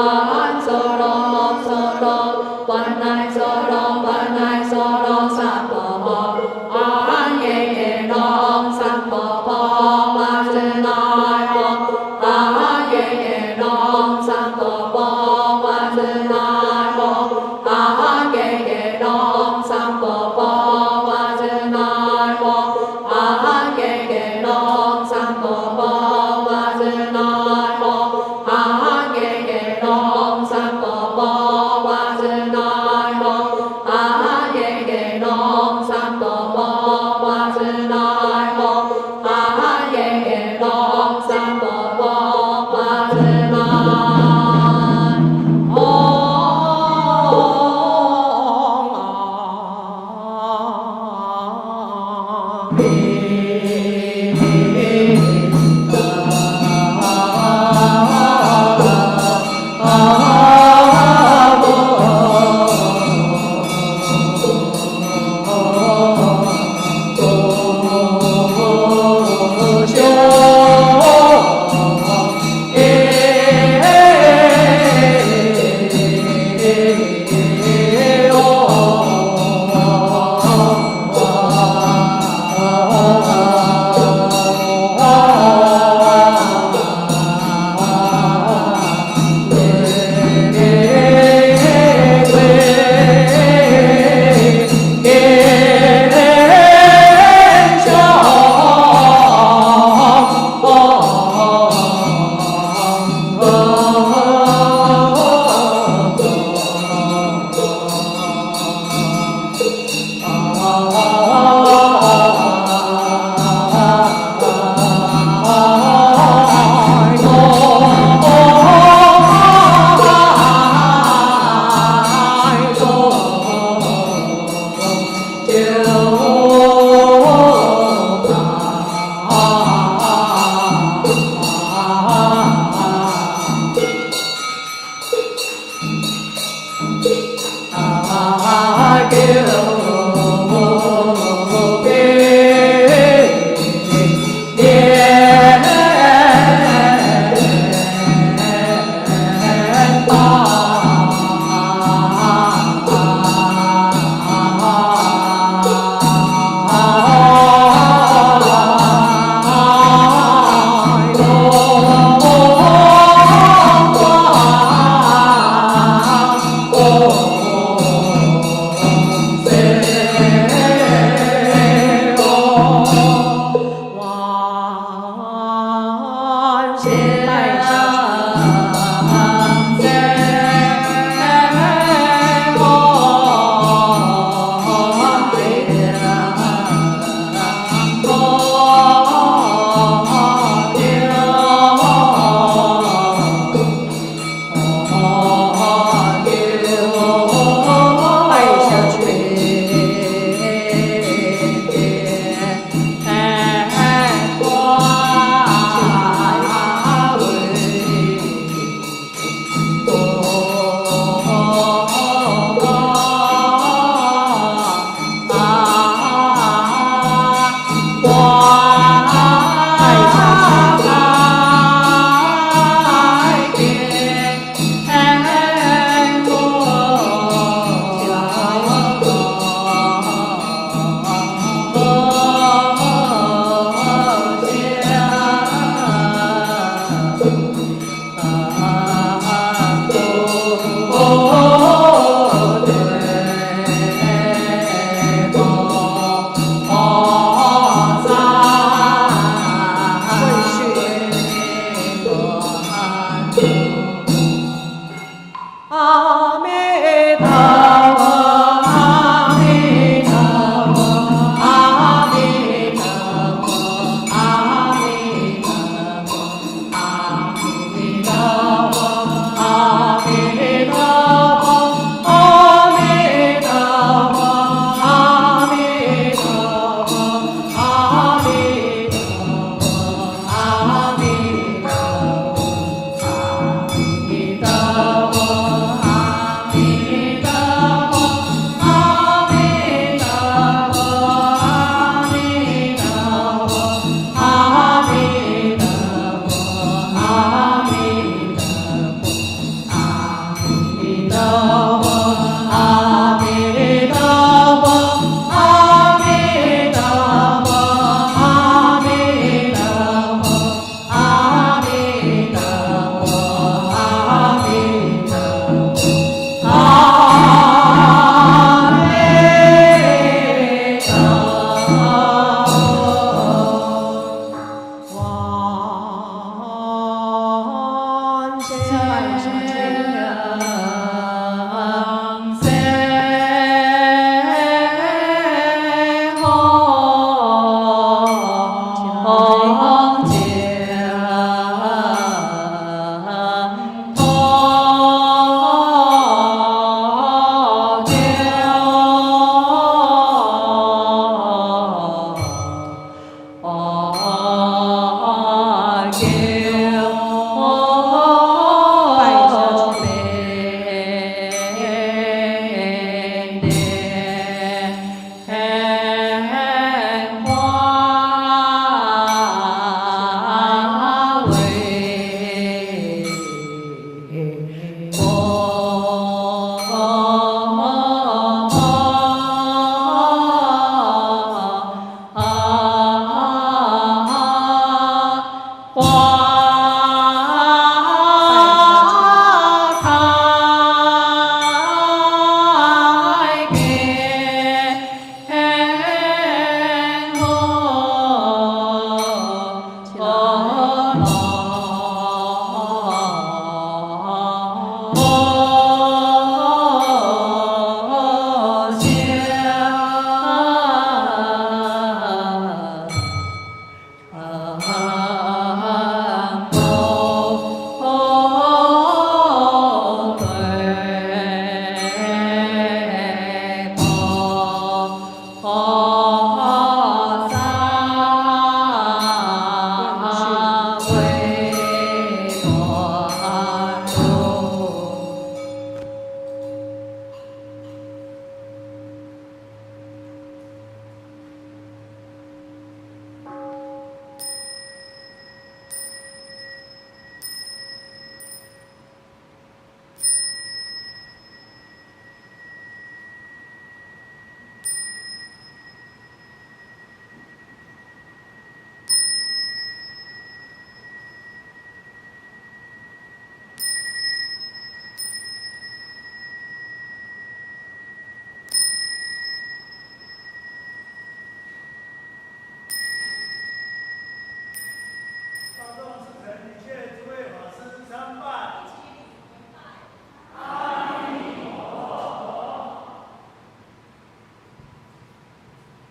a han so lo ban nai so lo sa bồ a han ye long sam bồ ma sư nai bồ a han ye long sam bồ ma sư nai bồ a han ye long sam bồ ma sư nai bồ a han ye long sam bồ ma sư nai bồ a han ye long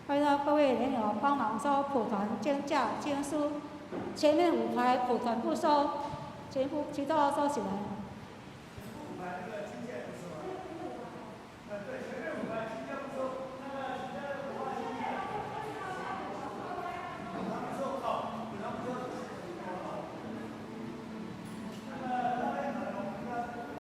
欢迎各位莲友帮忙收蒲团捐价经书，前面5排蒲团不收，全部齐都收起来。